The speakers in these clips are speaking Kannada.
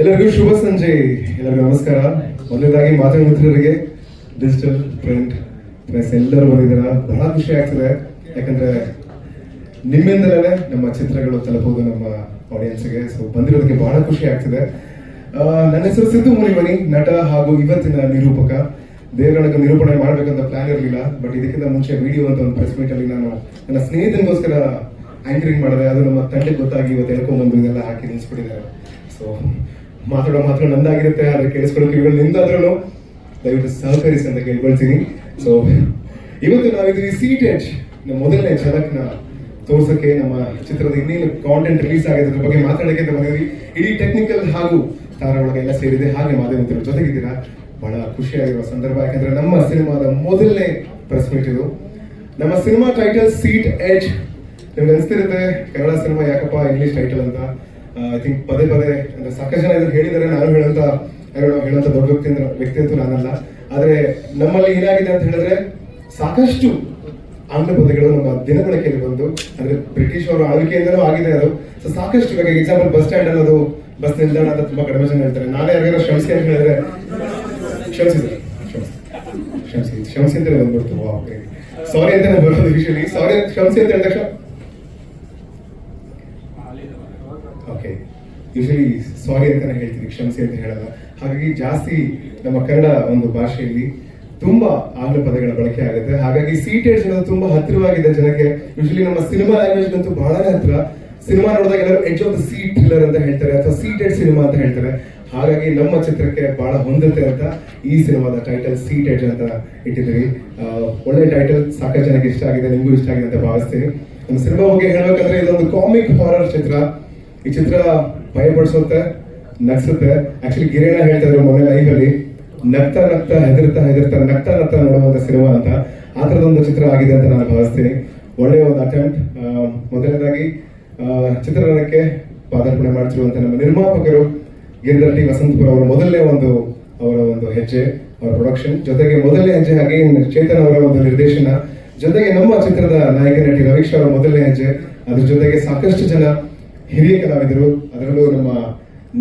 ಎಲ್ಲರಿಗೂ ಶುಭ ಸಂಜೆ, ಎಲ್ಲರಿಗೂ ನಮಸ್ಕಾರ. ಮೊದಲನೇದಾಗಿ ಮಾಧ್ಯಮ ಮಿತ್ರರಿಗೆ, ಡಿಜಿಟಲ್ ಪ್ರಿಂಟ್ ಪ್ರೆಸ್ ಎಲ್ಲರೂ ಬಂದಿದ್ದೀರಾ, ಬಹಳ ಖುಷಿ ಆಗ್ತದೆ. ಯಾಕಂದ್ರೆ ನಿಮ್ಮಿಂದಲೇ ನಮ್ಮ ಚಿತ್ರಗಳು ತಲುಪೋದು ನಮ್ಮ ಆಡಿಯನ್ಸ್ಗೆ. ಸೊ ಬಂದಿರೋದಕ್ಕೆ ಬಹಳ ಖುಷಿ ಆಗ್ತದೆ. ನನ್ನ ಹೆಸರು ಸಿದ್ದು ಮುನಿಮಣಿ, ನಟ ಹಾಗೂ ಇವತ್ತಿನ ನಿರೂಪಕ. ದೇವರೊಳಗೆ ನಿರೂಪಣೆ ಮಾಡಬೇಕಂತ ಪ್ಲಾನ್ ಇರಲಿಲ್ಲ, ಬಟ್ ಇದಕ್ಕಿಂತ ಮುಂಚೆ ವಿಡಿಯೋ ಅಂತ ಒಂದು ಪ್ರೆಸ್ ಮೀಟ್ ಅಲ್ಲಿ ನಾನು ನನ್ನ ಸ್ನೇಹಿತನಿಗೋಸ್ಕರ ಆಂಕರಿಂಗ್ ಮಾಡಿದೆ. ಅದು ನಮ್ಮ ತಂಡಕ್ಕೆ ಗೊತ್ತಾಗಿ ಇವತ್ತು ಹೇಳ್ಕೊಂಡ್ಬಂದು ಇದೆಲ್ಲ ಹಾಕಿ ನಿಲ್ಸ್ಬಿಟ್ಟಿದ್ದಾರೆ. ಸೊ ಮಾತಾಡೋ ಮಾತ್ರ ನಂದಾಗಿರುತ್ತೆ, ಆದ್ರೆ ಕೇಳಿಸ್ಕೊಳ್ಳೋ ಕಿವಿಗಳು ನಿಂದಾದ್ರೂ ದಯವಿಟ್ಟು ಸಹಕರಿಸಿ ಅಂತ ಕೇಳ್ಕೊಳ್ತೀನಿ. ಸೊ ಇವತ್ತು ನಾವಿದ್ವಿ ಸೀಟ್ ಎಡ್ಜ್ ಮೊದಲನೇ ಝಲಕ್ನ ತೋರ್ಸಕ್ಕೆ, ನಮ್ಮ ಚಿತ್ರದ ಇನ್ನೇನು ಕಾಂಟೆಂಟ್ ರಿಲೀಸ್ ಆಗಿದೆ ಅದ್ರ ಬಗ್ಗೆ ಮಾತಾಡಕ್ಕೆ ಅಂತ ಬಂದಿದ್ವಿ. ಇಡೀ ಟೆಕ್ನಿಕಲ್ ಹಾಗೂ ತಾರಾವಳಗೆ ಎಲ್ಲ ಸೇರಿದೆ, ಹಾಗೆ ಮಾಧ್ಯಮದವರು ಜೊತೆಗಿದ್ದೀರಾ. ಬಹಳ ಖುಷಿಯಾಗಿರುವ ಸಂದರ್ಭ, ಯಾಕಂದ್ರೆ ನಮ್ಮ ಸಿನಿಮಾದ ಮೊದಲನೇ ಪ್ರೆಸ್ ಮೀಟ್ ಇದು. ನಮ್ಮ ಸಿನಿಮಾ ಟೈಟಲ್ ಸೀಟ್ ಎಡ್ಜ್. ನಿಮ್ಗೆ ಅನಿಸ್ತಿರುತ್ತೆ ಕನ್ನಡ ಸಿನಿಮಾ ಯಾಕಪ್ಪ ಇಂಗ್ಲಿಷ್ ಟೈಟಲ್ ಅಂತ. ಐ ಥಿಂಕ್ ಪದೇ ಪದೇ ಅಂದ್ರೆ ಸಾಕಷ್ಟು ಜನ ಇದನ್ನು ಹೇಳಿದ್ದಾರೆ. ನಾನು ಹೇಳುವಂತ ದೊಡ್ಡ ವ್ಯಕ್ತಿ ಅಂತೂ ನಾನಲ್ಲ. ಆದ್ರೆ ನಮ್ಮಲ್ಲಿ ಏನಾಗಿದೆ ಅಂತ ಹೇಳಿದ್ರೆ, ಸಾಕಷ್ಟು ಆಂಗ್ಲ ಪದಗಳು ನಮ್ಮ ದಿನಬಳಕೆಯಲ್ಲಿ ಬಂದು, ಅಂದ್ರೆ ಬ್ರಿಟಿಷ್ ಅವರ ಆಳ್ವಿಕೆಯಿಂದಲೂ ಆಗಿದೆ ಅದು. ಸೊ ಸಾಕಷ್ಟು, ಇವಾಗ ಎಕ್ಸಾಂಪಲ್ ಬಸ್ ಸ್ಟ್ಯಾಂಡ್ ಅನ್ನೋದು ಬಸ್ ನಿಲ್ದಾಣ ಅಂತ ತುಂಬಾ ಕಡಿಮೆ ಜನ ಹೇಳ್ತಾರೆ. ನಾನೇ ಯಾರಿಗಾರ ಕ್ಷಮಿಸಿ ಅಂತ ಹೇಳಿದ್ರೆ ಕ್ಷಮಿಸಿ ಅಂತ ಬಂದ್ಬಿಡ್ತು. ಸಾರಿ ಅಂತ ಬರೋದು ಯೂಶಲಿ. ಸಾರಿ ಕ್ಷಮಿಸಿ ಅಂತ ಹೇಳಿದ ಓಕೆ, ಯೂಶಲಿ ಸಾರಿ ಅಂತಾನೆ ಹೇಳ್ತೀನಿ, ಕ್ಷಮಿಸಿ ಅಂತ ಹೇಳಲ್ಲ. ಹಾಗಾಗಿ ಜಾಸ್ತಿ ನಮ್ಮ ಕನ್ನಡ ಒಂದು ಭಾಷೆಯಲ್ಲಿ ತುಂಬಾ ಆಂಗ್ಲ ಪದಗಳ ಬಳಕೆ ಆಗುತ್ತೆ. ಹಾಗಾಗಿ ಸೀಟೆಡ್ ಅನ್ನೋದು ತುಂಬಾ ಹತ್ತಿರವಾಗಿದೆ ಜನಕ್ಕೆ. ಯೂಶಲಿ ನಮ್ಮ ಸಿನಿಮಾ ಲ್ಯಾಂಗ್ವೇಜ್ ಅಂತೂ ಬಹಳನೇ ಹತ್ರ. ಸಿನಿಮಾ ನೋಡಿದಾಗ ಎಲ್ಲರೂ edge of the seat thriller ಅಂತ ಹೇಳ್ತಾರೆ, ಅಥವಾ ಸೀಟೆಡ್ ಸಿನಿಮಾ ಅಂತ ಹೇಳ್ತಾರೆ. ಹಾಗಾಗಿ ನಮ್ಮ ಚಿತ್ರಕ್ಕೆ ಬಹಳ ಹೊಂದುತ್ತೆ ಅಂತ ಈ ಸಿನಿಮಾದ ಟೈಟಲ್ ಸೀಟ್ ಎಡ್ಜ್ ಅಂತ ಇಟ್ಟಿದ್ದೀವಿ. ಒಳ್ಳೆ ಟೈಟಲ್, ಸಾಕಷ್ಟು ಜನಕ್ಕೆ ಇಷ್ಟ ಆಗಿದೆ, ನಿಮಗೂ ಇಷ್ಟ ಆಗಿದೆ ಅಂತ ಭಾವಿಸ್ತೀನಿ. ನಮ್ಮ ಸಿನಿಮಾ ಬಗ್ಗೆ ಹೇಳ್ಬೇಕಂದ್ರೆ ಇದೊಂದು ಕಾಮಿಕ್ ಹಾರರ್ ಚಿತ್ರ. ಈ ಚಿತ್ರ ಭಯಪಡಿಸುತ್ತೆ, ನಗ್ಸುತ್ತೆ. ಆಕ್ಚುಲಿ ಗಿರೇನ ಹೇಳ್ತಾ ಇದ್ರು ಮೊನ್ನೆ ಲೈವ್ ಅಲ್ಲಿ, ನಗ್ತಾ ನಗ್ತಾ ಹೆದರ್ತಾ ನಗ್ತಾ ನೋಡುವಂತ ಸಿನಿಮಾ ಅಂತ. ಆ ತರದೊಂದು ಚಿತ್ರ ಆಗಿದೆ ಅಂತ ನಾನು ಭಾವಿಸ್ತೀನಿ. ಒಳ್ಳೆಯ ಒಂದು ಅಟೆಂಪ್ಟ್. ಮೊದಲನೇದಾಗಿ ಚಿತ್ರರಂಗಕ್ಕೆ ಪಾದಾರ್ಪಣೆ ಮಾಡ್ತಿರುವಂತ ನಮ್ಮ ನಿರ್ಮಾಪಕರು ಗಿರಿಧರ್ ಟಿ ವಸಂತಪುರ ಅವರ ಮೊದಲನೇ ಅವರ ಒಂದು ಹೆಜ್ಜೆ, ಅವರ ಪ್ರೊಡಕ್ಷನ್ ಜೊತೆಗೆ ಮೊದಲನೇ ಹೆಜ್ಜೆ. ಹಾಗೆ ಚೇತನ್ ಅವರ ಒಂದು ನಿರ್ದೇಶನ ಜೊತೆಗೆ ನಮ್ಮ ಚಿತ್ರದ ನಾಯಕ ನಟಿ ರವೀಶ್ ಅವರ ಮೊದಲನೇ ಹೆಜ್ಜೆ. ಅದ್ರ ಜೊತೆಗೆ ಸಾಕಷ್ಟು ಜನ ಹಿರಿಯ ಕಲಾವಿದರು, ಅದರಲ್ಲೂ ನಮ್ಮ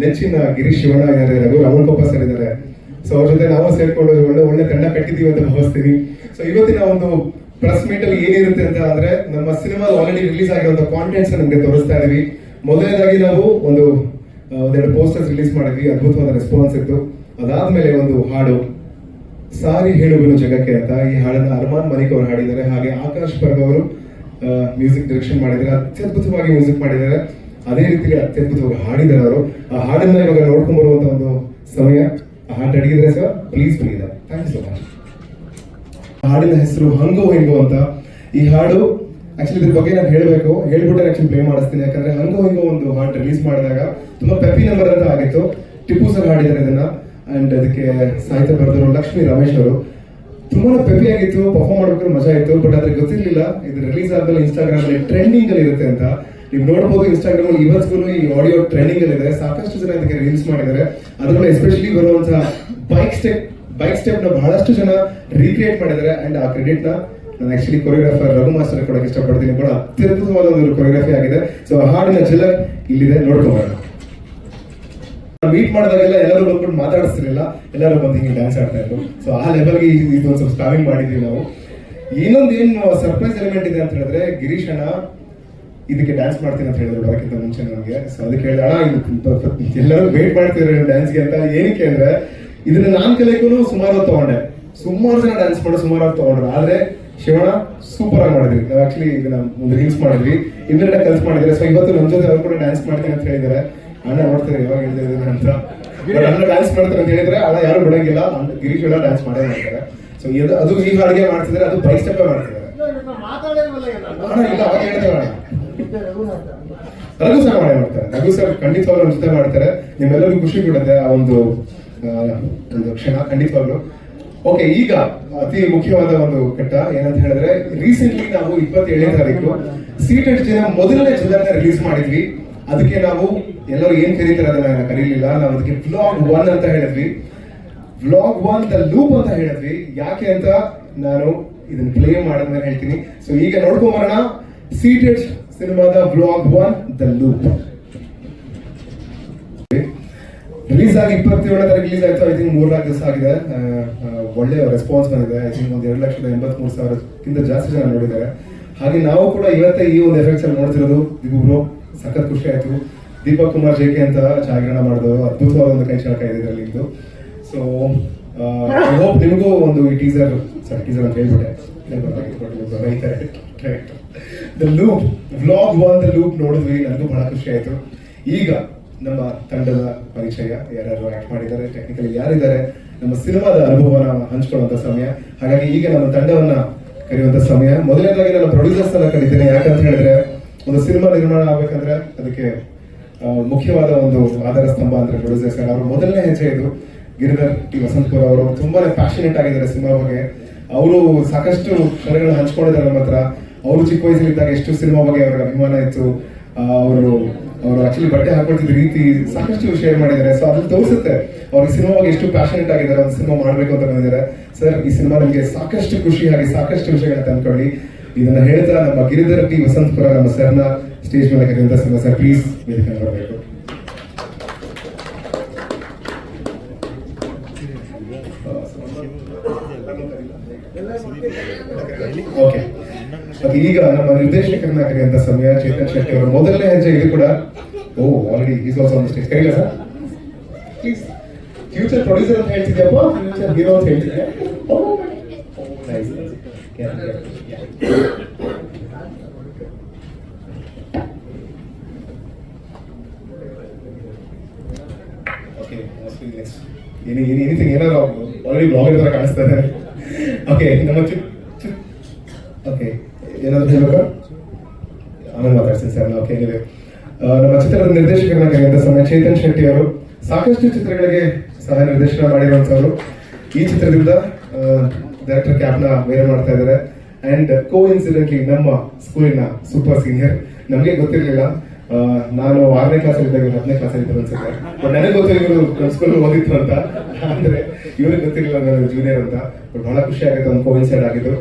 ನೆಚ್ಚಿನ ಗಿರೀಶ್ ಶಿವಣ್ಣ ಇದ್ದಾರೆ, ರಘು ರಮಣಕೊಪ್ಪ ಸರ್ ಇದ್ದಾರೆ. ಸೊ ಅವ್ರ ಜೊತೆ ನಾವು ಸೇರ್ಕೊಂಡು ಒಳ್ಳೆ ತಂಡ ಕಟ್ಟಿದೀವಿ ಅಂತ ಭಾವಿಸ್ತೀನಿ. ಸೊ ಇವತ್ತಿನ ಒಂದು ಪ್ರೆಸ್ ಮೀಟ್ ಅಲ್ಲಿ ಏನಿರುತ್ತೆ ಅಂತ ಅಂದ್ರೆ, ನಮ್ಮ ಸಿನಿಮಾ ಆಲ್ರೆಡಿ ರಿಲೀಸ್ ಆಗಿರುವಂತ ಕಾಂಟೆಂಟ್ಸ್ ನಿಮ್ಗೆ ತೋರಿಸ್ತಾ ಇದೀವಿ. ಮೊದಲನೇದಾಗಿ ನಾವು ಒಂದೆರಡು ಪೋಸ್ಟರ್ಸ್ ರಿಲೀಸ್ ಮಾಡಿದ್ವಿ, ಅದ್ಭುತವಾದ ರೆಸ್ಪಾನ್ಸ್ ಇತ್ತು. ಅದಾದ್ಮೇಲೆ ಒಂದು ಹಾಡು, ಸಾರಿ ಹೇಳುವೆನು ಜಗಕ್ಕೆ ಅಂತ. ಈ ಹಾಡನ್ನ ಅರ್ಮಾನ್ ಮಲಿಕ್ ಅವರು ಹಾಡಿದ್ದಾರೆ, ಹಾಗೆ ಆಕಾಶ್ ಪರ್ವ್ ಅವರು ಮ್ಯೂಸಿಕ್ ಡೈರೆಕ್ಷನ್ ಮಾಡಿದ್ದಾರೆ. ಅತ್ಯದ್ಭುತವಾಗಿ ಮ್ಯೂಸಿಕ್ ಮಾಡಿದ್ದಾರೆ, ಅದೇ ರೀತಿಯಲ್ಲಿ ಅತ್ಯದ್ಭುತವಾಗಿ ಹಾಡಿದ್ದಾರೆ ಅವರು. ಆ ಹಾಡನ್ನ ಇವಾಗ ನೋಡ್ಕೊಂಡ್ ಬರುವಂತ ಒಂದು ಸಮಯ. ಆ ಹಾಡು ಅಡಿಗಿದ್ರೆ sir please thank you so much. ಹಾಡಿನ ಹೆಸರು ಹಂಗೋ ಹಿಂಗೋ ಅಂತ. ಈ ಹಾಡು ಆಕ್ಚುಲಿ ಇದ್ರ ಬಗ್ಗೆ ನಾನು ಹೇಳ್ಬಿಟ್ಟೆ ಆಕ್ಚುಲಿ ಪ್ಲೇ ಮಾಡಿಸ್ತೀನಿ. ಯಾಕಂದ್ರೆ ಹಂಗೋ ಹಿಂಗೋ ಒಂದು ಹಾಡು ರಿಲೀಸ್ ಮಾಡಿದಾಗ ತುಂಬಾ ಪೆಪಿ ನಂಬರ್ ಅಂತ ಆಗಿತ್ತು. ಟಿಪ್ಪು ಸರ್ ಹಾಡಿದ್ದಾರೆ ಇದನ್ನ, ಅಂಡ್ ಅದಕ್ಕೆ ಸಾಹಿತ್ಯ ಬರೆದವರು ಲಕ್ಷ್ಮೀ ರಮೇಶ್ ಅವರು. ತುಂಬಾ ಪೆಪಿ ಆಗಿತ್ತು, ಪರ್ಫಾರ್ಮ್ ಮಾಡ್ಬೇಕಾದ್ರೆ ಮಜಾ ಇತ್ತು. ಬಟ್ ಅದ್ರ ಗೊತ್ತಿರ್ಲಿಲ್ಲ ಇದು ರಿಲೀಸ್ ಆದ್ಮೇಲೆ ಇನ್ಸ್ಟಾಗ್ರಾಮ್ ಅಲ್ಲಿ ಟ್ರೆಂಡಿಂಗ್ ಅಲ್ಲಿ ಇರುತ್ತೆ ಅಂತ. ನೀವು ನೋಡಬಹುದು ಇನ್ಸ್ಟಾಗ್ರಾಮ್ ಅಲ್ಲಿ ಇವತ್ತಿಗೂ ಈ ಆಡಿಯೋ ಟ್ರೆಂಡಿಂಗ್ ಅಲ್ಲಿ ಇದೆ. ಸಾಕಷ್ಟು ಜನ ಇದಕ್ಕೆ ರೀಲ್ಸ್ ಮಾಡಿದ್ದಾರೆ. ಅದರಲ್ಲಿ ಎಸ್ಪೆಷಲಿ ಬರುವಂತಹ ಬೈಕ್ ಸ್ಟೆಪ್ ನ ಬಹಳಷ್ಟು ಜನ ರೀಕ್ರಿಯೇಟ್ ಮಾಡಿದ್ದಾರೆ. ಅಂಡ್ ಆ ಕ್ರೆಡಿಟ್ ನ ನಾನು ಆಕ್ಚುಲಿ ಕೊರಿಯೋಗ್ರಾಫರ್ ರಘು ಮಾಸ್ಟರ್ ಕೊಡಕ್ಕೆ ಇಷ್ಟಪಡ್ತೀನಿ. ಬಹಳ ಅತ್ಯದ್ಭುತವಾದ ಒಂದು ಕೊರಿಯೋಗ್ರಫಿ ಆಗಿದೆ. ಸೊ ಹಾಡಿನ ಝಲಕ್ ಇಲ್ಲಿದೆ, ನೋಡ್ಕೊಂಬರೋಣ. ಮೀಟ್ ಮಾಡಿದಾಗೆಲ್ಲ ಎಲ್ಲರೂ ಬಂದ್ಬಿಟ್ಟು ಮಾತಾಡಿಸ್ತಿರ್ಲಿಲ್ಲ, ಎಲ್ಲರೂ ಬಂದು ಹಿಂಗೆ ಡ್ಯಾನ್ಸ್ ಆಡ್ತಾ ಇದ್ರು. ಸೊ ಆ ಲೆವೆಲ್ಗೆ ಇದೊಂದು ಸ್ವಲ್ಪ ಸ್ಟಾವಿಂಗ್ ಮಾಡಿದ್ವಿ ನಾವು. ಇನ್ನೊಂದು ಏನು ಸರ್ಪ್ರೈಸ್ ಎಲಿಮೆಂಟ್ ಇದೆ ಅಂತ ಹೇಳಿದ್ರೆ, ಗಿರೀಶ್ ಅಣ್ಣ ಇದಕ್ಕೆ ಡ್ಯಾನ್ಸ್ ಮಾಡ್ತೀನಿ ಅಂತ ಹೇಳಿದ್ರು ಬರೋಕ್ಕಿಂತ ಮುಂಚೆ ನನಗೆ. ಸೊ ಅದಕ್ಕೆ ಹೇಳಿದೆ, ಅಣ್ಣ ಎಲ್ಲರೂ ವೇಟ್ ಮಾಡ್ತಿದ್ರು ಡ್ಯಾನ್ಸ್ಗೆ ಅಂತ. ಏನಕ್ಕೆ ಅಂದ್ರೆ, ಇದನ್ನ ನಾನ್ ಕಲಿಯಕ್ಕೂ ಸುಮಾರು ತಗೊಂಡೆ, ಸುಮಾರು ಜನ ಡ್ಯಾನ್ಸ್ ಮಾಡಿ ಸುಮಾರು ತಗೊಂಡ್ರು. ಆದ್ರೆ ಶಿವಣ್ಣ ಸೂಪರ್ ಆಗಿ ಮಾಡಿದ್ವಿ. ನಾವು ಆಕ್ಚುಲಿ ಇದನ್ನ ಒಂದು ರೀಲ್ಸ್ ಮಾಡಿದ್ವಿ, ಇನ್ನೆರಡ ಕಲ್ಸ್ ಮಾಡಿದ್ರೆ. ಸೊ ಇವತ್ತು ನಮ್ಮ ಜೊತೆ ಅವ್ರು ಕೂಡ ಡ್ಯಾನ್ಸ್ ಮಾಡ್ತೀನಿ ಅಂತ ಹೇಳಿದ್ದಾರೆ. ಅಣ್ಣ ನೋಡ್ತಾರೆ ಯಾವಾಗ ಹೇಳಿದ್ರೆ ಅಂತ. ಅಣ್ಣ ಡ್ಯಾನ್ಸ್ ಮಾಡ್ತಾರೆ ಅಂತ ಹೇಳಿದ್ರೆ ಅಣ್ಣ ಯಾರು ಬಿಡಂಗಿಲ್ಲ, ಗಿರೀಶ್ ಎಲ್ಲ ಡ್ಯಾನ್ಸ್ ಮಾಡೇ ಮಾಡ್ತಾರೆ. ಸೊ ಅದು ಈ ಹಾಡಿಗೆ ಮಾಡ್ತಿದ್ದಾರೆ, ಅದು ಬೈಕ್ ಸ್ಟೆಪ್ ಮಾಡ್ತಿದ್ದಾರೆ. ಅಣ್ಣ ಇಲ್ಲ ಅವಾಗ ಹೇಳಿದೆ ಅಣ್ಣ, ರಘು ಸರ್ ಮಾಡ್ತಾರೆ. ರಘು ಸರ್ ಖಂಡಿತವಾಗ್ಲೂ ನಮ್ಮ ಜೊತೆ ಮಾಡ್ತಾರೆ. ನಿಮ್ಮೆಲ್ಲರಿಗೂ ಖುಷಿ ಕೊಡುತ್ತೆ ಆ ಒಂದು ಕ್ಷಣ, ಖಂಡಿತವಾಗ್ಲು. ಓಕೆ, ಈಗ ಅತಿ ಮುಖ್ಯವಾದ ಒಂದು ಘಟ್ಟ ಏನಂತ ಹೇಳಿದ್ರೆ, ರೀಸೆಂಟ್ಲಿ ನಾವು 27ನೇ ತಾರೀಕು ಸೀಟೆಡ್ ಜಿನ ಮೊದಲನೇ ಜಿಲ್ಲನ್ನ ರಿಲೀಸ್ ಮಾಡಿದ್ವಿ. ಅದಕ್ಕೆ ನಾವು ಎಲ್ಲರೂ ಏನ್ ಕರೀತಾರೆ ಅದನ್ನ ಕರೀಲಿಲ್ಲ, ನಾವು ಅದಕ್ಕೆ ವ್ಲಾಗ್ 1 ಅಂತ ಹೇಳಿದ್ವಿ. ವ್ಲಾಗ್ 1 ದ ಲೂಪ್ ಅಂತ ಹೇಳಿದ್ವಿ. ಯಾಕೆ ಅಂತ ನಾನು ಇದನ್ನ ಪ್ಲೇ ಮಾಡಿದ್ಮೇಲೆ ಹೇಳ್ತೀನಿ. ಸೊ ಈಗ ನೋಡ್ಕೊಂಬರೋಣ ಸೀಟೆಡ್ ಸಿನಿಮಾದ ವ್ಲಾಗ್ 1 ದ ಲೂಪ್. ರಿಲೀಸ್ ಆಗಿ 27ನೇ ತಾರೀಕು ರಿಲೀಸ್ ಆಯ್ತು. ಐ ಥಿಂಕ್ 3-4 ದಿವಸ ಆಗಿದೆ. ಒಳ್ಳೆ ರೆಸ್ಪಾನ್ಸ್ ಬಂದಿದೆ. ಐ ಥಿಂಕ್ ಒಂದು 2,83,000ಕ್ಕಿಂತ ಜಾಸ್ತಿ ಜನ ನೋಡಿದ್ದಾರೆ. ಹಾಗೆ ನಾವು ಕೂಡ ಇವತ್ತೇ ಈ ಒಂದು ಎಫೆಕ್ಟ್ಸ್ ಅಲ್ಲಿ ನೋಡ್ತಿರೋದು. ದಿಬ್ರು ಸಖತ್ ಖುಷಿ ಆಯ್ತು. ದೀಪಕ್ ಕುಮಾರ್ ಜೆ ಕೆ ಅಂತ ಛಾಯಾಗ್ರಹಣ ಮಾಡಿದ್ರು. ಅದ್ಭುತವಾದ ಒಂದು ಕೈ ಚಾಲಕ ಇದೆ ಇದರಲ್ಲಿ ಇದು. ಸೊ ಐ ಹೋಪ್ ನಿಮಗೂ ಒಂದು ಈ ಟೀಸರ್ ಅಂತ ಹೇಳ್ಬಿಟ್ಟೆ the loop vlog 1 the loop ನೋಡಿದ್ವಿ. ನನಗೂ ಬಹಳ ಖುಷಿ ಆಯ್ತು. ಈಗ ನಮ್ಮ ತಂಡದ ಪರಿಚಯ, ಯಾರು ಆಕ್ಟ್ ಮಾಡಿದ್ದಾರೆ, ಟೆಕ್ನಿಕಲಿ ಯಾರಿದ್ದಾರೆ, ನಮ್ಮ ಸಿನಿಮಾದ ಅನುಭವನ ಹಂಚ್ಕೊಳ್ಳುವಂತ ಸಮಯ. ಹಾಗಾಗಿ ಈಗ ನಮ್ಮ ತಂಡವನ್ನ ಕರೆಯುವಂತ ಸಮಯ. ಮೊದಲನೇದಾಗಿ ನನ್ನ ಪ್ರೊಡ್ಯೂಸರ್ಸ್ ಅನ್ನ ಕರೀತೇನೆ. ಯಾಕಂತ ಹೇಳಿದ್ರೆ ಒಂದು ಸಿನಿಮಾ ನಿರ್ಮಾಣ ಆಗ್ಬೇಕಂದ್ರೆ ಅದಕ್ಕೆ ಮುಖ್ಯವಾದ ಒಂದು ಆಧಾರ ಸ್ತಂಭ ಅಂದ್ರೆ ಪ್ರೊಡ್ಯೂಸರ್ಸ್. ಅವ್ರ ಮೊದಲನೇ ಹೆಜ್ಜೆ ಇದು. ಗಿರಿಧರ್ ಟಿ ವಸಂತಪುರ ಅವರು ತುಂಬಾನೇ ಪ್ಯಾಷನೇಟ್ ಆಗಿದ್ದಾರೆ ಸಿನಿಮಾ ಬಗ್ಗೆ. ಅವರು ಸಾಕಷ್ಟು ಕ್ಷಣಗಳನ್ನ ಹಂಚ್ಕೊಂಡಿದ್ದಾರೆ ನಮ್ಮ ಹತ್ರ. ಅವರು ಚಿಕ್ಕ ವಯಸ್ಸಲ್ಲಿದ್ದಾಗ ಎಷ್ಟು ಸಿನಿಮಾ ಬಗ್ಗೆ ಅವ್ರಿಗೆ ಅಭಿಮಾನ ಇತ್ತು. ಅವರು ಆಕ್ಚುಲಿ ಬಟ್ಟೆ ಹಾಕೊಳ್ತಿದ್ದ ರೀತಿ ಸಾಕಷ್ಟು ಶೇರ್ ಮಾಡಿದ್ದಾರೆ. ಸೊ ಅದ್ರಲ್ಲಿ ತೋರಿಸುತ್ತೆ ಅವ್ರಿಗೆ ಸಿನಿಮಾ ಬಗ್ಗೆ ಎಷ್ಟು ಪ್ಯಾಷನೇಟ್ ಆಗಿದ್ದಾರೆ. ಒಂದು ಸಿನಿಮಾ ಮಾಡ್ಬೇಕು ಅಂತ ಬಂದಿದ್ದಾರೆ. ಸರ್, ಈ ಸಿನಿಮಾ ನಮಗೆ ಸಾಕಷ್ಟು ಖುಷಿ ಹಾಗೆ ಸಾಕಷ್ಟು ವಿಷಯಗಳನ್ನ ತಂದ್ಕೊಳ್ಳಿ. ಇದನ್ನ ಹೇಳ್ತಾ ನಮ್ಮ ಗಿರಿಧರ್ ಟಿ ವಸಂತಪುರ ನಮ್ಮ ಸರ್ನ ಸ್ಟೇಜ್ ಮೇಲೆ ಕರೆಯುವಂತ ಸಿನಿಮಾ. ಸರ್ ಪ್ಲೀಸ್ ವೇದಿಕೆ ಬರಬೇಕು. ಓಕೆ, ಈಗ ನಮ್ಮ ನಿರ್ದೇಶಕರನ್ನ ಕರೆಯುವಂತ ಸಮಯ. ಚೇತನ್ ಶೆಟ್ಟಿ ಅವರ ಮೊದಲನೇ ಹೆಜ್ಜೆ ಇದು ಕೂಡ. Already is also on stage. ಕರೀಲ ಸರ್ ಪ್ಲೀಸ್. ಫ್ಯೂಚರ್ ಪ್ರೊಡ್ಯೂಸರ್ ಅಂತ ಹೇಳ್ತಿದ್ಯಪ್ಪ, ಫ್ಯೂಚರ್ ಹೀರೋ ಅಂತ ಹೇಳ್ತಿದ್ಯಾ? ಓಕೆ, ಎನಿಥಿಂಗ್ ಏನಾದ್ರು ಆಲ್ರೆಡಿ ಬ್ಲಾಗರ್ ತರ ಕಾಣಿಸ್ತಾ ಇದೆ. ಓಕೆ, ನಮ್ಮ ಓಕೆ ಏನಾದ್ರು ಹೇಳ್ಬೇಕಾ? ಆಮೇಲೆ ಮಾತಾಡ್ತೀನಿ ಸರ್. ಓಕೆ, ಏನಿದೆ ನಮ್ಮ ಚಿತ್ರದ ನಿರ್ದೇಶಕರನ್ನ ಕರೆಯುವಂತ ಸಮಯ. ಚೇತನ್ ಶೆಟ್ಟಿ ಅವರು ಸಾಕಷ್ಟು ಚಿತ್ರಗಳಿಗೆ ಸಹ ನಿರ್ದೇಶನ ಮಾಡಿರುವಂತವರು. ಈ ಚಿತ್ರದಿಂದ ಡೈರೆಕ್ಟರ್ ಕ್ಯಾಪ್ನ ಬೇರೆ ಮಾಡ್ತಾ ಇದ್ದಾರೆ. ಅಂಡ್ ಕೋ ಇನ್ಸಿಡೆಂಟ್ಲಿ ನಮ್ಮ ಸ್ಕೂಲಿನ ಸೂಪರ್ ಸೀನಿಯರ್. ನಮಗೆ ಗೊತ್ತಿರಲಿಲ್ಲ, ನಾನು 6ನೇ ಕ್ಲಾಸಲ್ಲಿ ಇದ್ದಾಗ 10ನೇ ಕ್ಲಾಸಲ್ಲಿ ಇದ್ದರು ಅನ್ಸುತ್ತೆ. ಬಟ್ ನನಗೆ ಗೊತ್ತು ಇವರು ನಮ್ಮ ಸ್ಕೂಲ್ ಓದಿತ್ತು ಅಂತ. ಅಂದ್ರೆ ಇವ್ರಿಗೆ ಗೊತ್ತಿರಲಿಲ್ಲ ನಾನು ಜೂನಿಯರ್ ಅಂತ. ಬಟ್ ಬಹಳ ಖುಷಿ ಆಗುತ್ತೆ, ಒಂದು ಕೋಇನ್ಸೈಡ್ ಆಗಿದ್ದು.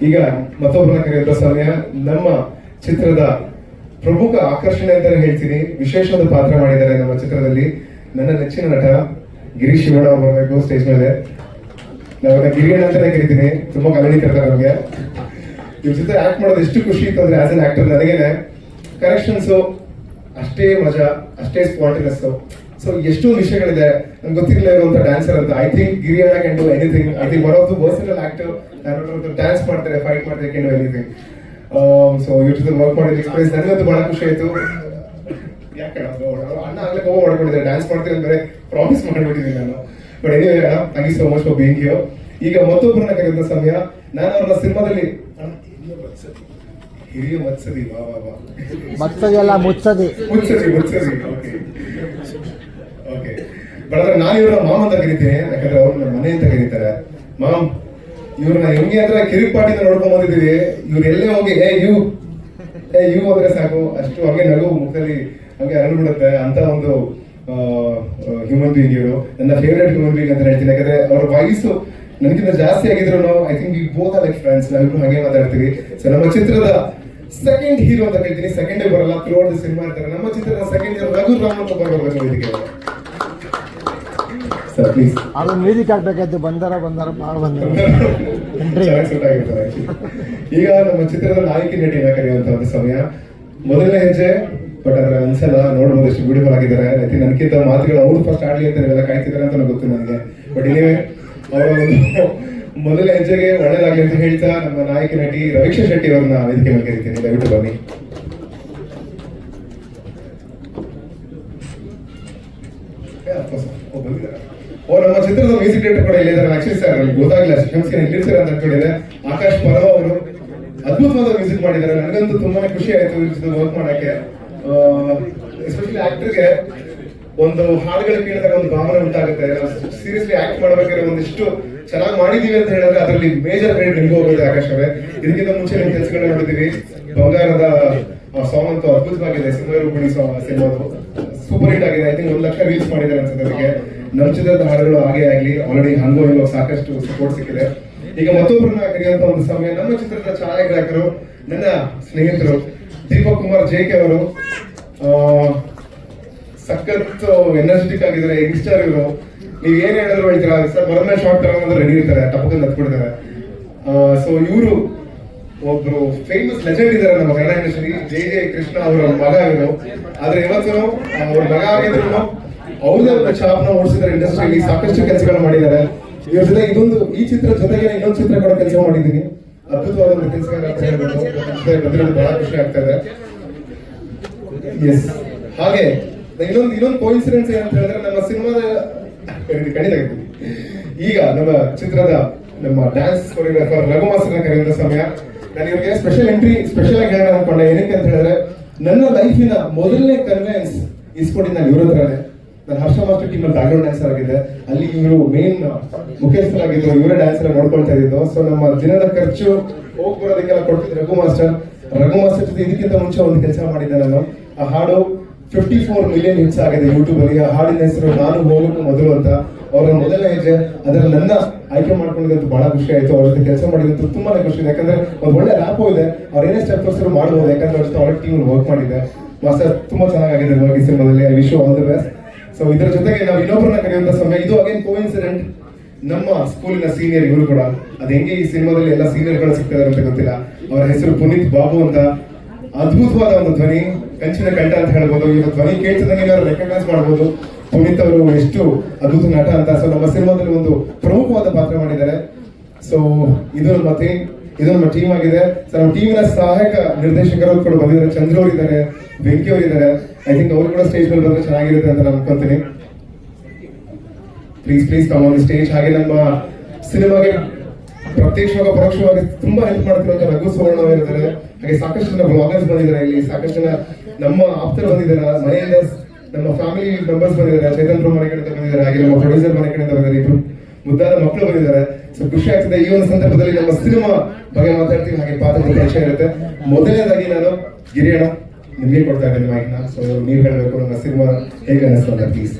ಈಗ ಮತ್ತೊಬ್ಬರನ್ನ ಕರೆಯುವಂತ ಸಮಯ. ನಮ್ಮ ಚಿತ್ರದ ಪ್ರಮುಖ ಆಕರ್ಷಣೆ ಅಂತಾನೆ ಹೇಳ್ತೀನಿ. ವಿಶೇಷವಾದ ಪಾತ್ರ ಮಾಡಿದ್ದಾರೆ ನಮ್ಮ ಚಿತ್ರದಲ್ಲಿ. ನನ್ನ ನೆಚ್ಚಿನ ನಟ ಗಿರೀಶ್ ಶಿವಣ್ಣ ಅವರು ಬರಬೇಕು ಸ್ಟೇಜ್ ಮೇಲೆ. ನಾವೆಲ್ಲ ಗಿರಿಯಣ್ಣ ಅಂತಾನೆ ಕರಿತೀನಿ. ತುಂಬಾ ಕಮೆಡಿ ಕರ್ತಾರೆ ನಮಗೆ. ಇವ್ರ ಜೊತೆ ಆಕ್ಟ್ ಮಾಡೋದು ಎಷ್ಟು ಖುಷಿ ಇತ್ತು ಅಂದ್ರೆ ಆಸ್ ಅನ್ ಆಕ್ಟರ್ ನನಗೇನೆ. ಕರೆಕ್ಷನ್ಸ್ ಅಷ್ಟೇ ಮಜಾ, ಅಷ್ಟೇ ಸ್ಪಾಂಟಿನಸ್. ಸೊ ಎಷ್ಟೊಂದು ವಿಷಯಗಳಿದೆ. ನಮ್ಗೆ ಗೊತ್ತಿರಲಿಲ್ಲ ಇರುವಂತ ಡ್ಯಾನ್ಸರ್ ಅಂತ. ಐ ಥಿಂಕ್ ಗಿರಿಯಣ್ಣ can do anything. I think one of the versatile actor. Dance ಮಾಡ್ತಾರೆ, ಫೈಟ್ ಮಾಡ್ತಾರೆ, ಕ್ಯಾನ್ ಡೂ ಎನಿಥಿಂಗ್. ಸೊ ಇವ್ರ ಜೊತೆ ವರ್ಕ್ ಮಾಡಿದ ಎಕ್ಸ್ಪೀರಿಯನ್ಸ್ ನನಗಂತೂ ಬಹಳ ಖುಷಿ ಆಯ್ತು. ಯಾಕೆ ಅಣ್ಣ ಆಗ್ಲೇ ಕೋವ ಮಾಡ್ಕೊಂಡಿದ್ದಾರೆ, ಡ್ಯಾನ್ಸ್ ಮಾಡ್ತೀನಿ ಅಂತ ಬೇರೆ ಪ್ರಾಮಿಸ್ ಮಾಡ್ಬಿಟ್ಟಿದ್ದೀನಿ ನಾನು. ಬಟ್ ಎನಿವೇ ಅಣ್ಣ, thank you so much for being here. ಈಗ ಮತ್ತೊಬ್ಬರನ್ನ ಕರೆಯುವಂತ ಸಮಯ. ನಾನು ಅವ್ರನ್ನ ಸಿನಿಮಾದಲ್ಲಿ ಹಿರಿಯ ಮತ್ಸದಿ ಮತ್ಸದಿಯಲ್ಲ ಮುತ್ಸದಿ. ಓಕೆ, ಬಟ್ ಆದ್ರೆ ನಾನು ಇವ್ರನ್ನ ಮಾಮ್ ಅಂತ ಕರಿತೀನಿ. ಯಾಕಂದ್ರೆ ಅವ್ರು ನಮ್ಮ ಮನೆ ಅಂತ ಕರೀತಾರೆ. ಮಾಮ್, ಇವ್ರನ್ನ ಹೆಂಗೆ ಅಂದ್ರೆ ಕಿರಿಕ್ ಪಾಟಿಂದ ನೋಡ್ಕೊಂಡ್ ಬಂದಿದ್ದೀವಿ. ಇವ್ರು ಎಲ್ಲೇ ಹೋಗಿ ಯು ಅಂದ್ರೆ ಸಾಕು, ಅಷ್ಟು ಹಂಗೆ ನಗು ಮುಖದಲ್ಲಿ ಹಂಗೆ ಅರಳ್ಬಿಡುತ್ತೆ ಅಂತ ಒಂದು ಹ್ಯೂಮನ್ ಬೀಯಿಂಗ್ ಇವರು. ನನ್ನ ಫೇವ್ರೇಟ್ ಹ್ಯೂಮನ್ ಬೀಯಿಂಗ್ ಅಂತ ಹೇಳ್ತೀನಿ. ಯಾಕಂದ್ರೆ ಅವ್ರ ವಯಸ್ಸು ನನಗಿಂತ ಜಾಸ್ತಿ ಆಗಿದ್ರು I think we both are like friends. ನಾವಿಬ್ರು ಹಾಗೆ ಮಾತಾಡ್ತೀವಿ. ಸೊ ನಮ್ಮ ಚಿತ್ರದ ಸೆಕೆಂಡ್ ಹೀರೋ ಅಂತ ಹೇಳ್ತೀನಿ. ಸೆಕೆಂಡ್ ಬರಲ್ಲ, ಥ್ರೂ ಔಟ್ ದ ಸಿನಿಮಾ ಇರ್ತಾರೆ. ನಮ್ಮ ಚಿತ್ರದ ಸೆಕೆಂಡ್ ಹೀರೋ ರಘು ರಾಮಕುಮಾರ್ ಬರಬೇಕು ಇದಕ್ಕೆ. Sir please. ಅದು ಮ್ಯೂಸಿಕ್ ಹಾಕ್ಬೇಕಾಯ್ತು. ಬಂದಾರ ಭಾಳ ಬಂದಾರ. ಈಗ ನಮ್ಮ ಚಿತ್ರದ ನಾಯಕಿ ನಟಿನ ಕರೆಯುವಂತ ಒಂದು ಸಮಯ. ಮೊದಲನೇ ಹೆಜ್ಜೆ. ಬಟ್ ಅದ್ರ ಅನ್ಸಲ್ಲ, ನೋಡ್ಬೋದು ಎಷ್ಟು ಬ್ಯೂಟಿಫುಲ್ ಆಗಿದ್ದಾರೆ. ನನಗಿಂತ ಮಾತುಗಳು ಅವ್ರು ಫಸ್ಟ್ ಆಡ್ಲಿ ಅಂತ ನೀವೆಲ್ಲ ಕಾಯ್ತಿದ್ದಾರೆ ಅಂತ ಗೊತ್ತು ನನಗೆ. ಬಟ್ ಇನ್ನೇ ಅವರ ಒಂದು ಮೊದಲ ಹೆಜ್ಜೆಗೆ ಒಳ್ಳೇದಾಗ್ಲಿ ಅಂತ ಹೇಳ್ತಾ ನಮ್ಮ ನಾಯಕಿ ನಟಿ ರವೀಕ್ಷಾ ಶೆಟ್ಟಿ ಅವ್ರನ್ನ ವೇದಿಕೆ ಮೇಲೆ ಕರಿತೀನಿ. ದಯವಿಟ್ಟು ಬನ್ನಿ. ನಮ್ಮ ಚಿತ್ರದ ಮ್ಯೂಸಿಕ್ ಡೈರೆಕ್ಟರ್ ಕೂಡ ಇಲ್ಲಿದ್ದಾರೆ. ಆಕ್ಚುಲಿ ಸರ್ ನಮ್ಗೆ ಗೊತ್ತಾಗಿಲ್ಲ, ಶಿಕ್ಷಣ ಇಲ್ಲಿರ್ತಾರೆ ಅಂತ ಅನ್ಕೊಂಡಿದೆ. ಆಕಾಶ್ ಪರವ ಅವರು ಅದ್ಭುತವಾದ ಮ್ಯೂಸಿಕ್ ಮಾಡಿದ್ದಾರೆ. ನನಗಂತೂ ತುಂಬಾನೇ ಖುಷಿ ಆಯ್ತು ಇವ್ರ ಜೊತೆ ವರ್ಕ್ ಮಾಡಕ್ಕೆ. ಎಸ್ಪೆಷಲಿ ಆಕ್ಟರ್ಗೆ ಒಂದು ಹಾಡುಗಳು ಕೇಳಿದಾಗ ಒಂದು ಭಾವನೆ ಉಂಟಾಗುತ್ತೆ. ಸೀರಿಯಸ್ಲಿ ಆಕ್ಟ್ ಮಾಡ್ಬೇಕಾದ್ರೆ ಒಂದಿಷ್ಟು ಚೆನ್ನಾಗಿ ಮಾಡಿದೀವಿ ಅಂತ ಹೇಳಿದ್ರೆ ಅದರಲ್ಲಿ ಮೇಜರ್ ಕ್ರೆಡಿಟ್ ನಿಮ್ಗೆ ಹೋಗುತ್ತೆ ಆಕಾಶ್ ಅವರೇ. ಇದಕ್ಕಿಂತ ಮುಂಚೆ ನಿಮ್ಮ ಕೆಲಸಗಳನ್ನ ನೋಡಿದೀವಿ. ಬಂಗಾರದ ಸಾಂಗ್ ಅಂತೂ ಅದ್ಭುತವಾಗಿದೆ. ಸಿಂಹರೂಪಿಣಿ ಸಿನಿಮಾದು ಸೂಪರ್ ಹಿಟ್ ಆಗಿದೆ. ಐ ಥಿಂಕ್ 1 ಲಕ್ಷ ರೀಲ್ಸ್ ಮಾಡಿದ್ದಾರೆ ಅನ್ಸುತ್ತೆ. ಅದಕ್ಕೆ ನಮ್ಮ ಚಿತ್ರದ ಹಾಡುಗಳು ಹಾಗೆ ಆಗ್ಲಿ. ಆಲ್ರೆಡಿ ಹಂಗೋ ಹಿಂಗೋ ಸಾಕಷ್ಟು ಸಪೋರ್ಟ್ ಸಿಕ್ಕಿದೆ. ಈಗ ಮತ್ತೊಬ್ಬರನ್ನ ಕರೆಯುವಂತ ಒಂದು ಸಮಯ. ನಮ್ಮ ಚಿತ್ರದ ಛಾಯಾಗ್ರಾಹಕರು ನನ್ನ ಸ್ನೇಹಿತರು ದೀಪಕ್ ಕುಮಾರ್ ಜೆ ಕೆ ಅವರು. ಸಖತ್ ಎನರ್ಜೆಟಿಕ್ ಆಗಿದ್ದಾರೆ, ಯಂಗ್ಸ್ಟರ್ ಇವರು. ನೀವ್ ಏನ್ ಹೇಳಿದ್ರು ಹೇಳ್ತೀರಾ ಸರ್, ಮೊದಲನೇ ಶಾರ್ಟ್ ತಗೊಂಡ್ರೆ ರೆಡಿ ಇರ್ತಾರೆ, ಟಪಕಲ್ಲಿ ಹತ್ಬಿಡ್ತಾರೆ. ಸೊ ಇವರು ಒಬ್ರು ಫೇಮಸ್ ಲೆಜೆಂಡ್ ಇದ್ದಾರೆ ನಮ್ಮ ಕನ್ನಡ ಇಂಡಸ್ಟ್ರಿ, ಜೆ ಕೃಷ್ಣ ಅವರ ಮಗ ಇವರು. ಆದ್ರೆ ಇವತ್ತು ಅವ್ರ ಮಗ ಆಗಿದ್ರು ಅವ್ರದೇ ಒಂದು ಛಾಪ್ನ ಓಡಿಸಿದ್ದಾರೆ ಇಂಡಸ್ಟ್ರಿಯಲ್ಲಿ, ಸಾಕಷ್ಟು ಕೆಲಸಗಳು ಮಾಡಿದ್ದಾರೆ. ಇವ್ರ ಜೊತೆ ಈ ಚಿತ್ರ ಜೊತೆಗೆ ಇನ್ನೊಂದು ಚಿತ್ರ ಕೂಡ ಕೆಲಸ ಮಾಡಿದ್ದೀನಿ. ಅದ್ಭುತವಾದ ಒಂದು ಕೆಲಸಗಾರ ಅಂತ ಹೇಳ್ಬೋದು, ಬಂದಿರೋದು ಬಹಳ ಖುಷಿ ಆಗ್ತಾ ಇದೆ. ಎಸ್, ಹಾಗೆ ಇನ್ನೊಂದು ಕೋಇನ್ಸಿಡೆನ್ಸ್ ಏನಂತ ಹೇಳಿದ್ರೆ, ನಮ್ಮ ಸಿನಿಮಾದ ಖಂಡಿತ ಈಗ ನಮ್ಮ ಚಿತ್ರದ ನಮ್ಮ ಡ್ಯಾನ್ಸ್ ಕೊರಿಯೋಗ್ರಾಫರ್ ರಘು ಮಾಸ್ಟರ್ನ ಕರೆಯುವಂತ ಸಮಯ. ನಾನು ಇವ್ರಿಗೆ ಸ್ಪೆಷಲ್ ಆಗಿ ಹೇಳೋಣ ಅನ್ಕೊಂಡೆ. ಏನಕ್ಕೆ ಅಂತ ಹೇಳಿದ್ರೆ, ನನ್ನ ಲೈಫಿನ ಮೊದಲನೇ ಕನ್ವೆನ್ಸ್ ಇಸ್ಕೊಂಡಿದ್ದು ನಾನು ಇವ್ರ ಹತ್ರನೇ. ನಾನು ಹರ್ಷ ಮಾಸ್ಟರ್ ಟೀಮ್ ಅಲ್ಲಿ ಬ್ಯಾಕ್ಗ್ರೌಂಡ್ ಡ್ಯಾನ್ಸರ್ ಆಗಿದ್ದೆ, ಅಲ್ಲಿ ಇವರು ಮೇನ್ ಮುಖ್ಯಸ್ಥರಾಗಿದ್ದು, ಇವರೇ ಡ್ಯಾನ್ಸ್ ಎಲ್ಲ ನೋಡ್ಕೊಳ್ತಾ ಇದ್ದು. ಸೊ ನಮ್ಮ ದಿನದ ಖರ್ಚು ಹೋಗಿ ಬರೋದಕ್ಕೆಲ್ಲ ಕೊಡ್ತಿದ್ರು ರಘು ಮಾಸ್ಟರ್ ಜೊತೆ ಇದಕ್ಕಿಂತ ಮುಂಚೆ ಒಂದು ಕೆಲಸ ಮಾಡಿದ್ದೆ ನಾನು. ಆ ಹಾಡು 54 ಮಿಲಿಯನ್ ಹಿಟ್ಸ್ ಆಗಿದೆ ಯೂಟ್ಯೂಬ್ ಅಲ್ಲಿ. ಆ ಹಾಡಿನ ಹೆಸರು ನಾನು ಹೋಗಲು ಮೊದಲು ಅಂತ. ಅವರ ಮೊದಲ ಹೆಜ್ಜೆ ಅದರಲ್ಲಿ ನನ್ನ ಆಯ್ಕೆ ಮಾಡ್ಕೊಂಡಿದ್ದು ಬಹಳ ಖುಷಿ ಆಯ್ತು. ಅವ್ರ ಜೊತೆ ಕೆಲಸ ಮಾಡಿದ್ದು ತುಂಬಾನೇ ಖುಷಿ ಇದೆ, ಯಾಕಂದ್ರೆ ಒಂದು ಒಳ್ಳೆ ರ್ಯಾಪು ಇದೆ. ಅವ್ರ ಏನೇ ಸ್ಟೆಪ್ ತೋರಿಸಿದ್ರು ಮಾಡ್ಬೋದು, ಯಾಕಂದ್ರೆ ಅವ್ರ ಜೊತೆ ಅವ್ರ ಟೀಮ್ ವರ್ಕ್ ಮಾಡಿದ್ದೆ. ಮಾಸ್ಟರ್ ತುಂಬಾ ಚೆನ್ನಾಗಿದೆ ಈ ಸಿನಿಮಾದಲ್ಲಿ. I wish you all the best. So ಇದರ ಜೊತೆಗೆ ನಾವು ಇನ್ನೊಬ್ಬರನ್ನ ಕರೆಯುವಂತ ಸಮಯ. ಇದು ಅಗೇನ್ ಕೋಇನ್ಸಿಡೆಂಟ್, ನಮ್ಮ ಸ್ಕೂಲಿನ ಸೀನಿಯರ್ ಇವರು ಕೂಡ. ಅದ್ ಹೆಂಗೆ ಈ ಸಿನಿಮಾದಲ್ಲಿ ಎಲ್ಲ ಸೀನಿಯರ್ಗಳು ಸಿಗ್ತಾರೆ ಅಂತ ಗೊತ್ತಿಲ್ಲ. ಅವರ ಹೆಸರು ಪುನೀತ್ ಬಾಬು ಅಂತ. ಅದ್ಭುತವಾದ ಒಂದು ಧ್ವನಿ, ಕಂಚಿನ ಕಂಠ ಅಂತ ಹೇಳ್ಬೋದು. ಇವರು ಧ್ವನಿ ಕೇಳ್ತಿದ್ದಂಗೆ ರೆಕಗ್ನೈಸ್ ಮಾಡ್ಬೋದು ಪುನೀತ್ ಅವರು ಎಷ್ಟು ಅದ್ಭುತ ನಟ ಅಂತ. ಸೊ ನಮ್ಮ ಸಿನಿಮಾದಲ್ಲಿ ಒಂದು ಪ್ರಮುಖವಾದ ಪಾತ್ರ ಮಾಡಿದ್ದಾರೆ. ಸೊ ಇದು ನಮ್ಮ ಟೀಮ್ ಆಗಿದೆ. ಸೊ ನಮ್ಮ ಟೀಮಿನ ಸಹಾಯಕ ನಿರ್ದೇಶಕರು ಕೂಡ ಬಂದಿದ್ದಾರೆ. ಚಂದ್ರ ಅವರು ಇದ್ದಾರೆ, ವೆಂಕಿ ಅವರು ಇದ್ದಾರೆ. ಐ ಥಿಂಕ್ ಅವರು ಕೂಡ ಸ್ಟೇಜ್ ಮೇಲೆ ಬಂದ್ರೆ ಚೆನ್ನಾಗಿರುತ್ತೆ ಅಂತ ನಾನು ಅನ್ಕೊಂತೀನಿ. Please come on the stage. ಹಾಗೆ ನಮ್ಮ ಸಿನಿಮಾಗೆ ಪ್ರತ್ಯಕ್ಷವಾಗಿ ಪರೋಕ್ಷವಾಗಿ ತುಂಬಾ ಹೆಲ್ಪ್ ಮಾಡ್ತಿರುವಂತ ರಘು ಸುವರ್ಣ ಅವರು ಇದ್ದಾರೆ. ಹಾಗೆ ಸಾಕಷ್ಟು ಜನ ಬ್ಲಾಗರ್ಸ್ ಬಂದಿದ್ದಾರೆ ಇಲ್ಲಿ, ಸಾಕಷ್ಟು ಜನ ನಮ್ಮ ಆಪ್ತರು ಬಂದಿದ್ದಾರೆ, ಮನೆಯಿಂದ ನಮ್ಮ ಫ್ಯಾಮಿಲಿ ಮೆಂಬರ್ಸ್ ಬಂದಿದ್ದಾರೆ. ಚೈತನ್ ಪ್ರೋ ಮನೆ ಕಡೆಯಿಂದ ಬಂದಿದ್ದಾರೆ, ಹಾಗೆ ನಮ್ಮ ಪ್ರೊಡ್ಯೂಸರ್ ಮನೆ ಕಡೆಯಿಂದ ಬಂದಿದ್ದಾರೆ. ಇಬ್ರು ಮುದ್ದಾದ ಮಕ್ಕಳು ಬಂದಿದ್ದಾರೆ. ಸೊ ಖುಷಿ ಆಗ್ತದೆ. ಈ ಒಂದು ಸಂದರ್ಭದಲ್ಲಿ ನಮ್ಮ ಸಿನಿಮಾ ಬಗ್ಗೆ ಮಾತಾಡ್ತೀವಿ, ಹಾಗೆ ಪಾತ್ರದ ಪರಿಚಯ ಇರುತ್ತೆ. ಮೊದಲನೇದಾಗಿ ನಾನು ಗಿರಿಯಣ್ಣ ನಿಮ್ಗೆ ಕೊಡ್ತಾ ಇದ್ದೇನೆ ಮೈಕ್ನ. ಸೊ ನೀವು ಹೇಳಬೇಕು ನಮ್ಮ ಸಿನಿಮಾ ಹೇಗೆ ಅನಿಸ್ತು ಅಂತ ಪ್ಲೀಸ್.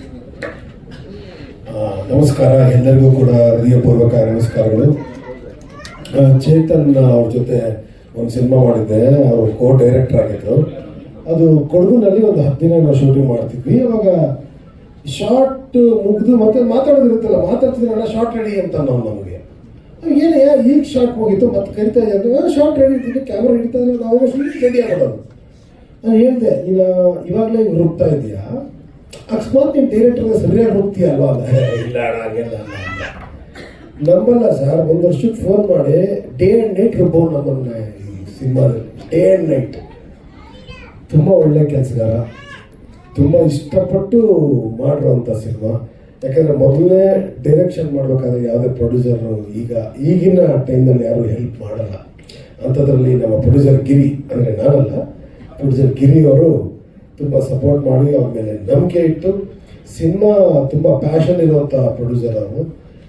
ನಮಸ್ಕಾರ, ಎಲ್ಲರಿಗೂ ಕೂಡ ಹೃದಯಪೂರ್ವಕ ನಮಸ್ಕಾರಗಳು. ಚೇತನ್ ಅವ್ರ ಜೊತೆ ಒಂದು ಸಿನಿಮಾ ಮಾಡಿದ್ದೆ, ಅವರು ಕೋ ಡೈರೆಕ್ಟರ್ ಆಗಿದ್ರು. ಅದು ಕೊಡಗುನಲ್ಲಿ ಒಂದು 10 ದಿನ ನಾವು ಶೂಟಿಂಗ್ ಮಾಡ್ತಿದ್ವಿ. ಅವಾಗ ಶಾರ್ಟ್ ಮುಗಿದು ಮತ್ತೆ ಮಾತಾಡೋದಿರುತ್ತಲ್ಲ, ಮಾತಾಡ್ತಿದ್ರಲ್ಲ ಶಾರ್ಟ್ ರೆಡಿ ಅಂತ ನಾವು ನಮಗೆ ಏನಯ್ಯ ಈಗ ಶಾರ್ಟ್ ಮುಗೀತು ಮತ್ತೆ ಕರಿತಾ ಇದ್ದಾರೆ, ಶಾರ್ಟ್ ರೆಡಿ ಇರ್ತಿದ್ವಿ, ಕ್ಯಾಮ್ರಾ ಹಿಡಿತಾ ಇದ್ರೆ ನಾವು ರೆಡಿ ಆಗೋದು. ನಾನು ಹೇಳಿದೆ, ನೀನು ಇವಾಗಲೇ ರುಬ್ತಾ ಇದೆಯಾ, ಅಕಸ್ಮಾತ್ ನೀನು ಡೈರೆಕ್ಟರ್ ಸರಿಯಾಗಿ ಹೋಗ್ತೀಯ ಅಲ್ವಾ? ಇಲ್ಲ ಹಾಗೆಲ್ಲ ನಂಬಲ್ಲ ಸರ್. 1 ವರ್ಷಕ್ಕೆ ಫೋನ್ ಮಾಡಿ ಡೇ ಆ್ಯಂಡ್ ನೈಟ್ ರುಬ್ಬೋ ನಮ್ಮನ್ನ ಈ ಸಿನಿಮಾದಲ್ಲಿ. ಡೇ ಆ್ಯಂಡ್ ನೈಟ್ ತುಂಬ ಒಳ್ಳೆ ಕೆಲಸಗಾರ, ತುಂಬ ಇಷ್ಟಪಟ್ಟು ಮಾಡಿರೋಂಥ ಸಿನಿಮಾ. ಯಾಕಂದರೆ ಮೊದಲನೇ ಡೈರೆಕ್ಷನ್ ಮಾಡಬೇಕಾದ್ರೆ ಯಾವುದೇ ಪ್ರೊಡ್ಯೂಸರು ಈಗಿನ ಟೈಮಲ್ಲಿ ಯಾರು ಹೆಲ್ಪ್ ಮಾಡಲ್ಲ. ಅಂಥದ್ರಲ್ಲಿ ನಮ್ಮ ಪ್ರೊಡ್ಯೂಸರ್ ಗಿರಿ, ಅಂದರೆ ನಾನಲ್ಲ, ಪ್ರೊಡ್ಯೂಸರ್ ಗಿರಿ ಅವರು ತುಂಬ ಸಪೋರ್ಟ್ ಮಾಡಿ ಅವ್ರ ಮೇಲೆ ನಂಬಿಕೆ ಇಟ್ಟು, ಸಿನಿಮಾ ತುಂಬ ಪ್ಯಾಷನ್ ಇರುವಂಥ ಪ್ರೊಡ್ಯೂಸರ್ ಅವರು.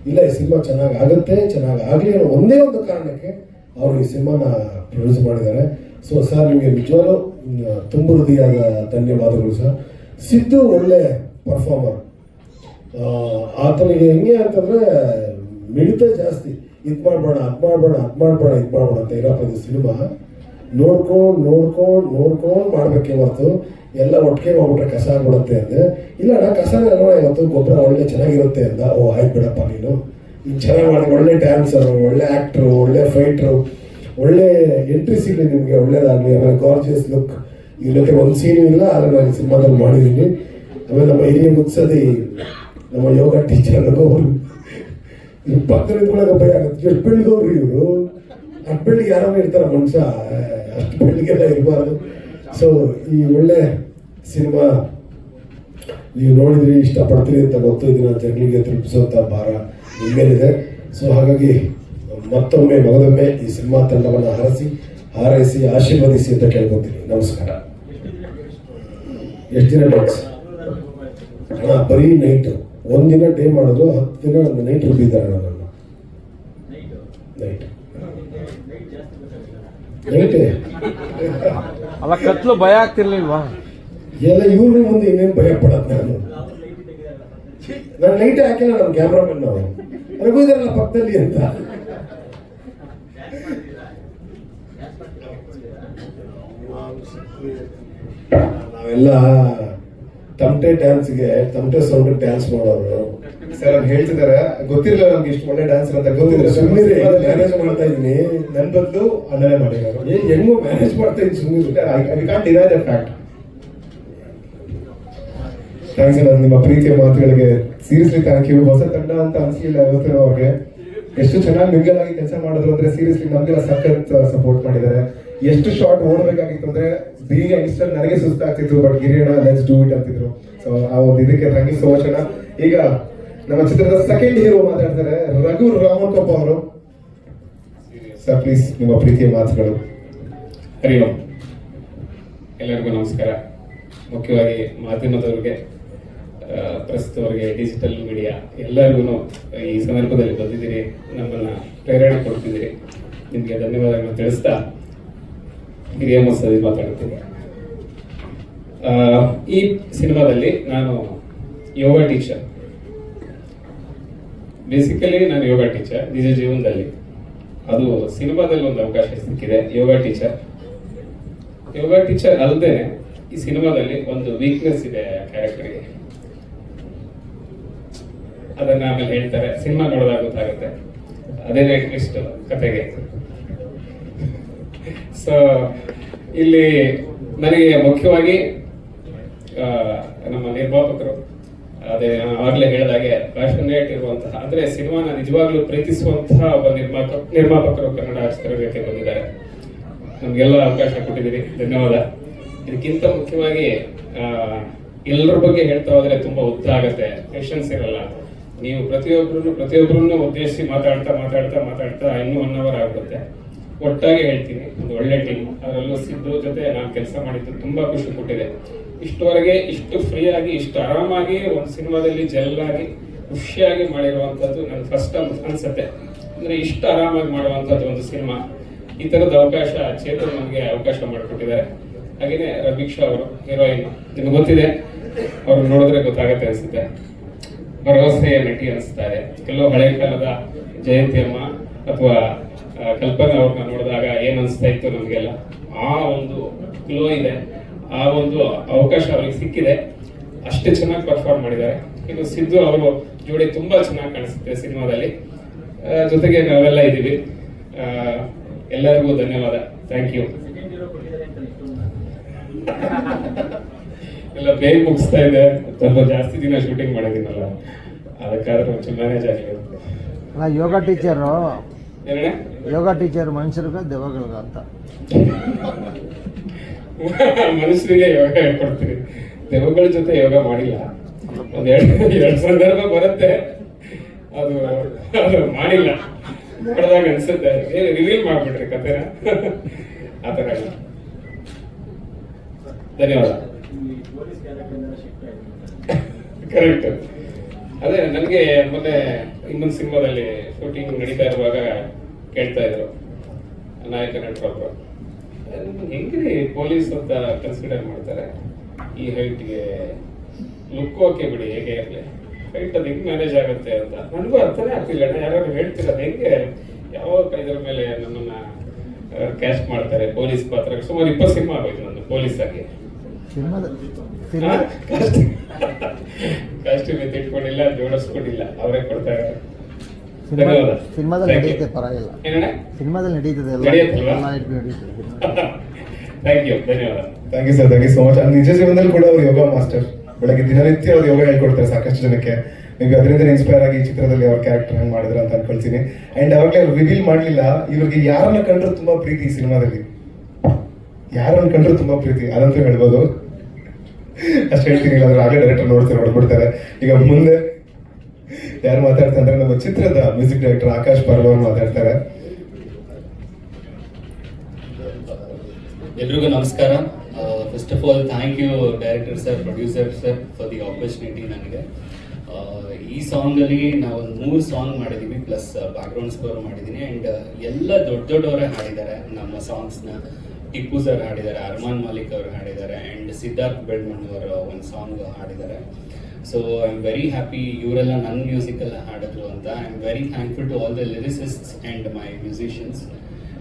ಇಲ್ಲ, ಈ ಸಿನಿಮಾ ಚೆನ್ನಾಗಿ ಆಗುತ್ತೆ, ಚೆನ್ನಾಗಿ ಆಗಲಿ ಅನ್ನೋ ಒಂದೇ ಒಂದು ಕಾರಣಕ್ಕೆ ಅವರು ಈ ಸಿನಿಮಾನ ಪ್ರೊಡ್ಯೂಸ್ ಮಾಡಿದ್ದಾರೆ. ಸೊ ಸರ್, ನಿಮಗೆ ನಿಜವಾಗ್ಲೂ ತುಂಬ ಹೃದಯದ ಧನ್ಯವಾದಗಳು ಸರ್. ಸಿದ್ದು ಒಳ್ಳೆ ಪರ್ಫಾರ್ಮರ್. ಆತನಿಗೆ ಹೆಂಗೆ ಅಂತಂದರೆ ಮಿಡಿತ ಜಾಸ್ತಿ. ಇದು ಮಾಡಬೇಡ, ಅದು ಮಾಡಬೇಡ, ಅದು ಮಾಡಬೇಡ, ಇದು ಮಾಡಬೇಡ ಅಂತ ಇರಪ್ಪ. ಇದು ಸಿನಿಮಾ ನೋಡ್ಕೊಂಡು ಮಾಡಬೇಕೆ ಹೊರತು ಎಲ್ಲ ಒಟ್ಟಿಗೆ ಮಾಡ್ಬಿಟ್ರೆ ಕಸ ಆಗ್ಬಿಡುತ್ತೆ ಅಂದೆ. ಇಲ್ಲ, ನಾ ಕಸನೇ ಅಲ್ವಾ, ಇವತ್ತು ಗೊಬ್ಬರ ಒಳ್ಳೆ ಚೆನ್ನಾಗಿರುತ್ತೆ ಅಂದ. ಓ ಆಯ್ತು ಬಿಡಪ್ಪ, ನೀನು ಚೆನ್ನಾಗಿ ಮಾಡಿ, ಒಳ್ಳೆ ಡ್ಯಾನ್ಸರು, ಒಳ್ಳೆ ಆ್ಯಕ್ಟ್ರು, ಒಳ್ಳೆ ಫೈಟ್ರು, ಒಳ್ಳೆ ಎಂಟ್ರಿ ಸಿಗಲಿ ನಿಮಗೆ, ಒಳ್ಳೇದಾಗಲಿ. ಆಮೇಲೆ ಗಾರ್ಜಿಯಸ್ ಲುಕ್. ಇವ್ರ ಜೊತೆ ಒಂದು ಸೀನು ಇಲ್ಲ, ಆದರೆ ನಾನು ಸಿನಿಮಾದಲ್ಲಿ ಮಾಡಿದ್ದೀನಿ. ಆಮೇಲೆ ನಮ್ಮ ಹಿರಿಯ ಮುತ್ಸದಿ, ನಮ್ಮ ಯೋಗ ಟೀಚರ್ ಅವರು ಪಕ್ಕದ ನಿಂತ್ಕೊಳ್ಳೋಕೆ ಭಯ ಆಗುತ್ತೆ. ಎಷ್ಟು ಬೆಳೆದವ್ರು ಇವರು, ಅಷ್ಟು ಬೆಳ್ಳಿಗೆ ಯಾರೋ ಇರ್ತಾರೆ ಮನುಷ್ಯ, ಅಷ್ಟು ಬೆಳ್ಳಿಗೆಲ್ಲ ಇರಬಾರ್ದು. ಸೊ ಈ ಒಳ್ಳೆ ಸಿನಿಮಾ ನೀವು ನೋಡಿದ್ರಿ, ಇಷ್ಟಪಡ್ತೀರಿ ಅಂತ ಗೊತ್ತು. ಇದನ್ನ ಜನರಿಗೆ ತಲುಪಿಸುವಂಥ ಭಾರ ನಿಮ್ಮೇಲಿದೆ. ಸೊ ಹಾಗಾಗಿ ಮತ್ತೊಮ್ಮೆ ಮಗದೊಮ್ಮೆ ಈ ಸಿನಿಮಾ ತಂಡವನ್ನು ಹಾರೈಸಿ ಆಶೀರ್ವದಿಸಿ ಅಂತ ಕೇಳ್ಕೊತೀನಿ. ನಮಸ್ಕಾರ. ಎಷ್ಟು ದಿನ ಡೇಟ್ಸ್ ಅಣ್ಣ? ಬರೀ ನೈಟು. ಒಂದಿನ ಡೇ ಮಾಡಿದ್ರು, 10 ದಿನ ನೈಟ್ ರುಬ್ಬಿದ್ದಾರೆ ನನ್ನನ್ನು. ನೈಟೇ ಅಲ್ಲ, ಕತ್ಲು ಭಯ ಆಗ್ತಿರ್ಲಿಲ್ವಾ? ಎಲ್ಲ ಇವ್ರ ಮುಂದೆ ಇನ್ನೇನು ಭಯ ಪಡೋದು ನಾನು ಲೈಟೇ ಹಾಕಿಲ್ಲ. ನಮ್ಮ ಕ್ಯಾಮ್ರಾಮನ್ ನಾವು ರಘು ಇದಾರಲ್ಲ ಪಕ್ಕದಲ್ಲಿ ಅಂತ. ನಾವೆಲ್ಲ ತಮಟೆ ಡ್ಯಾನ್ಸ್ಗೆ ತಮಟೆ ಸೌಂಡ್ ಡ್ಯಾನ್ಸ್ ಮಾಡೋರು. ಸರ್ ಅವ್ರು ಹೇಳ್ತಿದಾರೆ, ಗೊತ್ತಿರಲಿಲ್ಲ ನಮ್ಗೆ ಇಷ್ಟು ಒಳ್ಳೆ ಡ್ಯಾನ್ಸರ್ ಅಂತ ಗೊತ್ತಿದ್ರೆ ಸುಮ್ಮನೆ ಮ್ಯಾನೇಜ್ ಮಾಡ್ತಾ ಇದೀನಿ. ನನ್ ಬದಲು ಅಣ್ಣನೇ ಮಾಡಿರೋರು. ಹೆಂಗೋ ಮ್ಯಾನೇಜ್ ಮಾಡ್ತಾ ಇದ್ದೀನಿ ಸುಮ್ಮನೆ. I can't deny that fact. Thanks ಅಣ್ಣ ನಿಮ್ಮ ಪ್ರೀತಿಯ ಮಾತುಗಳಿಗೆ. Seriously thank you. ಹೊಸ ತಂಡ ಅಂತ ಅನ್ಸಲಿಲ್ಲ ಇವತ್ತು ಅವ್ರಿಗೆ. ಎಷ್ಟು ಚೆನ್ನಾಗಿ ಮಿಂಗಲ್ ಆಗಿ ಕೆಲಸ ಮಾಡಿದ್ರು ಅಂದ್ರೆ ಸೀರಿಯಸ್ಲಿ ನಮ್ಗೆಲ್ಲ ಸಖತ್ ಸಪೋರ್ಟ್ ಮಾಡಿದ್ದಾರೆ. ಎಷ್ಟು ಶಾರ್ಟ್ ಓಡಬೇಕಾಗಿತ್ತು ಅಂದ್ರೆ ಬೀಗ ಇನ್ಸ್ಟಲ್ ನನಗೆ ಸುಸ್ತಾಗ್ತಿತ್ತು, ಬಟ್ ಗಿರಿಯಣ್ಣ ಲೆಟ್ಸ್ ಡೂ ಇಟ್ ಅಂತಿದ್ರು. ಸೊ ಆ ಒಂದು ಇದಕ್ಕೆ ಥ್ಯಾಂಕ್ ಯು ಸೋ ಮಚ್ ಅಣ್ಣ. ಈಗ ನಮ್ಮ ಚಿತ್ರದ ಸೆಕೆಂಡ್ ಹೀರೋ ಮಾತಾಡ್ತಾರೆ, ರಘು ರಾಮಕೊಪ್ಪ ಅವರು. ಸರ್ ಪ್ಲೀಸ್ ನಿಮ್ಮ ಪ್ರೀತಿಯ ಮಾತುಗಳು. ಹರಿ ಓಂ. ಎಲ್ಲರಿಗೂ ನಮಸ್ಕಾರ. ಮುಖ್ಯವಾಗಿ ಮಾಧ್ಯಮದವ್ರಿಗೆ, ಪ್ರಸ್ತುತವ್ರಿಗೆ, ಡಿಜಿಟಲ್ ಮೀಡಿಯಾ ಎಲ್ಲರಿಗೂ ಈ ಸಂದರ್ಭದಲ್ಲಿ ಬಂದಿದ್ದೀರಿ, ನಮ್ಮನ್ನು ಪ್ರೇರಣೆ ಕೊಡ್ತಿದ್ದೀರಿ. ನಿಮಗೆ ಧನ್ಯವಾದಗಳನ್ನು ತಿಳಿಸ್ತಾ ಹಿರಿಯ ಮಸದಿ ಮಾತಾಡ್ತೀನಿ. ಈ ಸಿನಿಮಾದಲ್ಲಿ ನಾನು ಯೋಗ ಟೀಚರ್. ಬೇಸಿಕಲಿ ನಾನು ಯೋಗ ಟೀಚರ್ ನಿಜ ಜೀವನದಲ್ಲಿ. ಅದು ಸಿನಿಮಾದಲ್ಲಿ ಒಂದು ಅವಕಾಶ ಸಿಕ್ಕಿದೆ. ಯೋಗ ಟೀಚರ್ ಅಲ್ಲದೆ ಈ ಸಿನಿಮಾದಲ್ಲಿ ಒಂದು ವೀಕ್ನೆಸ್ ಇದೆ ಕ್ಯಾರೆಕ್ಟರ್ಗೆ. ಅದನ್ನ ಆಮೇಲೆ ಹೇಳ್ತಾರೆ, ಸಿನಿಮಾ ನೋಡಿದಾಗ ಗೊತ್ತಾಗುತ್ತೆ. ಅದೇನೇ ಟ್ವಿಸ್ಟ್ ಕತೆಗೆ. ಸೊ ಇಲ್ಲಿ ನನಗೆ ಮುಖ್ಯವಾಗಿ ನಮ್ಮ ನಿರ್ಮಾಪಕರು, ಅದೇ ಆಗ್ಲೇ ಹೇಳಿದಾಗೆ ಪ್ಯಾಷನೇಟ್ ಇರುವಂತಹ, ಅಂದ್ರೆ ಸಿನಿಮಾನ ನಿಜವಾಗ್ಲೂ ಪ್ರೀತಿಸುವಂತಹ ಒಬ್ಬ ನಿರ್ಮಾಪಕರು ಕನ್ನಡ ಚಿತ್ರರಂಗಕ್ಕೆ ಬಂದಿದ್ದಾರೆ. ನಮ್ಗೆಲ್ಲ ಅವಕಾಶ ಕೊಟ್ಟಿದ್ದೀರಿ, ಧನ್ಯವಾದ. ಇದಕ್ಕಿಂತ ಮುಖ್ಯವಾಗಿ ಎಲ್ಲರ ಬಗ್ಗೆ ಹೇಳ್ತಾ ಹೋದ್ರೆ ತುಂಬಾ ಉದ್ದ ಆಗತ್ತೆ, ಪೇಷನ್ಸ್ ಇರಲ್ಲ. ನೀವು ಪ್ರತಿಯೊಬ್ಬರನ್ನು ಉದ್ದೇಶಿಸಿ ಮಾತಾಡ್ತಾ ಇನ್ನೂ 1 hour ಆಗ್ಬಿಡುತ್ತೆ. ಒಟ್ಟಾಗಿ ಹೇಳ್ತೀನಿ, ಒಂದು ಒಳ್ಳೆ ಟೀಮ್. ಅದರಲ್ಲೂ ಸಿದ್ದು ಜೊತೆ ನಾನು ಕೆಲಸ ಮಾಡಿದ್ದು ತುಂಬಾ ಖುಷಿ ಕೊಟ್ಟಿದೆ. ಇಷ್ಟುವರೆಗೆ ಇಷ್ಟು ಫ್ರೀ ಆಗಿ, ಇಷ್ಟು ಆರಾಮಾಗಿ ಒಂದು ಸಿನಿಮಾದಲ್ಲಿ ಜಲ್ಲಾಗಿ ಖುಷಿಯಾಗಿ ಮಾಡಿರುವಂತದ್ದು ನನ್ನ ಫಸ್ಟ್ ಅನ್ಸುತ್ತೆ. ಅಂದ್ರೆ ಇಷ್ಟು ಆರಾಮಾಗಿ ಮಾಡುವಂತದ್ದು ಒಂದು ಸಿನಿಮಾ, ಈ ತರದ ಅವಕಾಶ ಚೇತನ್ ನಮಗೆ ಅವಕಾಶ ಮಾಡಿಕೊಟ್ಟಿದ್ದಾರೆ. ಹಾಗೇನೆ ರವೀಕ್ಷಾ ಅವರು ಹೀರೋಯಿನ್, ನಿಮ್ಗೆ ಗೊತ್ತಿದೆ, ಅವ್ರು ನೋಡಿದ್ರೆ ಗೊತ್ತಾಗತ್ತೆ ಅನ್ಸುತ್ತೆ. ಭರವಸೆಯ ನಟಿ ಅನಿಸ್ತಾ ಇದೆ. ಕೆಲವು ಹಳೆ ಕಾಲದ ಜಯಂತಿ ಅಮ್ಮ ಅಥವಾ ಕಲ್ಪನಾ ಅವ್ರನ್ನ ನೋಡಿದಾಗ ಏನ್ ಅನಿಸ್ತಾ ಇತ್ತು ನಮ್ಗೆಲ್ಲ, ಆ ಒಂದು ಗ್ಲೋ ಇದೆ, ಆ ಒಂದು ಅವಕಾಶ ಅವ್ರಿಗೆ ಸಿಕ್ಕಿದೆ. ಅಷ್ಟೇ ಚೆನ್ನಾಗಿ ಪರ್ಫಾರ್ಮ್ ಮಾಡಿದ್ದಾರೆ. ಇನ್ನು ಸಿದ್ದು ಅವರು ಜೋಡಿ ತುಂಬಾ ಚೆನ್ನಾಗಿ ಕಾಣಿಸುತ್ತೆ ಸಿನಿಮಾದಲ್ಲಿ. ಜೊತೆಗೆ ನಾವೆಲ್ಲ ಇದ್ದೀವಿ. ಎಲ್ಲರಿಗೂ ಧನ್ಯವಾದ. Thank you. ಎಲ್ಲ ಬೇಗ ಮುಗಿಸ್ತಾ ಇದೆ, ಸ್ವಲ್ಪ ಜಾಸ್ತಿ ದಿನ ಶೂಟಿಂಗ್ ಮಾಡಿದ್ದೀನಲ್ಲ, ಅದಕ್ಕಾದ್ರೂ ಒಂಚೂರು ಮ್ಯಾನೇಜ್ ಆಗಿರುತ್ತೆ. ಯೋಗ ಟೀಚರು ಏನಣ್ಣ? ಯೋಗ ಟೀಚರ್ ಮನುಷ್ಯರಿಗೆ ದೆವ್ವಗಳಿಗೆ ಅಂತ. ಮನುಷ್ಯರಿಗೆ ಯೋಗ ಹೇಳ್ಕೊಡ್ತೀವಿ, ದೆವ್ವಗಳ ಜೊತೆ ಯೋಗ ಮಾಡಿಲ್ಲ. ಎರಡು ಸಂದರ್ಭ ಬರುತ್ತೆ, ಅದು ಮಾಡಿಲ್ಲ. ಮಾಡಿದಾಗ ಅನ್ಸುತ್ತೆ ರಿವೀಲ್ ಮಾಡ್ಬಿಟ್ರಿ ಕತೆನ. ಆತರ ಧನ್ಯವಾದ. ಕರೆಕ್ಟ್. ಅದೇ ನನಗೆ ಮೊನ್ನೆ ಇನ್ನೊಂದು ಸಿನಿಮಾದಲ್ಲಿ ಶೂಟಿಂಗ್ ನಡೀತಾ ಇರುವಾಗ ಕೇಳ್ತಾ ಇದ್ರು ನಾಯಕ ನಟರೊಬ್ರು, ಹೆಂಗ್ರಿ ಪೊಲೀಸ್ ಅಂತ ಕನ್ಸಿಡರ್ ಮಾಡ್ತಾರೆ, ಈ ಹೈಟ್ಗೆ ಲುಕ್ ಓಕೆ ಬಿಡಿ, ಹೇಗೆ ಇರಲಿ ಹೈಟ್ ಅದು ಹೆಂಗ್ ಮ್ಯಾನೇಜ್ ಆಗುತ್ತೆ ಅಂತ. ನನಗೂ ಅರ್ಥನೇ ಆಗ್ತಿಲ್ಲ. ಯಾರು ಹೇಳ್ತಿರೋದು ಹೆಂಗೆ, ಯಾವ ಇದ್ರ ಮೇಲೆ ನನ್ನನ್ನ ಕ್ಯಾಸ್ಟ್ ಮಾಡ್ತಾರೆ ಪೊಲೀಸ್ ಪಾತ್ರ. ಸುಮಾರು 20 ಸಿನಿಮಾ ಆಗೋಯ್ತು ನಂದು ಪೊಲೀಸ್ ಆಗಿ. ಕಾಸ್ಟ್ಯೂಮ್ ಎತ್ತಿಟ್ಕೊಂಡಿಲ್ಲ, ಜೋಡಿಸ್ಕೊಂಡಿಲ್ಲ, ಅವರೇ ಕೊಡ್ತಾ ಇದ್ದಾರೆ. ಧನ್ಯವಾದ. ಸಿನಿಮಾದಲ್ಲಿ ನಡೀತೆ, ಪರವಾಗಿಲ್ಲ. ಏನಣ್ಣ? ಸಿನಿಮಾದಲ್ಲಿ ನಡೀತದೆ, ಥ್ಯಾಂಕ್ ಯು, ಧನ್ಯವಾದ. Thank you sir, thank you so much. ನಿಜ ಜೀವನದಲ್ಲಿ ಕೂಡ ಅವರು ಯೋಗ ಮಾಸ್ಟರ್. ಬೆಳಗ್ಗೆ ದಿನನಿತ್ಯ ಅವ್ರು ಯೋಗ ಹೇಳ್ಕೊಡ್ತಾರೆ ಸಾಕಷ್ಟು ಜನಕ್ಕೆ. ನೀವು ಅದರಿಂದ ಇನ್ಸ್ಪೈರ್ ಆಗಿ ಈ ಚಿತ್ರದಲ್ಲಿ ಅವ್ರ ಕ್ಯಾರೆಕ್ಟರ್ ಹಂಗೆ ಮಾಡಿದ್ರು ಅಂತ ಅನ್ಕೊಳ್ತೀನಿ. ಅಂಡ್ ಅವಾಗಲೇ ಅವ್ರು ರಿವೀಲ್ ಮಾಡಲಿಲ್ಲ, ಇವ್ರಿಗೆ ಯಾರನ್ನ ಕಂಡ್ರು ತುಂಬಾ ಪ್ರೀತಿ ಈ ಸಿನಿಮಾದಲ್ಲಿ, ಯಾರನ್ನ ಕಂಡ್ರು ತುಂಬಾ ಪ್ರೀತಿ, ಅದಂತೂ ಹೇಳ್ಬೋದು. ಅಷ್ಟು ಹೇಳ್ತೀನಿ, ಇಲ್ಲಾಂದ್ರೆ ಆಗಲೇ ಡೈರೆಕ್ಟರ್ ನೋಡ್ತಾರೆ, ಹೊಡ್ಬಿಡ್ತಾರೆ. ಈಗ ಮುಂದೆ ಯಾರು ಮಾತಾಡ್ತಾರೆ ಅಂದ್ರೆ ನಮ್ಮ ಚಿತ್ರದ ಮ್ಯೂಸಿಕ್ ಡೈರೆಕ್ಟರ್ ಆಕಾಶ್ ಪರ್ವ ಅವರು ಮಾತಾಡ್ತಾರೆ. ಎಲ್ರಿಗೂ ನಮಸ್ಕಾರ. First of all thank you director sir, producer sir for the opportunity. ನನಗೆ ಈ ಸಾಂಗಲ್ಲಿ ನಾವು ಒಂದು 3 ಸಾಂಗ್ ಮಾಡಿದ್ದೀವಿ, ಪ್ಲಸ್ ಬ್ಯಾಕ್ಗ್ರೌಂಡ್ ಸ್ಕೋರ್ ಮಾಡಿದ್ದೀನಿ. ಆ್ಯಂಡ್ ಎಲ್ಲ ದೊಡ್ಡವರೇ ಹಾಡಿದ್ದಾರೆ ನಮ್ಮ ಸಾಂಗ್ಸ್ನ. ಟಿಪ್ಪು ಸರ್ ಹಾಡಿದ್ದಾರೆ, ಅರ್ಮಾನ್ ಮಾಲಿಕ್ ಅವರು ಹಾಡಿದ್ದಾರೆ, ಆ್ಯಂಡ್ ಸಿದ್ಧಾರ್ಥ್ ಬೆಳ್ಮಣ್ಣು ಅವರು ಒಂದು ಸಾಂಗ್ ಹಾಡಿದ್ದಾರೆ. So I am very happy ಇವರೆಲ್ಲ ನನ್ನ ಮ್ಯೂಸಿಕಲ್ಲ ಹಾಡಿದ್ರು ಅಂತ. I am very thankful to all the lyricists and my musicians.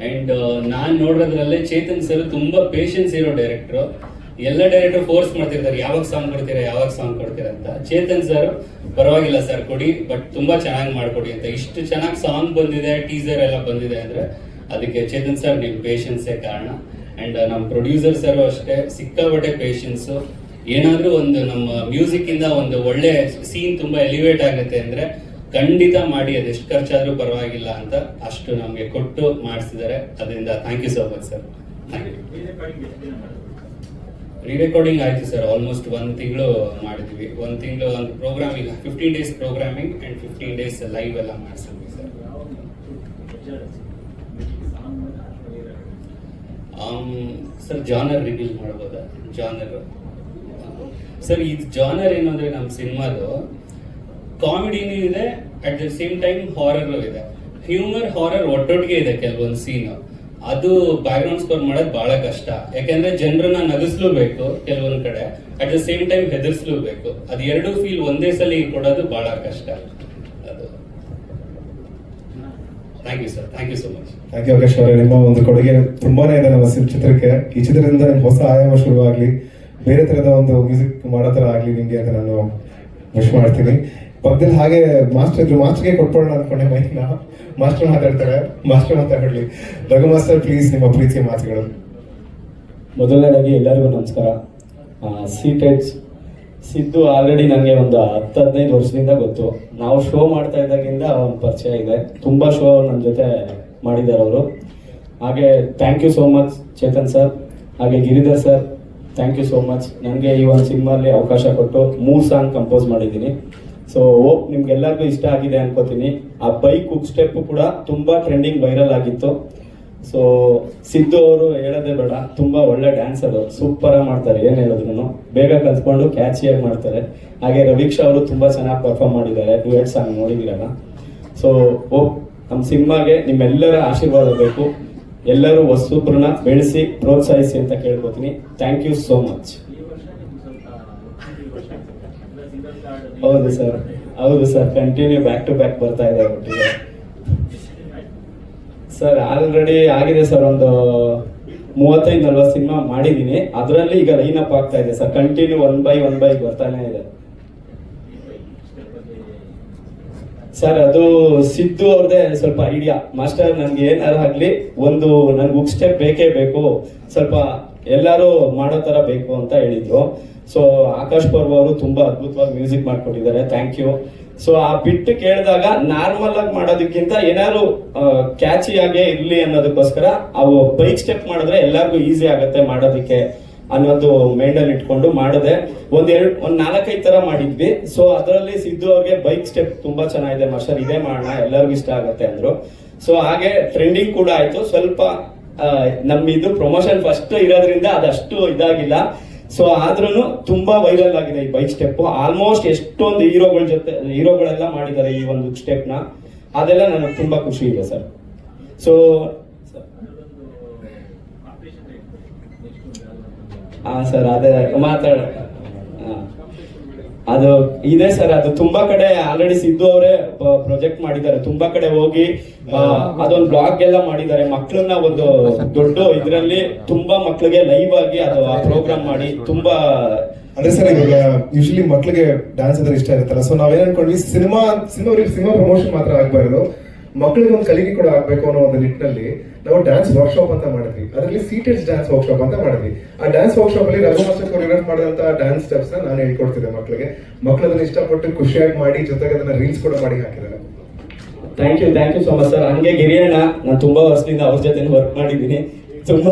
And ನಾನು ನೋಡೋದ್ರಲ್ಲೇ ಚೇತನ್ ಸರ್ ತುಂಬ ಪೇಷನ್ಸ್ ಇರೋ ಡೈರೆಕ್ಟ್ರು. ಎಲ್ಲ ಡೈರೆಕ್ಟರ್ ಫೋರ್ಸ್ ಮಾಡ್ತಿರ್ತಾರೆ ಯಾವಾಗ ಸಾಂಗ್ ಕೊಡ್ತೀರಾ ಅಂತ. ಚೇತನ್ ಸರ್ ಪರವಾಗಿಲ್ಲ ಸರ್ ಕೊಡಿ, ಬಟ್ ತುಂಬಾ ಚೆನ್ನಾಗಿ ಮಾಡ್ಕೊಡಿ ಅಂತ. ಇಷ್ಟು ಚೆನ್ನಾಗಿ ಸಾಂಗ್ ಬಂದಿದೆ, ಟೀಸರ್ ಎಲ್ಲ ಬಂದಿದೆ ಅಂದ್ರೆ ಅದಕ್ಕೆ ಚೇತನ್ ಸರ್ ನಿಮ್ ಪೇಷನ್ಸೇ ಕಾರಣ. ಅಂಡ್ ನಮ್ಮ ಪ್ರೊಡ್ಯೂಸರ್ ಸರ್ ಅಷ್ಟೇ ಸಿಕ್ಕಾಪಟ್ಟೆ ಪೇಷನ್ಸ್. ಏನಾದ್ರೂ ಒಂದು ನಮ್ಮ ಮ್ಯೂಸಿಕ್ ಇಂದ ಒಂದು ಒಳ್ಳೆ ಸೀನ್ ತುಂಬಾ ಎಲಿವೇಟ್ ಆಗುತ್ತೆ ಅಂದ್ರೆ ಖಂಡಿತ ಮಾಡಿ, ಅದೆಷ್ಟು ಖರ್ಚಾದ್ರೂ ಪರವಾಗಿಲ್ಲ ಅಂತ ಅಷ್ಟು ನಮ್ಗೆ ಕೊಟ್ಟು ಮಾಡಿಸಿದ್ದಾರೆ. ಅದರಿಂದ thank you so much sir. Rerecording ಆಯ್ತು ಸರ್, ಆಲ್ಮೋಸ್ಟ್ 1 ತಿಂಗಳು ಮಾಡಿದ್ವಿ. 1 ತಿಂಗಳು ಒಂದು programming, 15 days programming and 15 days live ಎಲ್ಲ ಮಾಡಿಸಿದ್ವಿ ಸರ್. ಸರ್ ಜಾನರ್ ರಿವೀಲ್ ಮಾಡ್ಬೋದಾ? ಜಾನರ್ ಸರ್, ಈ ಜಾನರ್ ಏನು ಅಂದ್ರೆ ನಮ್ಮ ಸಿನಿಮಾದು ಕಾಮಿಡಿನೂ ಇದೆ, at the same time horror ಇದೆ. ಹ್ಯೂಮರ್ ಹಾರರ್ ಒಟ್ಟೊಟ್ಟಿಗೆ ಇದೆ ಕೆಲವೊಂದು ಸೀನ್. ಅದು ಬ್ಯಾಕ್ಗ್ರೌಂಡ್ ಸ್ಕೋರ್ ಮಾಡೋದು ಬಹಳ ಕಷ್ಟ, ಯಾಕಂದ್ರೆ ಜನರನ್ನ ನಗಿಸ್ಲೂಬೇಕು ಕೆಲವೊಂದ್ ಕಡೆ, ಅಟ್ ದ ಸೇಮ್ ಟೈಮ್ ಹೆದರ್ಸ್ಲೂಬೇಕು. ಅದು ಎರಡು ಫೀಲ್ ಒಂದೇ ಸಲ ಕೊಡೋದು ಬಹಳ ಕಷ್ಟ. ಅದು thank you sir, thank you so much. Thank you Akash ಅವರೇ, ನಿಮ್ಮ ಒಂದು ಕೊಡುಗೆ ತುಂಬಾನೇ ಇದೆ ನಮ್ಮ ಚಿತ್ರಕ್ಕೆ. ಈ ಚಿತ್ರದಿಂದ ನಿಮ್ಗೆ ಹೊಸ ಆಯಾಮ ಶುರುವಾಗ್ಲಿ, ಬೇರೆ ತರದ ಒಂದು ಮ್ಯೂಸಿಕ್ ಮಾಡೋ ತರ ಆಗ್ಲಿ ನಿಮ್ಗೆ ಅಂತ ನಾನು ವಿಶ್ ಮಾಡ್ತೀನಿ. ಪಕ್ಕದಲ್ಲಿ ಹಾಗೆ ಮಾಸ್ಟರ್ ಇದ್ರು, ಮಾಸ್ಟರ್ಗೆ ಕೊಟ್ಕೊಳ್ಳೋಣ ಅನ್ಕೊಂಡೆ ಮೈಕ್ನ. ಮಾಸ್ಟರ್ ಮಾತಾಡ್ತಾರೆ, ಮಾಸ್ಟರ್ ಮಾತಾಡ್ಲಿ. ರಘು ಮಾಸ್ಟರ್ ಪ್ಲೀಸ್, ನಿಮ್ಮ ಪ್ರೀತಿಯ ಮಾತುಗಳು. ಮೊದಲನೇದಾಗಿ ಎಲ್ಲರಿಗೂ ನಮಸ್ಕಾರ. ಸೀಟೆಡ್ಸ್ ಸಿದ್ದು ಆಲ್ರೆಡಿ ನನಗೆ ಒಂದು 10-15 ವರ್ಷದಿಂದ ಗೊತ್ತು. ನಾವು ಶೋ ಮಾಡ್ತಾ ಇದ್ದಾಗಿಂದ ಒಂದು ಪರಿಚಯ ಇದೆ. ತುಂಬ ಶೋ ನನ್ನ ಜೊತೆ ಮಾಡಿದ್ದಾರೆ ಅವರು. ಹಾಗೆ thank you so much Chetan sir, ಹಾಗೆ Giridhar sir, thank you so much. ನನಗೆ ಈ ಒಂದು ಸಿನಿಮಾಲಿ ಅವಕಾಶ ಕೊಟ್ಟು 3 ಸಾಂಗ್ ಕಂಪೋಸ್ ಮಾಡಿದ್ದೀನಿ. ಸೊ ಹೋಪ್ ನಿಮ್ಗೆಲ್ಲರಿಗೂ ಇಷ್ಟ ಆಗಿದೆ ಅನ್ಕೋತೀನಿ. ಆ ಬೈಕ್ ಹುಕ್ ಸ್ಟೆಪ್ ಕೂಡ ತುಂಬಾ ಟ್ರೆಂಡಿಂಗ್ ವೈರಲ್ ಆಗಿತ್ತು. ಸೊ ಸಿದ್ದು ಅವರು ಹೇಳೋದೇ ಬೇಡ, ತುಂಬಾ ಒಳ್ಳೆ ಡ್ಯಾನ್ಸರು, ಸೂಪರ್ ಆಗಿ ಮಾಡ್ತಾರೆ. ಏನ್ ಹೇಳಿದ್ರು ಬೇಗ ಕಲ್ತ್ಕೊಂಡು ಕ್ಯಾಚಿಯಾಗಿ ಮಾಡ್ತಾರೆ. ಹಾಗೆ ರವೀಕ್ಷಾ ಅವರು ತುಂಬಾ ಚೆನ್ನಾಗಿ ಪರ್ಫಾರ್ಮ್ ಮಾಡಿದ್ದಾರೆ, ಡ್ಯುಯೆಟ್ ಸಾಂಗ್ ನೋಡಿದಿರಲ್ಲ. ಸೊ ಹೋಪ್ ನಮ್ಮ ಸಿನಿಮಾಗೆ ನಿಮ್ಮೆಲ್ಲರ ಆಶೀರ್ವಾದ ಬೇಕು. ಎಲ್ಲರೂ ಹೊಸಬ್ರನ್ನ ಬೆಳೆಸಿ ಪ್ರೋತ್ಸಾಹಿಸಿ ಅಂತ ಕೇಳ್ಕೊತೀನಿ. Thank you so much. ಹೌದು sir, continue back to back ಬರ್ತಾ ಇದೆ ಒಟ್ಟಿಗೆ. ಸರ್ ಆಲ್ರೆಡಿ ಆಗಿದೆ ಸರ್, ಒಂದು 35-40 ಸಿನಿಮಾ ಮಾಡಿದ್ದೀನಿ. ಅದರಲ್ಲಿ ಈಗ ಲೈನ್ ಅಪ್ ಆಗ್ತಾ ಇದೆ ಸರ್, ಕಂಟಿನ್ಯೂ 1 by 1 ಬರ್ತಾನೆ ಇದೆ ಸರ್. ಅದು ಸಿದ್ದು ಅವ್ರದೇ ಸ್ವಲ್ಪ ಐಡಿಯಾ. ಮಾಸ್ಟರ್ ನನ್ಗೆ ಏನಾರು ಆಗ್ಲಿ, ಒಂದು ನನ್ಗೆ ಹುಕ್ ಸ್ಟೆಪ್ ಬೇಕೇ ಬೇಕು, ಸ್ವಲ್ಪ ಎಲ್ಲರೂ ಮಾಡೋ ತರ ಬೇಕು ಅಂತ ಹೇಳಿದ್ರು. ಸೊ ಆಕಾಶ್ ಪರ್ವ ಅವರು ತುಂಬಾ ಅದ್ಭುತವಾಗಿ ಮ್ಯೂಸಿಕ್ ಮಾಡ್ಕೊಟ್ಟಿದ್ದಾರೆ, ಥ್ಯಾಂಕ್ ಯು. ಸೊ ಆ ಬಿಟ್ಟು ಕೇಳಿದಾಗ ನಾರ್ಮಲ್ ಆಗಿ ಮಾಡೋದಕ್ಕಿಂತ ಏನಾದ್ರು ಕ್ಯಾಚಿ ಆಗೇ ಇರ್ಲಿ ಅನ್ನೋದಕ್ಕೋಸ್ಕರ ಅವು ಬೈಕ್ ಸ್ಟೆಪ್ ಮಾಡಿದ್ರೆ ಎಲ್ಲರಿಗೂ ಈಸಿ ಆಗುತ್ತೆ ಮಾಡೋದಕ್ಕೆ ಅನ್ನೋದು ಮೈಂಡಲ್ಲಿ ಇಟ್ಕೊಂಡು ಮಾಡಿದೆ. ಒಂದ್ 4-5 ತರ ಮಾಡಿದ್ವಿ. ಸೊ ಅದರಲ್ಲಿ ಸಿದ್ದು ಅವ್ರಿಗೆ ಬೈಕ್ ಸ್ಟೆಪ್ ತುಂಬಾ ಚೆನ್ನಾಗಿದೆ ಮಾಸ್ಟರ್, ಇದೇ ಮಾಡೋಣ, ಎಲ್ಲರಿಗೂ ಇಷ್ಟ ಆಗುತ್ತೆ ಅಂದ್ರು. ಸೊ ಹಾಗೆ ಟ್ರೆಂಡಿಂಗ್ ಕೂಡ ಆಯ್ತು. ಸ್ವಲ್ಪ ನಮ್ಮಿದು ಪ್ರಮೋಷನ್ ಫಸ್ಟ್ ಇರೋದ್ರಿಂದ ಅದಷ್ಟು ಇದಾಗಿಲ್ಲ. ಸೊ ಆದ್ರೂ ತುಂಬಾ ವೈರಲ್ ಆಗಿದೆ ಈ ಬೈಕ್ ಸ್ಟೆಪ್. ಆಲ್ಮೋಸ್ಟ್ ಎಷ್ಟೊಂದು ಹೀರೋಗಳೆಲ್ಲ ಮಾಡಿದ್ದಾರೆ ಈ ಒಂದು ಸ್ಟೆಪ್ ನ. ಅದೆಲ್ಲ ನನಗೆ ತುಂಬಾ ಖುಷಿ ಇದೆ ಸರ್. ಸೊ ಸರ್ ಅದೇ ಅದು ಇದೆ ಸರ್. ಅದು ತುಂಬಾ ಕಡೆ ಆಲ್ರೆಡಿ ಸಿದ್ದು ಅವರೇ ಪ್ರೊಜೆಕ್ಟ್ ಮಾಡಿದ್ದಾರೆ, ತುಂಬಾ ಕಡೆ ಹೋಗಿ ಅದೊಂದು ಬ್ಲಾಗ್ ಎಲ್ಲ ಮಾಡಿದ್ದಾರೆ. ಮಕ್ಕಳನ್ನ ಒಂದು ದೊಡ್ಡ ಇದ್ರಲ್ಲಿ ತುಂಬಾ ಮಕ್ಕಳಿಗೆ ಲೈವ್ ಆಗಿ ಅದು ಆ ಪ್ರೋಗ್ರಾಮ್ ಮಾಡಿ ತುಂಬಾ. ಅದೇ ಸರ್, ಇವಾಗ ಯೂಶಲಿ ಮಕ್ಳಿಗೆ ಡ್ಯಾನ್ಸ್ ಅಂದ್ರೆ ಇಷ್ಟ ಇರುತ್ತಲ್ಲ. ಸೊ ನಾವೇನ್ ಅನ್ಕೊಂಡ್ವಿ, ಸಿನಿಮಾ ಪ್ರಮೋಷನ್ ಮಾತ್ರ ಆಗ್ಬಾರ್ದು, ಮಕ್ಕಳಿಗೆ ಒಂದು ಕಲಿಕೆ ಕೂಡ ಆಗ್ಬೇಕು ಅನ್ನೋ ಒಂದು ನಿಟ್ಟಿನಲ್ಲಿ ನಾವು ಡ್ಯಾನ್ಸ್ ವರ್ಕ್ಶಾಪ್ ಅಂತ ಮಾಡಿದ್ವಿ. ಅದರಲ್ಲಿ ಸೀಟೆಡ್ಸ್ ಡ್ಯಾನ್ಸ್ ವರ್ಕ್ಶಾಪ್ ಅಂತ ಮಾಡಿದ್ವಿ. ಆ ಡ್ಯಾನ್ಸ್ ವರ್ಕ್ಶಾಪ್ ಅಲ್ಲಿ ರಘು ಮಾಸ್ಟರ್ ಕೊರಿಯೋಗ್ರಾಫ್ ಮಾಡಿದಂತ ಡ್ಯಾನ್ಸ್ ಸ್ಟೆಪ್ಸ್ ನಾನು ಹೇಳ್ಕೊಡ್ತಿದ್ದೆ ಮಕ್ಕಳಿಗೆ. ಮಕ್ಕಳು ಅದನ್ನ ಇಷ್ಟಪಟ್ಟು ಖುಷಿಯಾಗಿ ಮಾಡಿ, ಜೊತೆಗೆ ಅದನ್ನ ರೀಲ್ಸ್ ಕೂಡ ಮಾಡಿ ಹಾಕಿದ್ದಾರೆ. Thank you so much sir. ಹಂಗೆ ಗಿರಿಯಣ್ಣ, ನಾನು ತುಂಬಾ ವರ್ಷದಿಂದ ಅವ್ರ ಜೊತೆ ವರ್ಕ್ ಮಾಡಿದ್ದೀನಿ. ತುಂಬಾ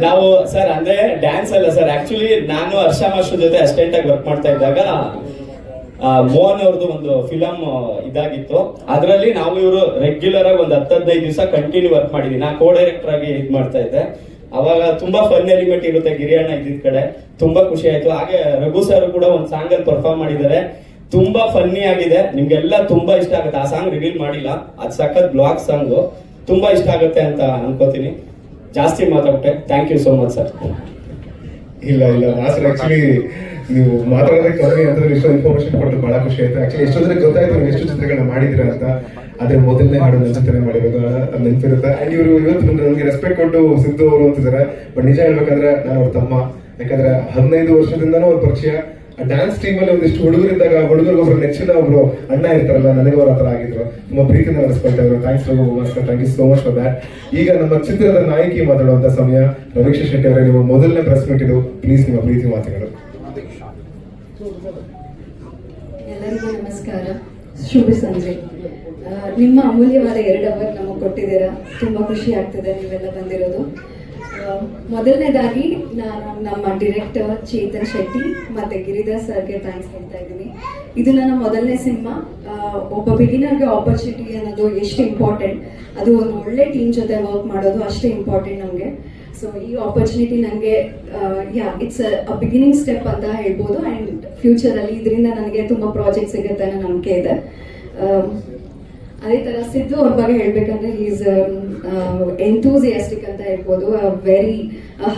ನಾವು ಸರ್ ಅಂದ್ರೆ ಡ್ಯಾನ್ಸ್ ಅಲ್ಲ ಸರ್, ಆಕ್ಚುಲಿ ನಾನು ಹರ್ಷ ಮಾಸ್ಟರ್ ಜೊತೆ ಅಸಿಸ್ಟೆಂಟ್ ಆಗಿ ವರ್ಕ್ ಮಾಡ್ತಾ ಇದ್ದಾಗ ಮೋಹನ್ ಅವ್ರದ್ದು ಒಂದು ಫಿಲಮ್ ಇದಾಗಿತ್ತು. ಅದರಲ್ಲಿ ನಾವು ಇವರು ರೆಗ್ಯುಲರ್ ಆಗಿ ಒಂದು 10-15 ದಿವಸ ಕಂಟಿನ್ಯೂ ವರ್ಕ್ ಮಾಡಿದ್ವಿ. ನಾ ಕೋ ಡೈರೆಕ್ಟರ್ ಆಗಿ ಇದ್ ಮಾಡ್ತಾ ಇದ್ದೆ. ಅವಾಗ ತುಂಬಾ ಫನ್ ಎಲಿಮೆಂಟ್ ಇರುತ್ತೆ ಗಿರಿಯಣ್ಣ ಇದ್ದಿದ್ ಕಡೆ, ತುಂಬಾ ಖುಷಿ ಆಯ್ತು. ಹಾಗೆ ರಘು ಸರ್ ಕೂಡ ಒಂದು ಸಾಂಗ್ ಅಲ್ಲಿ ಪರ್ಫಾರ್ಮ್ ಮಾಡಿದ್ದಾರೆ, ತುಂಬಾ ಫನ್ನಿ ಆಗಿದೆ. ನಿಮ್ಗೆಲ್ಲ ತುಂಬಾ ಇಷ್ಟ ಆಗುತ್ತೆ. ಆ ಸಾಂಗ್ ರಿವೀಲ್ ಮಾಡಿಲ್ಲ, ಅದು ಸಖತ್ ಬ್ಲಾಗ್ ಸಾಂಗ್, ತುಂಬಾ ಇಷ್ಟ ಆಗುತ್ತೆ ಅಂತ ಅನ್ಕೋತೀನಿ. ಜಾಸ್ತಿ ಮಾತಾಡ್ಬಿಟ್ಟೆ, thank you so much sir. ಇಲ್ಲ ಮಾಸ್ಟರ್, ಆಕ್ಚುಲಿ ನೀವು ಮಾತಾಡೋದಕ್ಕೆ ಕಮ್ಮಿ ಅಂತಂದ್ರೆ ಇಷ್ಟೊಂದು ಇನ್ಫಾರ್ಮೇಶನ್ ಕೊಟ್ಟು ಬಹಳ ಖುಷಿ ಆಯ್ತು. ಆಕ್ಚುಲಿ ಎಷ್ಟೊಂದ್ರೆ ಗೊತ್ತಾಯ್ತು ನೀವು ಎಷ್ಟು ಚಿತ್ರಗಳನ್ನ ಮಾಡಿದಿರ ಅಂತ. ಆದ್ರೆ ಮೊದಲನೇ ಹಾಡು ನನ್ನ ಜೊತೆ ಮಾಡಿರೋದು ಅದು ನೆನಪಿರುತ್ತೆ. ಅಂಡ್ ಇವರು ಇವತ್ತು ನನಗೆ ರೆಸ್ಪೆಕ್ಟ್ ಕೊಟ್ಟು ಸಿದ್ದು ಅವರು ಅಂತಿದ್ದಾರೆ. ಬಟ್ ನಿಜ ಹೇಳ್ಬೇಕಂದ್ರೆ ನಾನು ಅವ್ರ ತಮ್ಮ. ಯಾಕಂದ್ರೆ 15 ವರ್ಷದಿಂದನೂ ಅವ್ರ ಪರಿಚಯ. ಡ್ಯಾನ್ಸ್ ಟೀಮ್ ಅಲ್ಲಿ ಒಂದಿಷ್ಟು ಹುಡುಗರಿದ್ದಾಗ ಹುಡುಗರಿಗೊಬ್ರು ನೆಚ್ಚಿನ ಒಬ್ರು ಅಣ್ಣ ಇರ್ತಾರಲ್ಲ, ನನಗೆ ಅವ್ರ ಹತ್ರ ಆಗಿದ್ರು. ತುಂಬಾ ಪ್ರೀತಿಯಿಂದ ನಡೆಸ್ಕೊಳ್ತಾ ಇದ್ರು. Thanks Bhaskar, thank you so much for that. ಈಗ ನಮ್ಮ ಚಿತ್ರದ ನಾಯಕಿ ಮಾತಾಡುವಂತ ಸಮಯ. ರವೀಕ್ಷಾ ಶೆಟ್ಟಿ ಅವರೇ, ನಿಮ್ಮ ಮೊದಲನೇ ಪ್ರೆಸ್ ಮೀಟ್ ಇದು. ಪ್ಲೀಸ್ ನಿಮ್ಮ ಪ್ರೀತಿ ಮಾತುಗಳು. ಎಲ್ಲರಿಗೂ ನಮಸ್ಕಾರ, ಶುಭ ಸಂಜೆ. ನಿಮ್ಮ ಅಮೂಲ್ಯವಾದ 2 ಅವರ್ ನಮಗೆ ಕೊಟ್ಟಿದ್ದೀರಾ. ತುಂಬ ಖುಷಿ ಆಗ್ತದೆ ನೀವೆಲ್ಲ ಬಂದಿರೋದು. ಮೊದಲನೇದಾಗಿ ನಾನು ನಮ್ಮ ಡಿರೆಕ್ಟರ್ ಚೇತನ್ ಶೆಟ್ಟಿ ಮತ್ತು ಗಿರಿದಾಸ್ ಸರ್ಗೆ ಥ್ಯಾಂಕ್ಸ್ ಹೇಳ್ತಾ ಇದ್ದೀನಿ. ಇದು ನನ್ನ ಮೊದಲನೇ ಸಿನಿಮಾ. ಒಬ್ಬ ಬಿಗಿನರ್ಗೆ ಆಪರ್ಚುನಿಟಿ ಅನ್ನೋದು ಎಷ್ಟು ಇಂಪಾರ್ಟೆಂಟ್, ಅದು ಒಂದು ಒಳ್ಳೆ ಟೀಮ್ ಜೊತೆ ವರ್ಕ್ ಮಾಡೋದು ಅಷ್ಟೇ ಇಂಪಾರ್ಟೆಂಟ್ ನಮಗೆ. ಸೊ ಈ ಆಪರ್ಚುನಿಟಿ ನನಗೆ ಇಟ್ಸ್ ಅ ಬಿಗಿನಿಂಗ್ ಸ್ಟೆಪ್ ಅಂತ ಹೇಳ್ಬೋದು. ಆ್ಯಂಡ್ ಫ್ಯೂಚರಲ್ಲಿ ಇದರಿಂದ ನನಗೆ ತುಂಬ ಪ್ರಾಜೆಕ್ಟ್ ಸಿಗುತ್ತೆ ಅನ್ನೋ ನಂಬಿಕೆ ಇದೆ. ಅದೇ ಥರ ಸಿದ್ದು ಅವ್ರ ಬಗ್ಗೆ ಹೇಳ್ಬೇಕಂದ್ರೆ ಈಸ್ ಎಂಥೂಸಿಯಾಸ್ಟಿಕ್ ಅಂತ ಹೇಳ್ಬೋದು. Very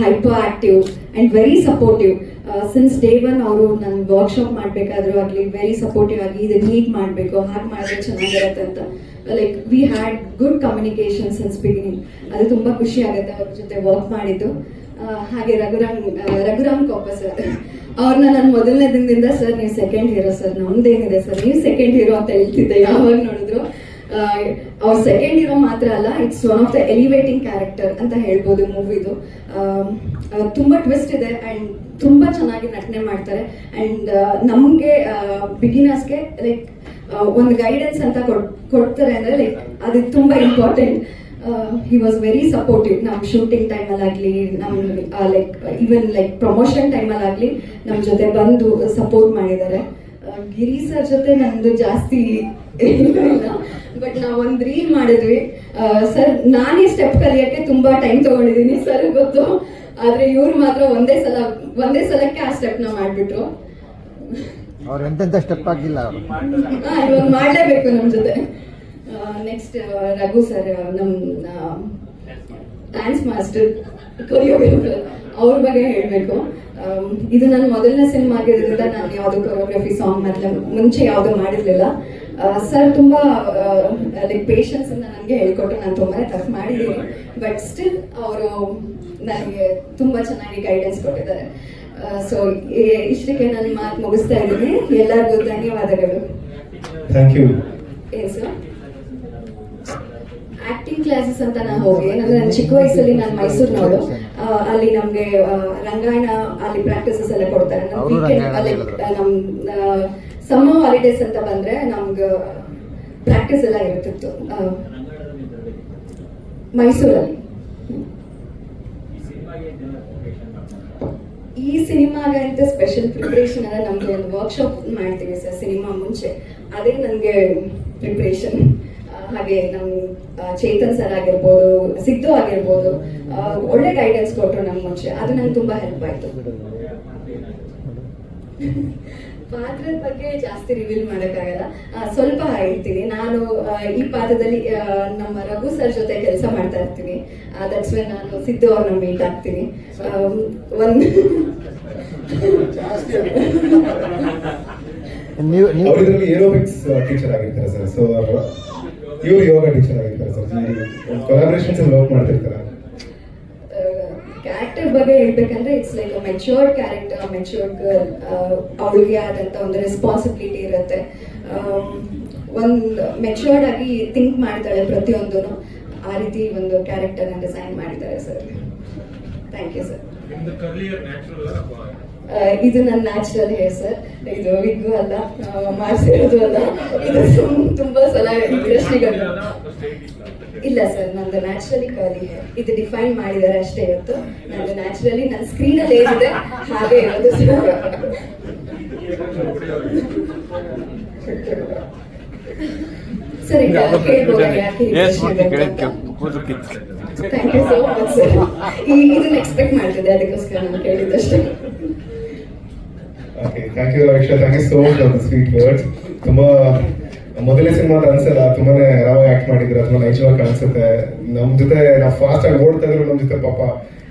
hyper active and very supportive. Since day 1 ಅವರು ನನ್ನ ವರ್ಕ್ಶಾಪ್ ಮಾಡಬೇಕಾದ್ರೂ ಆಗಲಿ ವೆರಿ ಸಪೋರ್ಟಿವ್ ಆಗಿ ಇದನ್ನು ಹೀಗೆ ಮಾಡಬೇಕು, ಹಾಗೆ ಮಾಡಿದ್ರೆ ಚೆನ್ನಾಗಿರುತ್ತೆ ಅಂತ. Like we had good communication since beginning. ಅದು ತುಂಬ ಖುಷಿ ಆಗುತ್ತೆ ಅವ್ರ ಜೊತೆ ವರ್ಕ್ ಮಾಡಿದ್ದು. ಹಾಗೆ ರಘುರಾಮ್ ಕೊಪ್ಪ ಸರ್, ಅವ್ರನ್ನ ನಾನು ಮೊದಲನೇ ದಿನದಿಂದ ಸರ್ ನೀವು ಸೆಕೆಂಡ್ ಹೀರೋ ಸರ್, ನಮ್ದೇನಿದೆ ಸರ್ ನೀವು ಸೆಕೆಂಡ್ ಹೀರೋ ಅಂತ ಹೇಳ್ತಿದ್ದೆ ಯಾವಾಗ ನೋಡಿದ್ರು. ಅವ್ರ ಸೆಕೆಂಡ್ ಹೀರೋ ಮಾತ್ರ ಅಲ್ಲ, it's one of the elevating character ಅಂತ ಹೇಳ್ಬೋದು ಮೂವಿದು. ತುಂಬ ಟ್ವಿಸ್ಟ್ ಇದೆ ಆ್ಯಂಡ್ ತುಂಬ ಚೆನ್ನಾಗಿ ನಟನೆ ಮಾಡ್ತಾರೆ. ಆ್ಯಂಡ್ ನಮಗೆ ಬಿಗಿನರ್ಸ್ಗೆ ಲೈಕ್ ಒಂದು ಗೈಡೆನ್ಸ್ ಅಂತ ಕೊಡ್ತಾರೆ ಅಂದರೆ ಲೈಕ್ ಅದು ತುಂಬ important. He was very supportive. ನಮ್ಮ ಶೂಟಿಂಗ್ ಟೈಮಲ್ಲಾಗಲಿ, ನಮ್ಮ ಲೈಕ್ ಈವನ್ ಲೈಕ್ ಪ್ರಮೋಷನ್ ಟೈಮಲ್ಲಾಗಲಿ ನಮ್ಮ ಜೊತೆ ಬಂದು ಸಪೋರ್ಟ್ ಮಾಡಿದ್ದಾರೆ. ಗಿರಿ ಸರ್ ಜೊತೆ ನಂದು ಜಾಸ್ತಿ ಇಲ್ಲ, ಬಟ್ ನಾವು ಒಂದು ರೀಲ್ ಮಾಡಿದ್ವಿ. ಸರ್ ನಾನೇ ಸ್ಟೆಪ್ ಕಲಿಯೋಕ್ಕೆ ತುಂಬ ಟೈಮ್ ತೊಗೊಂಡಿದ್ದೀನಿ ಸರ್ ಗೊತ್ತು, ಆದರೆ ಇವ್ರು ಮಾತ್ರ ಒಂದೇ ಸಲಕ್ಕೆ ಆ ಸ್ಟೆಪ್ನ ಮಾಡಿಬಿಟ್ರು. ಅವ್ರು ಎಂತೆಂಥ ಸ್ಟೆಪ್ ಆಗಿಲ್ಲ ಅವರು. ಇವಾಗ ಮಾಡಲೇಬೇಕು ನಮ್ಮ ಜೊತೆ. ನೆಕ್ಸ್ಟ್ ರಘು ಸರ್, ನಮ್ಮ ಡ್ಯಾನ್ಸ್ ಮಾಸ್ಟರ್, ಕೊರಿಯೋಗ್ರಾಫರ್, ಅವ್ರ ಬಗ್ಗೆ ಹೇಳಬೇಕು. ಇದು ನನ್ನ ಮೊದಲನೇ ಸಿನಿಮಾ ಆಗಿರೋದ್ರಿಂದ ನಾನು ಯಾವುದು ಕೊರಿಯೋಗ್ರಫಿ ಸಾಂಗ್ ಮುಂಚೆ ಯಾವುದು ಮಾಡಿರಲಿಲ್ಲ. ಸರ್ ತುಂಬ ಲೈಕ್ ಪೇಷನ್ಸನ್ನು ನನಗೆ ಹೇಳ್ಕೊಟ್ಟು ನಾನು ತುಂಬಾ ಟಫ್ ಮಾಡಿದ್ದೀನಿ. ಬಟ್ ಸ್ಟಿಲ್ ಅವರು ನನಗೆ ತುಂಬ ಚೆನ್ನಾಗಿ ಗೈಡೆನ್ಸ್ ಕೊಟ್ಟಿದ್ದಾರೆ. ಸೊ ಇಷ್ಟಕ್ಕೆ ನಾನು ಮಾತು ಮುಗಿಸ್ತಾ ಇದ್ದೀನಿ. ಎಲ್ಲರಿಗೂ ಧನ್ಯವಾದಗಳು. Thank you. ಏನು ಸರ್, ಆಕ್ಟಿಂಗ್ ಕ್ಲಾಸಸ್ ಅಂತ ನಾನು ಹೋಗಿ, ಅಂದ್ರೆ ನನ್ನ ಚಿಕ್ಕ ವಯಸ್ಸಲ್ಲಿ ನಾನು ಮೈಸೂರಿನವಳು. ಅಲ್ಲಿ ನಮಗೆ ರಂಗಾಯಣ ಅಲ್ಲಿ ಪ್ರಾಕ್ಟೀಸಸ್ ಎಲ್ಲ ಕೊಡ್ತಾರೆ. ನಮ್ಮ ವೀಕೆಂಡ್ ನಮ್ಮ ಸಮ್ಮರ್ ಹಾಲಿಡೇಸ್ ಅಂತ ಬಂದ್ರೆ ನಮ್ಗೆ ಪ್ರಾಕ್ಟೀಸ್ ಎಲ್ಲ ಇರ್ತಿತ್ತು ಮೈಸೂರಲ್ಲಿ. ಈ ಸಿನಿಮಾಗಂತ ಸ್ಪೆಷಲ್ ಪ್ರಿಪ್ರೇಷನ್ ಅಲ್ಲ, ನಮ್ಗೆ ಒಂದು ವರ್ಕ್ಶಾಪ್ ಮಾಡ್ತೀವಿ ಸರ್ ಸಿನಿಮಾ ಮುಂಚೆ, ಅದೇ ನನಗೆ ಪ್ರಿಪ್ರೇಷನ್. ಹಾಗೆ ನಮ್ಮ ಚೇತನ್ ಸರ್ ಆಗಿರ್ಬೋದು, ಸಿದ್ದು ಆಗಿರ್ಬೋದು, ಒಳ್ಳೆ ಗೈಡೆನ್ಸ್ ಕೊಟ್ಟರು ನಮ್ಮ ಮುಂಚೆ. ಅದು ನಂಗೆ ತುಂಬಾ ಹೆಲ್ಪ್ ಆಯ್ತು. ಪಾತ್ರದ ಬಗ್ಗೆ ಜಾಸ್ತಿ ರಿವೀಲ್ ಮಾಡೋಕ್ಕಾಗಲ್ಲ, ಸ್ವಲ್ಪ ಹೇಳ್ತೀನಿ. ನಾನು ಈ ಪಾತ್ರದಲ್ಲಿ ನಮ್ಮ ರಘು ಸರ್ ಜೊತೆ ಕೆಲಸ ಮಾಡ್ತಾ ಇರ್ತೀನಿ. ದಟ್ಸ್ ವೆನ್ ನಾನು ಸಿದ್ದು ಅವ್ರನ್ನ ಮೀಟ್ ಆಗ್ತೀನಿ. ನೀವು ಅವರಿದ್ರಲ್ಲಿ ಏರೋಬಿಕ್ಸ್ ಟೀಚರ್ ಆಗಿರ್ತಾರೆ ಸರ್. ಸೊ ಇವರು ಯೋಗ ಟೀಚರ್ ಆಗಿರ್ತಾರೆ ಸರ್. ಕೊಲಾಬ್ರೇಷನ್ಸ್ ವರ್ಕ್ ಮಾಡ್ತಿರ್ತಾರೆ. ಕ್ಯಾರೆಕ್ಟರ್ ಬಗ್ಗೆ ಹೇಳ್ಬೇಕಂದ್ರೆ it's like a matured character, matured girl. ಅವಳಿಗೆ ಆದಂತ ಒಂದು ರೆಸ್ಪಾನ್ಸಿಬಿಲಿಟಿ ಇರುತ್ತೆ. ಒಂದು ಮೆಚ್ಯೂರ್ಡ್ ಆಗಿ ಥಿಂಕ್ ಮಾಡ್ತಾಳೆ ಪ್ರತಿಯೊಂದು. ಆ ರೀತಿ ಒಂದು ಕ್ಯಾರೆಕ್ಟರ್ನ ಡಿಸೈನ್ ಮಾಡಿದ್ದಾರೆ ಸರ್. Thank you sir. ಇದು ನನ್ನ ನ್ಯಾಚುರಲ್ ಹೇರ್ ಸರ್. ಇದು ವಿಗ್ಗು ಅಲ್ಲ, ಮಾಡಿಸಿರೋದು ಅಲ್ಲ. ಇದು ತುಂಬಾ ಸಲ ಇಂಡಸ್ಟ್ರಿಗೆ ಇಲ್ಲ ಸರ್, ನಂದು ನ್ಯಾಚುರಲಿ ಕರ್ಲಿ ಹೇರ್. ಇದು ಡಿಫೈನ್ ಮಾಡಿದ್ದಾರೆ ಅಷ್ಟೇ ಇವತ್ತು. ನಂದು ನ್ಯಾಚುರಲಿ ನನ್ನ ಸ್ಕ್ರೀನಲ್ಲಿ ಏನಿದೆ ಹಾಗೆ ಇರೋದು ಸರ್. ಈಗ ಹೇಳ್ಬೋದಾ ಯಾಕೆ thank you so much sir. ಇದನ್ನ ಎಕ್ಸ್ಪೆಕ್ಟ್ ಮಾಡ್ತಿದ್ದೆ, ಅದಕ್ಕೋಸ್ಕರ ನಾನು ಕೇಳಿದ್ದಷ್ಟೇ. Okay, thank you Raviksha, thank you so much for the sweet words. ತುಂಬಾ ಮೊದಲನೇ ಸಿನಿಮಾ ಅನ್ಸಲ್ಲ, ತುಂಬಾನೇ ರಾವಾಗಿ ಆಕ್ಟ್ ಮಾಡಿದ್ರೆ ತುಂಬಾ ನೈಜವಾಗಿ ಕಾಣಿಸುತ್ತೆ. ನಮ್ ಜೊತೆ ನಾವು ಫಾಸ್ಟ್ ಆಗಿ ಓಡ್ತಾ ಇದ್ರು, ನಮ್ ಜೊತೆ ಪಾಪ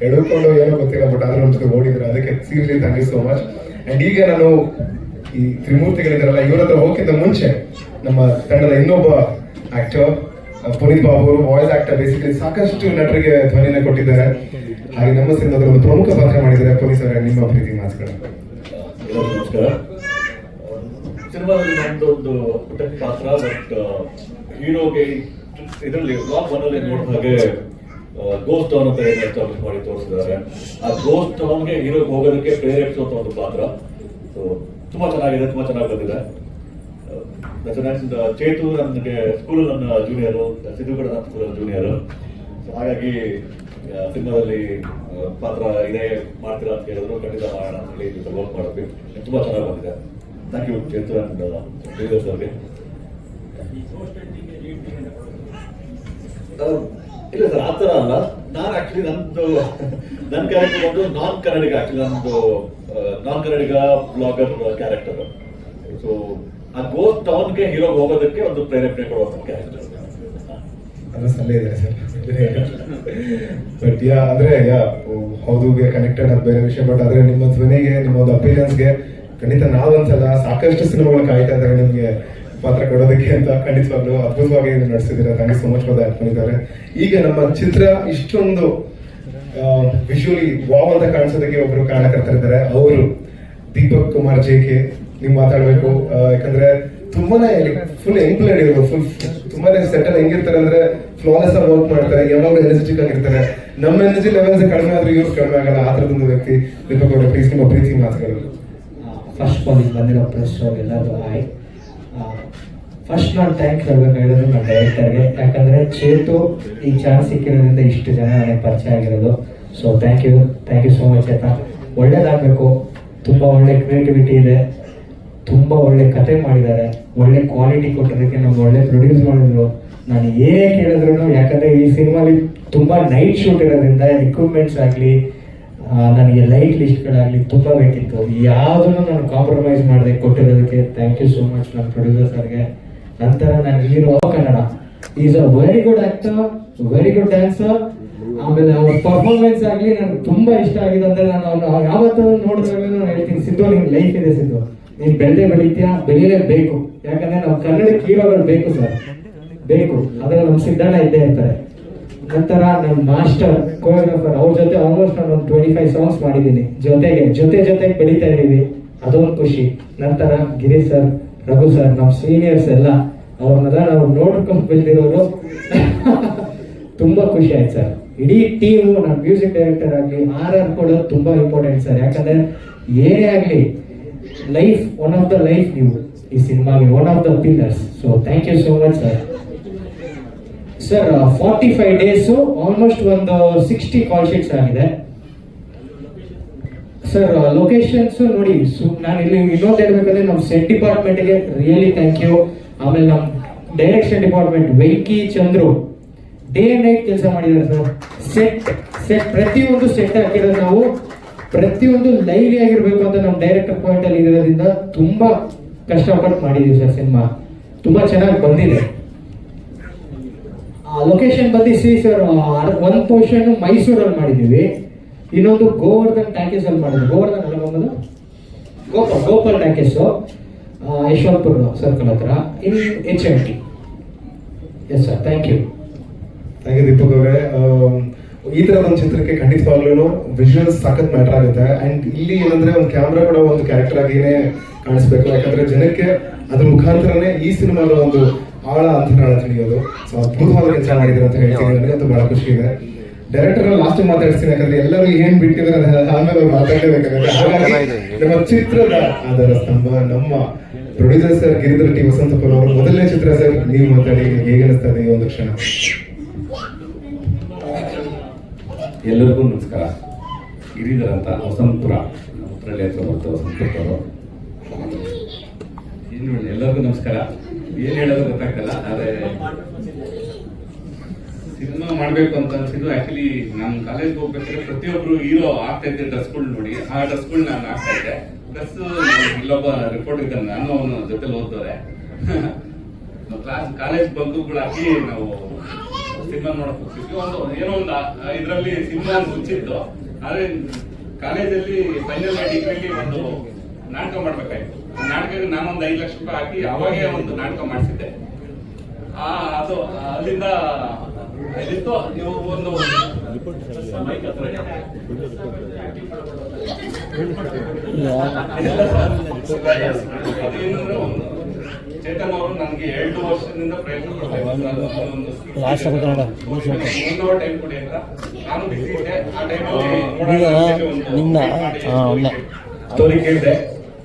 ಎಳ್ಕೊಂಡು ಏನೋ ಗೊತ್ತಿಲ್ಲ, ಬಟ್ ಆದ್ರೂ ನಮ್ ಜೊತೆ ಓಡಿದ್ರು. ಅದಕ್ಕೆ seriously thank you so much. And ಈಗ ನಾನು ಈ ತ್ರಿಮೂರ್ತಿಗಳಿದ್ದಾರಲ್ಲ, ಇವ್ರ ಹತ್ರ ಹೋಗಕ್ಕಿಂತ ಮುಂಚೆ ನಮ್ಮ ತಂಡದ ಇನ್ನೊಬ್ಬ ಆಕ್ಟರ್. ಪುನೀತ್ ಬಾಬು ಅವರು ವಾಯ್ಸ್ ಆಕ್ಟರ್, ಬೇಸಿಕಲಿ ಸಾಕಷ್ಟು ನಟರಿಗೆ ಧ್ವನಿನ ಕೊಟ್ಟಿದ್ದಾರೆ. ಹಾಗೆ ನಮ್ಮ ಸಿನಿಮಾದಲ್ಲಿ ಒಂದು ಪ್ರಮುಖ ಪಾತ್ರ ಮಾಡಿದ್ದಾರೆ. ಪೊಲೀಸ್ ಅವರ ನಿಮ್ಮ ಪ್ರೀತಿ ಮಾತುಗಳು. ಎಲ್ಲರಿಗೂ ನಮಸ್ಕಾರ. ಸಿನಿಮಾದಲ್ಲಿ ನಮ್ದು ಒಂದು ಪುಟ್ಟ ಪಾತ್ರ, ಬಟ್ ಹೀರೋಗೆ ಇದರಲ್ಲಿ ಬ್ಲಾಗ್ ಒನ್ನಲ್ಲಿ ನೋಡಿದ ಹಾಗೆ ಗೋಸ್ಟ್ ಟೌನ್ ಅಂತ ಏನು ಎಸ್ಟಾಬ್ಲಿಷ್ ಮಾಡಿ ತೋರಿಸಿದ್ದಾರೆ. ಆ ಗೋಸ್ಟ್ ಟೌನ್ಗೆ ಹೀರೋಗೆ ಹೋಗೋದಕ್ಕೆ ಪ್ರೇರೇಪಿಸುವಂತ ಒಂದು ಪಾತ್ರ. ಸೊ ತುಂಬಾ ಚೆನ್ನಾಗಿದೆ, ತುಂಬಾ ಚೆನ್ನಾಗಿ ಬಂದಿದೆ. ಚೇತು ನನಗೆ ಸ್ಕೂಲಲ್ಲಿ ನನ್ನ ಜೂನಿಯರು, ಸಿದ್ದು ಕೂಡ ನನ್ನ ಸ್ಕೂಲಲ್ಲಿ ಜೂನಿಯರು. ಹಾಗಾಗಿ ಸಿನಿಮಾದಲ್ಲಿ ಪಾತ್ರ ಇದೇ ಮಾಡ್ತೀರಾ ಅಂತ ಹೇಳಿದ್ರು, ಖಂಡಿತ ಮಾಡೋಣ ಅಂತ ಹೇಳಿ ವರ್ಕ್ ಮಾಡಿದ್ವಿ. ತುಂಬಾ ಚೆನ್ನಾಗಿ ಬಂದಿದೆ. Thank you Chethu and leaders ಅವ್ರಿಗೆ. ಇಲ್ಲ ಸರ್, ಆ ಥರ ಅಲ್ಲ. ನಾನು ಆಕ್ಚುಲಿ ನನ್ನ ಕ್ಯಾರೆಕ್ಟರ್ ಬಂದು ನಾನ್ ಕನ್ನಡಿಗ. ಆಕ್ಚುಲಿ ನಂದು ನಾನ್ ಕನ್ನಡಿಗ ಬ್ಲಾಗರ್ ಕ್ಯಾರೆಕ್ಟರ್. ಸೊ ಆ ಗೋಸ್ಟ್ ಟೌನ್ಗೆ ಹೀರೋಗೆ ಹೋಗೋದಕ್ಕೆ ಒಂದು ಪ್ರೇರೇಪಣೆ ಕೊಡುವಂತ ಕ್ಯಾರೆಕ್ಟರ್. ಅದು ಸಲ್ಲೇ ಇದೆ ಸರ್. ಬಟ್ ಅಂದ್ರೆ ಹೌದು ಕನೆಕ್ಟೆಡ್ ಅದು ಬೇರೆ ವಿಷಯ. ಬಟ್ ಆದ್ರೆ ನಿಮ್ಮ ಧ್ವನಿಗೆ, ನಿಮ್ಮ ಒಂದು ಅಪಿರಿಯನ್ಸ್ಗೆ ಖಂಡಿತ ನಾವೊಂದ್ಸಲ ಸಾಕಷ್ಟು ಸಿನಿಮಾಗಳು ಕಾಯ್ತಾ ಇದ್ದಾರೆ ನಿಮ್ಗೆ ಪಾತ್ರ ಕೊಡೋದಕ್ಕೆ ಅಂತ. ಖಂಡಿತವಾಗ್ಲೂ ಅದ್ಭುತವಾಗಿ ನಡೆಸಿದ್ದೀರಾ. Thank you so much for that Puneeth. ಈಗ ನಮ್ಮ ಚಿತ್ರ ಇಷ್ಟೊಂದು ವಿಜುವಲಿ ವಾವ್ ಅಂತ ಕಾಣಿಸೋದಕ್ಕೆ ಒಬ್ರು ಕಾರಣಕರ್ತರಿದ್ದಾರೆ. ಅವರು ದೀಪಕ್ ಕುಮಾರ್ JK. ನೀವು ಮಾತಾಡ್ಬೇಕು, ಯಾಕಂದ್ರೆ ತುಂಬಾನೇ ಫುಲ್ ಎಂಪ್ಲಾಯ್ಡ್ ಇವರು. ತುಂಬಾನೇ ಸೆಟಲ್ ಹೆಂಗಿರ್ತಾರೆ ಅಂದ್ರೆ ಫ್ಲಾಲೆಸ್ ಆಗಿ ವರ್ಕ್ ಮಾಡ್ತಾರೆ, ಯಾವಾಗಲೂ ಎನರ್ಜೆಟಿಕ್ ಆಗಿರ್ತಾರೆ. ನಮ್ಮ ಎನರ್ಜಿ ಲೆವೆಲ್ಸ್ ಕಡಿಮೆ ಆದ್ರೂ ಇವ್ರು ಕಡಿಮೆ ಆಗಲ್ಲ. ಆ ಥರದೊಂದು ವ್ಯಕ್ತಿ ದೀಪಕ್ ಅವರ. ಪ್ಲೀಸ್ ನಿಮ್ಮ ಪ್ರೀತಿ ಮಾತುಗಳು. ಫಸ್ಟ್ ಬಂದಿರೋ ಪ್ರೆಸ್ ಎಲ್ಲರಿಗೂ ಹಾಯ್. ಫಸ್ಟ್ ನಾನು ಥ್ಯಾಂಕ್ಸ್ ಹೇಳ್ಬೇಕಾಗಿರೋದು ನನ್ನ ಡೈರೆಕ್ಟರ್ಗೆ. ಯಾಕಂದರೆ ಚೇತು ಈ ಚಾನ್ಸ್ ಸಿಕ್ಕಿರೋದ್ರಿಂದ ಇಷ್ಟು ಜನ ನನಗೆ ಪರಿಚಯ ಆಗಿರೋದು. So thank you so much ಆಯ್ತಾ. ಒಳ್ಳೇದಾಗಬೇಕು. ತುಂಬ ಒಳ್ಳೆ ಕ್ರಿಯೇಟಿವಿಟಿ ಇದೆ, ತುಂಬ ಒಳ್ಳೆ ಕತೆ ಮಾಡಿದ್ದಾರೆ, ಒಳ್ಳೆ ಕ್ವಾಲಿಟಿ ಕೊಟ್ಟಿರೋದಕ್ಕೆ ನಮ್ಗೆ ಒಳ್ಳೆ ಪ್ರೊಡ್ಯೂಸ್ ಮಾಡಿದ್ರು. ನಾನು ಏನೇ ಕೇಳಿದ್ರು, ಯಾಕಂದರೆ ಈ ಸಿನಿಮಾಲಿ ತುಂಬ ನೈಟ್ ಶೂಟ್ ಇರೋದ್ರಿಂದ ಎಕ್ವಿಪ್ಮೆಂಟ್ಸ್ ಆಗಲಿ, ನನಗೆ ಲೈಟ್ ಲಿಸ್ಟ್ಗಳಾಗಲಿ ತುಂಬ ಬೇಕಿತ್ತು. ಯಾವುದನ್ನು ನಾನು ಕಾಂಪ್ರಮೈಸ್ ಮಾಡಿದೆ ಕೊಟ್ಟಿರೋದಕ್ಕೆ ಥ್ಯಾಂಕ್ ಯು ಸೋ ಮಚ್ ನನ್ನ ಪ್ರೊಡ್ಯೂಸರ್ ಸರ್ಗೆ. ನಂತರ ನಾನು hero Kannada. Is a very good actor, very good dancer. ಆಮೇಲೆ ಅವ್ರ ಪರ್ಫಾರ್ಮೆನ್ಸ್ ಆಗಲಿ ನನಗೆ ತುಂಬ ಇಷ್ಟ ಆಗಿದೆ. ಅಂದರೆ ನಾನು ಅವ್ನು ಯಾವತ್ತೂ ನೋಡಿದಾಗಲೂ ನಾನು ಹೇಳ್ತೀನಿ, ಸಿದ್ದು ನಿನ್ ಲೈಫ್ ಇದೆ ಸಿದ್ದು, ನೀನು ಬೆಳೀತೀಯಾ, ಬೆಳೀಲೇಬೇಕು. ಯಾಕಂದರೆ ನಾವು ಕನ್ನಡಕ್ಕೆ ಹೀರೋಗಳು ಬೇಕು ಸರ್, ಬೇಕು. ಅದ್ರಲ್ಲಿ ನಮ್ಮ ಸಿದ್ದಣ್ಣ ಇದ್ದೇ ಇರ್ತಾರೆ. ನಂತರ ನನ್ನ ಮಾಸ್ಟರ್ ಕೊರಿಯೋಗ್ರಾಫರ್, ಅವ್ರ ಜೊತೆ ಆಲ್ಮೋಸ್ಟ್ ನಾನು ಒಂದು 25 ಸಾಂಗ್ಸ್ ಮಾಡಿದ್ದೀನಿ. ಜೊತೆಗೆ ಬೆಳೀತಾ ಇದ್ದೀವಿ, ಅದೊಂದು ಖುಷಿ. ನಂತರ ಗಿರೀಶ್ ಸರ್, ರಘು ಸರ್, ನಮ್ಮ ಸೀನಿಯರ್ಸ್ ಎಲ್ಲ, ಅವ್ರನ್ನೆಲ್ಲ ನಾವು ನೋಡ್ಕೊಂಡು ಬೆಳೆದಿರೋರು. ತುಂಬ ಖುಷಿ ಆಯ್ತು ಸರ್. ಇಡೀ ಟೀಮು, ನನ್ನ ಮ್ಯೂಸಿಕ್ ಡೈರೆಕ್ಟರ್ ಆಗಲಿ, RR ಕೊಡೋದು ತುಂಬ ಇಂಪಾರ್ಟೆಂಟ್ ಸರ್. ಯಾಕಂದರೆ ಏನೇ ಆಗಲಿ life, one of the life ನೀವು ಈ ಸಿನಿಮಾಗೆ, one of the pillars. So thank you so much sir. Sir 45 days almost ಒಂದು 60 ಕಾಲ್ ಶೀಟ್ಸ್ ಆಗಿದೆ ಸರ್. ಲೊಕೇಶನ್ಸ್ ನೋಡಿ, ನಾನು ಇಲ್ಲಿ ಇನ್ನೊಂದು ಹೇಳ್ಬೇಕಂದ್ರೆ ನಮ್ಮ ಸೆಟ್ ಡಿಪಾರ್ಟ್ಮೆಂಟ್ಗೆ ರಿಯಲಿ ಥ್ಯಾಂಕ್ ಯು. ಆಮೇಲೆ ನಮ್ಮ direction department Venki, Chandru day and night ಕೆಲಸ ಮಾಡಿದ್ದಾರೆ ಸರ್. ಸೆಟ್ ಪ್ರತಿಯೊಂದು ಸೆಟ್ ಹಾಕಿರೋದು ನಾವು, ಪ್ರತಿಯೊಂದು ಲೈವ್ಲಿ ಆಗಿರ್ಬೇಕು ಅಂತ ನಮ್ಮ ಡೈರೆಕ್ಟರ್ ಪಾಯಿಂಟ್ ಅಲ್ಲಿ ಇರೋದ್ರಿಂದ ತುಂಬಾ ಕಷ್ಟಪಟ್ಟು ಮಾಡಿದೀವಿ ಸರ್. ಸಿನಿಮಾ ತುಂಬಾ ಚೆನ್ನಾಗಿ ಬಂದಿದೆ. ಲೊಕೇಶನ್ ಬಂದು ಸರ್, ಒಂದು ಪೋರ್ಷನ್ ಮೈಸೂರಲ್ಲಿ ಮಾಡಿದ್ದೀವಿ, ಇನ್ನೊಂದು ಗೋವರ್ಧನ್ ಟ್ಯಾಕೇಸ್ ಅಲ್ಲಿ ಮಾಡಿದ್ವಿ. ಗೋವರ್ಧನ್ ಅಲ್ಲ ಬಂದು ಗೋಪಾಲ್ ಟ್ಯಾಕೇಸು, ಯಶವಂತಪುರ ಸರ್ಕಲ್ ಹತ್ರ, in HMT. Yes sir, thank you Deepak ಅವರೇ. ಈ ತರ ಒಂದು ಚಿತ್ರಕ್ಕೆ ಖಂಡಿತವಾಗ್ಲೂ ವಿಜುವಲ್ಸ್ ಸಾಕತ್ ಮ್ಯಾಟರ್ ಆಗುತ್ತೆ. ಅಂಡ್ ಇಲ್ಲಿ ಏನಂದ್ರೆ ಒಂದು ಕ್ಯಾಮ್ರಾ ಕೂಡ ಒಂದು ಕ್ಯಾರೆಕ್ಟರ್ ಆಗಿನೇ ಕಾಣಿಸ್ಬೇಕು. ಯಾಕಂದ್ರೆ ಜನಕ್ಕೆ ಅದ್ರ ಮುಖಾಂತರನೇ ಈ ಸಿನಿಮಾದ ಒಂದು ಆಳ ಅಂತರಾಳ ತಿಳಿಯೋದು. ಸೊ ಅದ್ಭುತವಾದ ಕೆಲಸ ಮಾಡಿದ್ರೆ ಅಂತ ಹೇಳ್ತೀನಿ. ನನಗಂತೂ ಬಹಳ ಖುಷಿ ಇದೆ. ಡೈರೆಕ್ಟರ್ ಲಾಸ್ಟ್ ಮಾತಾಡ್ತೀನಿ, ಯಾಕಂದ್ರೆ ಎಲ್ಲರೂ ಏನ್ ಬಿಟ್ಟಿದ್ದಾರೆ ಆಮೇಲೆ ಅವ್ರು ಮಾತಾಡಲೇಬೇಕಾಗುತ್ತೆ. ಹಾಗಾಗಿ ನಮ್ಮ ಚಿತ್ರದ ಆಧಾರ ಸ್ತಂಭ ನಮ್ಮ producer sir Giridhar T Vasanthapura ಅವರು. ಮೊದಲನೇ ಚಿತ್ರ ಸರ್, ನೀವು ಮಾತಾಡಿ, ಹೇಗೆ ಅನಿಸ್ತಾ ಇದೆ ಈ ಒಂದು ಕ್ಷಣ? ಎಲ್ಲರಿಗೂ ನಮಸ್ಕಾರ. ಗಿರಿಧರ್ ಅಂತ, ವಸಂತಪುರ, ಉತ್ತರಳ್ಳಿ ಹತ್ರ ಬರ್ತಾರೆ ವಸಂತಪುರದವರು. ಎಲ್ಲರಿಗೂ ನಮಸ್ಕಾರ. ಏನು ಹೇಳೋದು ಗೊತ್ತಾಗ್ತಲ್ಲ. ಆದರೆ ಸಿನಿಮಾ ಮಾಡಬೇಕು ಅಂತ ಅನ್ಸಿದ್ದು, ಆಕ್ಚುಲಿ ನಾನು ಕಾಲೇಜ್ಗೆ ಹೋಗ್ಬೇಕಾದ್ರೆ ಪ್ರತಿಯೊಬ್ರು ಹೀರೋ ಆಗ್ತಾ ಇದ್ದೆ ಡ್ರೆಸ್ಗಳು ನೋಡಿ, ಆ ಡ್ರೆಸ್ಗಳು ನಾನು ಆಗ್ತಾ ಇದ್ದೆ. ಪ್ಲಸ್ ಇಲ್ಲೊಬ್ಬ ರಿಪೋರ್ಟರ್ ಇದ್ದಾನೆ, ನಾನು ಅವನು ಜೊತೆಲಿ ಓದ್ದವ್ರೆ. ಕಾಲೇಜ್ ಬಂಕುಗಳು ಹಾಕಿ ನಾವು ಸಿನಿಮಾ ನೋಡಕ್ ಹೋಗ್ತಿದ್ವಿ. ಏನೋ ಒಂದು ಇದರಲ್ಲಿ ಸಿನಿಮಾ ಮುಚ್ಚಿತ್ತು. ಆದ್ರೆ ಕಾಲೇಜಲ್ಲಿ ಫೈನಲ್ ಡಿಗ್ರಿಲಿ ಒಂದು ನಾಟಕ ಮಾಡ್ಬೇಕಾಯ್ತು. ಆ ನಾಟಕಕ್ಕೆ ನಾನೊಂದು 5 ಲಕ್ಷ ರೂಪಾಯಿ ಹಾಕಿ ಅವಾಗೇ ಒಂದು ನಾಟಕ ಮಾಡಿಸಿದ್ದೆ. ಅದು ಅಲ್ಲಿಂದ ಇದಿತ್ತು. ನೀವು ಒಂದು ಚೇತನ್ ಅವರು ನನಗೆ 2 ವರ್ಷದಿಂದ ಪ್ರಯತ್ನ ಟೈಮ್ ಕೊಡಿ ಅಂತ ನಾನು ಬಿಸಿ ಇದ್ದೆ. ಆ ಟೈಮಲ್ಲಿ ಸ್ಟೋರಿ ಕೇಳಿದೆ,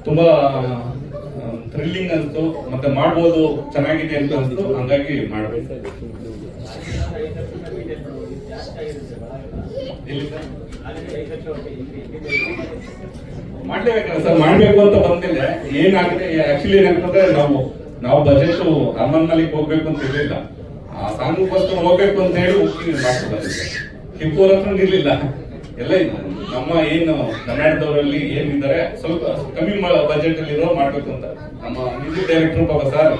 ತುಂಬಾ ಥ್ರಿಲ್ಲಿಂಗ್ ಅನ್ಸ್ತು, ಮತ್ತೆ ಮಾಡ್ಬೋದು, ಚೆನ್ನಾಗಿದೆ ಅಂತ ಅನ್ಸ್ತು, ಹಂಗಾಗಿ ಮಾಡ್ಬೇಕು. ಮಾಡ್ಲೇಬೇಕಲ್ಲ ಸರ್, ಮಾಡ್ಬೇಕು ಅಂತ ಬಂದಿಲ್ಲ. ಏನಾಗಿದೆ ಆಕ್ಚುಲಿ ಏನಂತಂದ್ರೆ ನಾವು ಬಜೆಟ್ ಅರ್ಮನ್ ಮಲಿಕ್ ಹೋಗ್ಬೇಕು ಅಂತ ಇರ್ಲಿಲ್ಲ, ಆ ಸಾಂಗ್ಗೋಸ್ಕರ ಹೋಗ್ಬೇಕು ಅಂತ ಹೇಳಿ ಮಾಡ್ತಿದ್ದೆ. ಹಿಪ್ಪೋರ್ ಹತ್ರ ಇರ್ಲಿಲ್ಲ, ಎಲ್ಲ ನಮ್ಮ ಏನು ಕನ್ನಡದವರಲ್ಲಿ ಏನಿದ್ದಾರೆ ಸ್ವಲ್ಪ ಕಮ್ಮಿ ಬಜೆಟ್ ಅಲ್ಲಿ ಇರೋ ಮಾಡ್ಬೇಕು ಅಂತ ನಮ್ಮ ಮ್ಯೂಸಿಕ್ ಡೈರೆಕ್ಟರ್ ಪಾಪ ಸರ್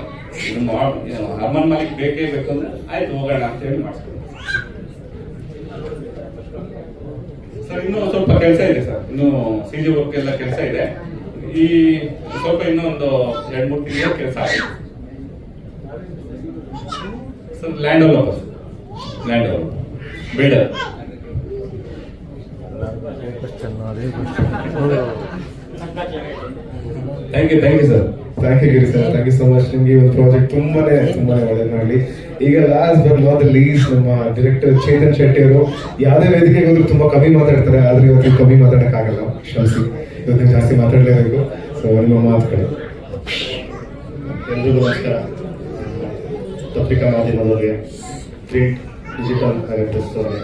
ಅರ್ಮನ್ ಮಲಿಕ್ ಬೇಕೇ ಬೇಕು ಅಂದ್ರೆ ಆಯ್ತು ಹೋಗೋಣ ಅಂತ ಹೇಳಿ ಮಾಡಿಸ್ಕೊಂಡು ಸರ್. ಇನ್ನೂ ಸ್ವಲ್ಪ ಕೆಲಸ ಇದೆ ಸರ್, ಇನ್ನು CG ವರ್ಕ್ ಎಲ್ಲ ಕೆಲಸ ಇದೆ. ಈ ಸ್ವಲ್ಪ ಇನ್ನೊಂದು 2-3 ತಿಂಗಳ ಕೆಲಸ ಆಗಿದೆ sir. Land developer builder. Thank you sir. Thank you Giri sir, thank you so much. ನಿಮ್ಗೆ ಒಂದು ಪ್ರಾಜೆಕ್ಟ್ ತುಂಬಾನೇ ಒಳ್ಳೇದು ಮಾಡಲಿ. ಈಗ last but not the least ನಮ್ಮ ಡೈರೆಕ್ಟರ್ ಚೇತನ್ ಶೆಟ್ಟಿ ಅವರು ಯಾವುದೇ ವೇದಿಕೆಗೆ ಹೋದ್ರು ತುಂಬಾ ಕಮ್ಮಿ ಮಾತಾಡ್ತಾರೆ, ಆದ್ರೆ ಇವತ್ತು ಕಮ್ಮಿ ಮಾತಾಡಕ್ಕಾಗಲ್ಲ, ಕ್ಷಮಿಸಿ, ಇವತ್ತು ಜಾಸ್ತಿ ಮಾತಾಡಲೇಬೇಕು. ಸೊ ನಿಮ್ಮ ಮಾತುಗಳು. ಎಲ್ರಿಗೂ ನಮಸ್ಕಾರ. ಪತ್ರಿಕಾ ಮಾಧ್ಯಮದವರಿಗೆ, ಪ್ರಿಂಟ್ ಡಿಜಿಟಲ್ ಅವರಿಗೆ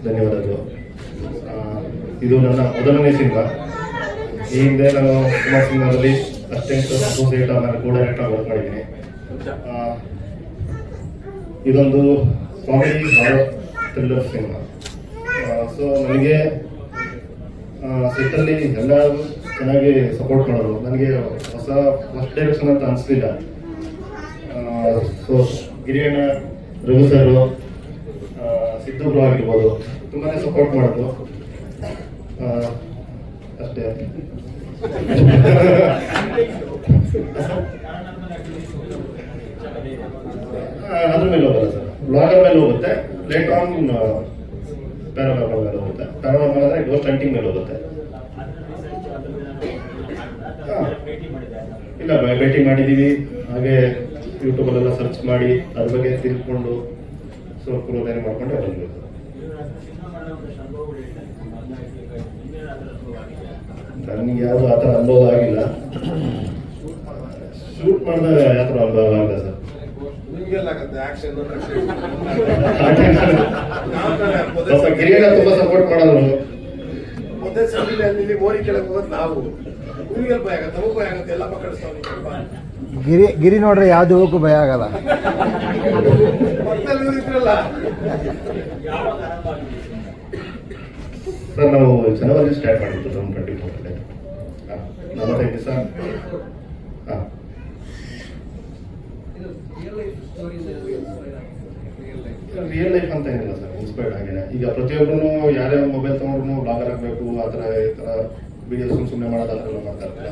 ಧನ್ಯವಾದಗಳು. ಇದು ನನ್ನ ಮೊದಲನೇ ಸಿನಿಮಾ. ಈ ಹಿಂದೆ ನಾನು ಸುಮಾರು ಸಿನಿಮಾದಲ್ಲಿ ಅಸಿಸ್ಟೆಂಟ್, ಅಸೋಸಿಯೇಟ್, ಆಮೇಲೆ ಕೋ ಡೈರೆಕ್ಟರ್ ವರ್ಕ್ ಮಾಡಿದ್ದೀನಿ. ಇದೊಂದು comedy horror thriller cinema. So ನನಗೆ ಸೆಟ್ಟಲ್ಲಿ ಎಲ್ಲರೂ ಚೆನ್ನಾಗಿ ಸಪೋರ್ಟ್ ಮಾಡೋರು. ನನಗೆ ಹೊಸ ಫಸ್ಟ್ ಡೈರೆಕ್ಷನ್ ಅಂತ ಅನಿಸ್ಲಿಲ್ಲ. ಸೊ ಗಿರಿಯಣ್ಣ, ರಘು ಸರು, ಸಿದ್ದು ಆಗಿರ್ಬೋದು, ತುಂಬಾ ಸಪೋರ್ಟ್ ಮಾಡೋದು ಅಷ್ಟೇ. ಅದ್ರ ಮೇಲೆ ಹೋಗಲ್ಲ ಸರ್, ಬ್ಲಾಗರ್ ಮೇಲೆ ಹೋಗುತ್ತೆ, ಲೇಟ್ ಆನ್ ಪ್ಯಾರಾನಾರ್ಮಲ್ ಮೇಲೆ ಹೋಗುತ್ತೆ. ಪ್ಯಾರಾನಾರ್ಮಲ್ ಅಂದರೆ ಗೋಸ್ಟ್ ಹಂಟಿಂಗ್ ಮೇಲೆ ಹೋಗುತ್ತೆ. ಇಲ್ಲ, ಭೇಟಿ ಮಾಡಿದ್ದೀವಿ. ಹಾಗೆ ಯೂಟ್ಯೂಬಲ್ಲೆಲ್ಲ ಸರ್ಚ್ ಮಾಡಿ ಅದ್ರ ಬಗ್ಗೆ ತಿಳ್ಕೊಂಡು ಸ್ವಲ್ಪ ಅಧ್ಯಯನ ಮಾಡ್ಕೊಂಡು ಬಂದ್ವಿ. ನನಗೆ ಯಾವುದು ಆ ಥರ ಅನುಭವ ಆಗಿಲ್ಲ. ಶೂಟ್ ಮಾಡಿದಾಗ ಯಾವ ಥರ ಅನುಭವ ಆಗಿಲ್ಲ ಸರ್. ಸ್ವಲ್ಪ ಗಿರಿಯಣ್ಣ ತುಂಬ ಸಪೋರ್ಟ್ ಮಾಡೋದು. ಗಿರಿ ನೋಡ್ರೆ ಯಾವ್ದು ಹೋಗಕ್ಕೂ ಭಯ ಆಗಲ್ಲ. ಸರ್ ನಾವು ಜನವರಿ ಸ್ಟಾರ್ಟ್ ಮಾಡಿದ್ದು 2024 45 ದಿವಸ. ಹಾಂ, ರಿಯಲ್ ಲೈಫ್ ಅಂತ ಏನಿಲ್ಲ ಸರ್, ಇನ್ಸ್ಪೈರ್ಡ್ ಆಗಿದೆ. ಈಗ ಪ್ರತಿಯೊಬ್ಬರು ಯಾರೇ ಮೊಬೈಲ್ ತೊಗೊಂಡ್ರು ಬ್ಲಾಗರ್ ಆಗಬೇಕು, ಆ ಥರ ಈ ಥರ ವಿಡಿಯೋಸ್ ಸುಮ್ಮನೆ ಮಾಡೋದು ಆ ಥರ ಎಲ್ಲ ಮಾಡ್ತಾ ಇರ್ತಾರೆ.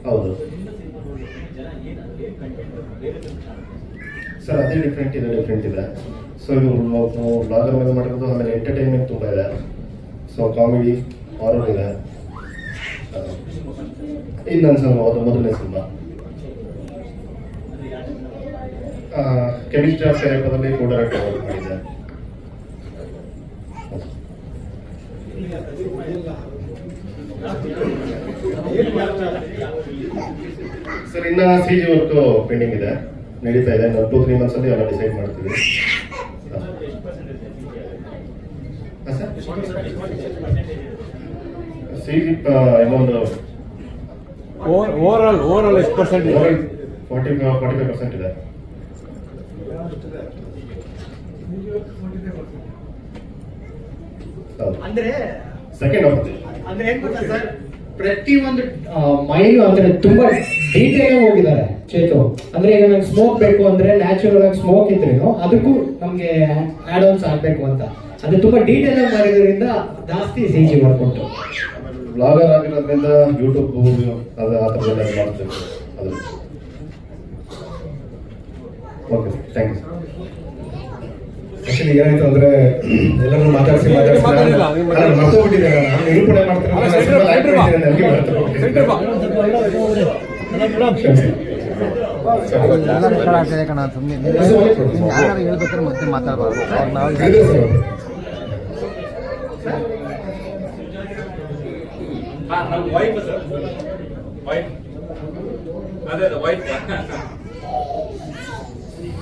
ಹೌದು ಸರ್, ಅದೇ ಡಿಫ್ರೆಂಟ್ ಇದೆ. ಸೊ ಇದು ನಾವು ಬ್ಲಾಗರ್ ಮೇಲೆ ಮಾಡಿರೋದು. ಆಮೇಲೆ ಎಂಟರ್ಟೈನ್ಮೆಂಟ್ ತುಂಬ ಇದೆ. ಸೊ ಕಾಮಿಡಿ, ಹಾರರ್ ಇದೆ. ಇದು ನನ್ನ ಸಿನಿಮಾ, ಮೊದಲನೇ ಸಿನಿಮಾ. ಕೆಮಿಸ್ಟ್ರಿ ಆಫ್ ಕರೆಕ್ಟದಲ್ಲಿ ಕೋ ಡೈರೆಕ್ಟರ್ ವರ್ಕ್ ಮಾಡಿದ್ದೆ. ಸರ್ ಇನ್ನು CG ವರ್ಕ್ ಪೆಂಡಿಂಗ್ ಇದೆ, ನಡೀತಾ ಇದೆ. ನಾವು 2-3 ಮಂತ್ಸ್ ಅಲ್ಲಿ ಎಲ್ಲ ಡಿಸೈಡ್ ಮಾಡ್ತೀವಿ. CG ಇನ್ನೊಂದು ಓವರ್ ಎಷ್ಟು ಪರ್ಸೆಂಟ್? 45% ಇದೆ. ಅಂದ್ರೆ ಸೆಕೆಂಡ್ ಹಾಫ್ ಅಂದ್ರೆ ಏನ್ ಗೊತ್ತಾ ಸರ್, ಪ್ರತಿಯೊಂದು ಮೈಲು ಅಂದ್ರೆ ತುಂಬಾ ಡೀಟೇಲ್ ಹೋಗಿದ್ದಾರೆ ಚೇತು. ಅಂದ್ರೆ ಈಗ ನಂಗೆ ಸ್ಮೋಕ್ ಬೇಕು ಅಂದ್ರೆ ನ್ಯಾಚುರಲ್ ಆಗಿ ಸ್ಮೋಕ್ ಇದ್ರೇನು ಅದಕ್ಕೂ ನಮ್ಗೆ ಆಡ್ ಆನ್ಸ್ ಆಗ್ಬೇಕು ಅಂತ ಅದು ತುಂಬಾ ಡೀಟೇಲ್ ಆಗಿ ಮಾಡಿದ್ರಿಂದ ಜಾಸ್ತಿ CG ಮಾಡ್ಕೊಟ್ಟು. ಬ್ಲಾಗರ್ ಆಗಿರೋದ್ರಿಂದ ಯೂಟ್ಯೂಬ್ ಅದು ಆ ಥರದೆಲ್ಲ ಮಾಡ್ತೇವೆ ಅದು. Okay sir, thank you sir. Actually ಏನಾಯ್ತು ಅಂದ್ರೆ ಎಲ್ಲರೂ ಮಾತಾಡ್ಸಿ ಮರ್ತೋಗ್ಬಿಟ್ಟಿದ್ದಾರೆ. ನಾನು ನಿರೂಪಣೆ ಎಲ್ಲ ರೆಕಾರ್ಡ್ ಆಗ್ತಿದೆ ಕಣ. ಸುಮ್ಮನೆ ಯಾರು ಹೇಳ್ಬೇಕಾದ್ರೆ ಮತ್ತೆ ಮಾತಾಡ್ಬಾರ್ದು. ನಾವು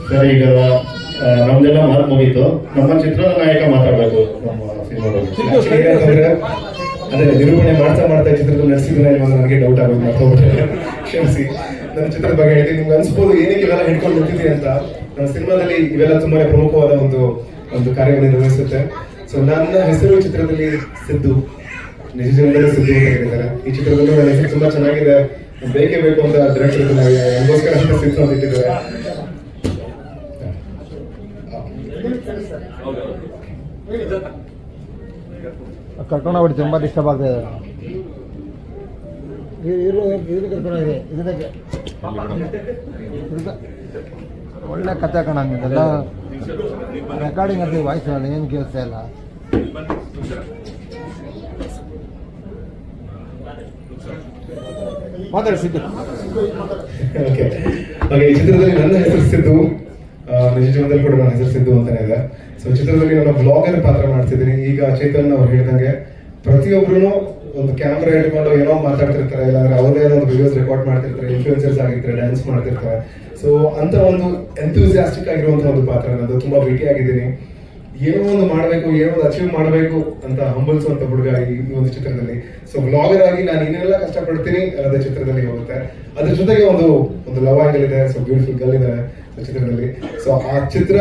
ಸರ್, ಈಗ ನಮ್ದೆಲ್ಲ ಮಾತು ಮುಗೀತು. ನಮ್ಮ ಚಿತ್ರದ ನಾಯಕ ಮಾತಾಡ್ಬೇಕು ನಮ್ಮ ಸಿನಿಮಾದಲ್ಲಿ. ಅದೇ ನಿರೂಪಣೆ ಮಾಡ್ತಾ ಚಿತ್ರದ ನಡೆಸಿದ್ರೆ ನನಗೆ ಡೌಟ್ ಆಗೋದು, ಮರ್ತೋಗ್ಬಿಟ್ಟೆ, ಕ್ಷಮಿಸಿ. ನನ್ನ ಚಿತ್ರದ ಬಗ್ಗೆ ಹೇಳ್ತೀನಿ. ನಿಮ್ಗೆ ಅನ್ಸ್ಬೋದು ಏನಕ್ಕೆ ಇವೆಲ್ಲ ಹಿಡ್ಕೊಂಡು ನಿಂತಿದೆ ಅಂತ. ನಮ್ಮ ಸಿನಿಮಾದಲ್ಲಿ ಇವೆಲ್ಲ ತುಂಬಾ ಪ್ರಮುಖವಾದ ಒಂದು ಕಾರ್ಯವನ್ನು ನಿರ್ವಹಿಸುತ್ತೆ. ಸೊ ನನ್ನ ಹೆಸರು ಚಿತ್ರದಲ್ಲಿ ಸಿದ್ದು, ನಿಜ ಜೀವನದಲ್ಲಿ ಸಿದ್ದು ಅಂತ ಹೇಳಿದ್ದಾರೆ. ಈ ಚಿತ್ರದಲ್ಲೂ ನನ್ನ ಹೆಸರು ತುಂಬಾ ಚೆನ್ನಾಗಿದೆ, ಬೇಕೇ ಬೇಕು ಅಂತ ಡೈರೆಕ್ಟರ್ ನನಗೋಸ್ಕರ ಅಂತ ಸಿದ್ದು ಅಂತ ಇಟ್ಟಿದ್ದಾರೆ. ಕರ್ಕೊಂಡೋಗ್ಬಿಟ್ಟು ತುಂಬ ಡಿಸ್ಟರ್ಬ್ ಆಗ್ತಾ ಇದೆ. ಕರ್ಕೊಂಡೋಗಿದೆ ಇದಕ್ಕೆ ಒಳ್ಳೆ ಕತೆ ಕಣ. ನಿಮ್ದೆಲ್ಲ ರೆಕಾರ್ಡಿಂಗ್ ಅಂತ ವಾಯ್ಸ್ ಏನು ಕೇಳಿಸ್ತಾ ಇಲ್ಲ. ಮಾತಾಡಿಸಿದ್ದು ಓಕೆ. ಹಾಗೆ ಈ ಚಿತ್ರದಲ್ಲಿ ನನ್ನ ಹೆಸರು ಸಿದ್ದು, ನಿಜ ಜೀವನದಲ್ಲಿ ಕೂಡ ನನ್ನ ಹೆಸರು ಸಿದ್ದು ಅಂತಾನೆ ಇದೆ. ಸೊ ಚಿತ್ರದಲ್ಲಿ ನಾನು ಬ್ಲಾಗರ್ ಪಾತ್ರ ಮಾಡ್ತಿದ್ದೀನಿ. ಈಗ ಚೇತನ್ ಅವ್ರು ಹೇಳಿದಂಗೆ ಪ್ರತಿಯೊಬ್ರು ಒಂದು ಕ್ಯಾಮ್ರಾ ಇಟ್ಕೊಂಡು ಏನೋ ಮಾತಾಡ್ತಿರ್ತಾರೆ, ಇಲ್ಲಾಂದ್ರೆ ಅವ್ರದೇ ಒಂದು ವಿಡಿಯೋಸ್ ರೆಕಾರ್ಡ್ ಮಾಡ್ತಿರ್ತಾರೆ, ಇನ್ಫ್ಲೂಯೆನ್ಸರ್ಸ್ ಆಗಿರ್ತಾರೆ, ಡ್ಯಾನ್ಸ್ ಮಾಡ್ತಿರ್ತಾರೆ. ಸೊ ಅಂತ ಒಂದು ಎಂಥೂಸಿಯಾಸ್ಟಿಕ್ ಆಗಿರುವಂತಹ ಒಂದು ಪಾತ್ರ ನಂದು. ತುಂಬಾ ಭೇಟಿ ಆಗಿದ್ದೀನಿ. ಏನೋ ಒಂದು ಮಾಡಬೇಕು, ಏನೋ ಒಂದು ಅಚೀವ್ ಮಾಡಬೇಕು ಅಂತ ಹಂಬಲಿಸುವಂತ ಹುಡುಗ ಈ ಒಂದು ಚಿತ್ರದಲ್ಲಿ. ಸೊ ಬ್ಲಾಗರ್ ಆಗಿ ನಾನು ಏನೆಲ್ಲ ಕಷ್ಟಪಡ್ತೀನಿ ಅದೇ ಚಿತ್ರದಲ್ಲಿ ಹೋಗುತ್ತೆ. ಅದ್ರ ಜೊತೆಗೆ ಒಂದು ಲವ್ ಆಂಗಲ್ ಇದೆ. ಸೊ ಬ್ಯೂಟಿಫುಲ್ ಗರ್ಲ್ ಇದ್ದಾರೆ ಚಿತ್ರದಲ್ಲಿ. ಸೊ ಆ ಚಿತ್ರ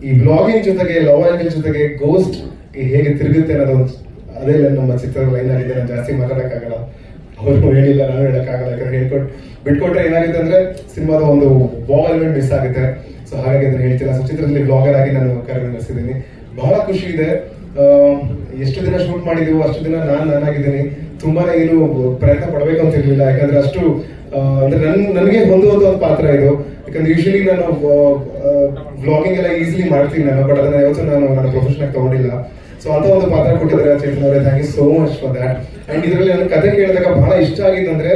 ಈ ಬ್ಲಾಗಿಂಗ್ ಜೊತೆಗೆ ಲವ್ ಆಂಗಲ್ ಜೊತೆಗೆ ಗೋಸ್ಟ್ ಹೇಗೆ ತಿರುಗುತ್ತೆ ಅನ್ನೋದು ಅದೇ ನಮ್ಮ ಚಿತ್ರದ ಲೈನ್ ಆಗಿದೆ. ನಾನು ಜಾಸ್ತಿ ಮಾತಾಡಕ್ಕಾಗಲ್ಲ, ಅವ್ರು ಹೇಳಿಲ್ಲ, ನಾನು ಹೇಳಕ್ಕಾಗಲ್ಲ. ಯಾಕಂದ್ರೆ ಬಿಟ್ಕೊಟ್ರೆ ಏನಾಗುತ್ತೆ ಅಂದ್ರೆ ಸಿನಿಮಾದ ಒಂದು ವಾವ್ ಎಲಿಮೆಂಟ್ ಮಿಸ್ ಆಗುತ್ತೆ. ಸೊ ಹಾಗಾಗಿ ಅದನ್ನ ಹೇಳ್ತಿಲ್ಲ. ಸೊ ಚಿತ್ರದಲ್ಲಿ ಬ್ಲಾಗರ್ ಆಗಿ ನಾನು ಕಾರ್ಯನಿರ್ವಹಿಸಿದ್ದೀನಿ. ಬಹಳ ಖುಷಿ ಇದೆ. ಎಷ್ಟು ದಿನ ಶೂಟ್ ಮಾಡಿದೀವೋ ಅಷ್ಟು ದಿನ ನಾನಾಗಿದ್ದೀನಿ. ತುಂಬಾನೇ ಏನು ಪ್ರಯತ್ನ ಪಡ್ಬೇಕು ಅಂತ ಇರ್ಲಿಲ್ಲ, ಯಾಕಂದ್ರೆ ಅಷ್ಟು ಅಂದ್ರೆ ನನಗೆ ಹೊಂದುವಂತ ಒಂದು ಪಾತ್ರ ಇದು. ಯಾಕಂದ್ರೆ ಯೂಶಲಿ ನಾನು ಬ್ಲಾಗಿಂಗ್ ಎಲ್ಲ ಈಸಿಲಿ ಮಾಡ್ತೀನಿ ನಾನು, ಬಟ್ ಅದನ್ನ ಯಾವತ್ತೂ ನಾನು ನನ್ನ ಪ್ರೊಫೆಷನ್ ಆಗಿ ತಗೊಂಡಿಲ್ಲ. ಸೊ ಅಂತ ಒಂದು ಪಾತ್ರ ಕೊಟ್ಟಿದ್ದಾರೆ ಚೇತನ್ ಅವರೇ, thank you so much for that. And ಇದರಲ್ಲಿ ನನ್ನ ಕತೆ ಕೇಳಿದಾಗ ಬಹಳ ಇಷ್ಟ ಆಗಿದ್ದಂದ್ರೆ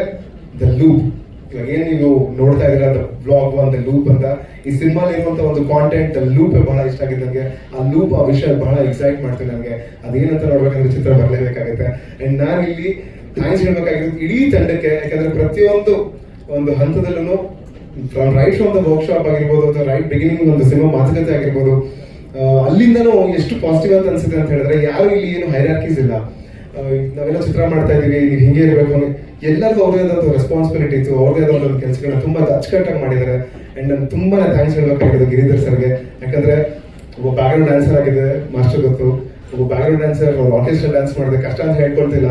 ದ ಲೂಪ್. ಇವಾಗ ಏನ್ ನೀವು ನೋಡ್ತಾ ಇದ್ದೀರಾ ದ ಬ್ಲಾಗ್ ಅಂತ ಲೂಪ್ ಅಂತ, ಈ ಸಿನಿಮಾಲಿ ಇರುವಂತ ಒಂದು ಕಾಂಟೆಂಟ್ ಲೂಪ್ ಬಹಳ ಇಷ್ಟ ಆಗಿದ್ದು ನನಗೆ. ಆ ಲೂಪ್ ಆ ವಿಷಯ ಬಹಳ ಎಕ್ಸೈಟ್ ಮಾಡ್ತೀನಿ ನನಗೆ. ಅದೇನಂತ ನೋಡ್ಬೇಕಂದ್ರೆ ಚಿತ್ರ ಬರಲೇಬೇಕಾಗುತ್ತೆ. ಅಂಡ್ ನಾನು ಇಲ್ಲಿ ಥ್ಯಾಂಕ್ಸ್ ಹೇಳ್ಬೇಕಾಗಿರೋದು ಇಡೀ ತಂಡಕ್ಕೆ. ಯಾಕಂದ್ರೆ ಪ್ರತಿಯೊಂದು ಒಂದು ಹಂತದಲ್ಲೂ from right from the workshop ಆಗಿರ್ಬೋದು ಅಥವಾ ರೈಟ್ ಬಿಗಿನಿಂಗ್ ಒಂದು ಸಿನಿಮಾ ಮಾತುಕತೆ ಆಗಿರ್ಬೋದು, ಅಲ್ಲಿಂದನೂ ಎಷ್ಟು ಪಾಸಿಟಿವ್ ಅಂತ ಅನ್ಸುತ್ತೆ ಅಂತ ಹೇಳಿದ್ರೆ ಯಾರು ಇಲ್ಲಿ ಏನು ಹೈರಾರ್ಕೀಸ್ ಇಲ್ಲ. ನಾವೆಲ್ಲ ಚಿತ್ರ ಮಾಡ್ತಾ ಇದೀವಿ, ನೀವು ಹಿಂಗೆ ಇರಬೇಕು ಅಂದ್ರೆ ಎಲ್ಲರಿಗೂ ಅವ್ರದೇ ಆದಂಥ ರೆಸ್ಪಾನ್ಸಿಬಿಲಿಟಿ ಇತ್ತು, ಅವ್ರದೇ ಆದ ಒಂದು ಕೆಲಸಗಳನ್ನ ತುಂಬಾ ಅಚ್ಚುಕಟ್ಟಾಗಿ ಮಾಡಿದ್ದಾರೆ. ಅಂಡ್ ನಾನು ತುಂಬಾನೇ ಥ್ಯಾಂಕ್ಸ್ ಹೇಳ್ಬೇಕಾಗಿರೋದು ಗಿರಿಧರ್ ಸರ್ಗೆ. ಯಾಕಂದ್ರೆ ಒಬ್ಬ ಬ್ಯಾಕ್ಗ್ರೌಂಡ್ ಡ್ಯಾನ್ಸರ್ ಆಗಿದೆ, ಮಾಸ್ಟರ್ ಗೊತ್ತು. ಒಬ್ಬ ಬ್ಯಾಕ್ಗ್ರೌಂಡ್ ಡ್ಯಾನ್ಸರ್ ಆರ್ಕೆಸ್ಟ್ರಾ ಡ್ಯಾನ್ಸ್ ಮಾಡಿದೆ, ಕಷ್ಟ ಅಂತ ಹೇಳ್ಕೊಳ್ತಿಲ್ಲ.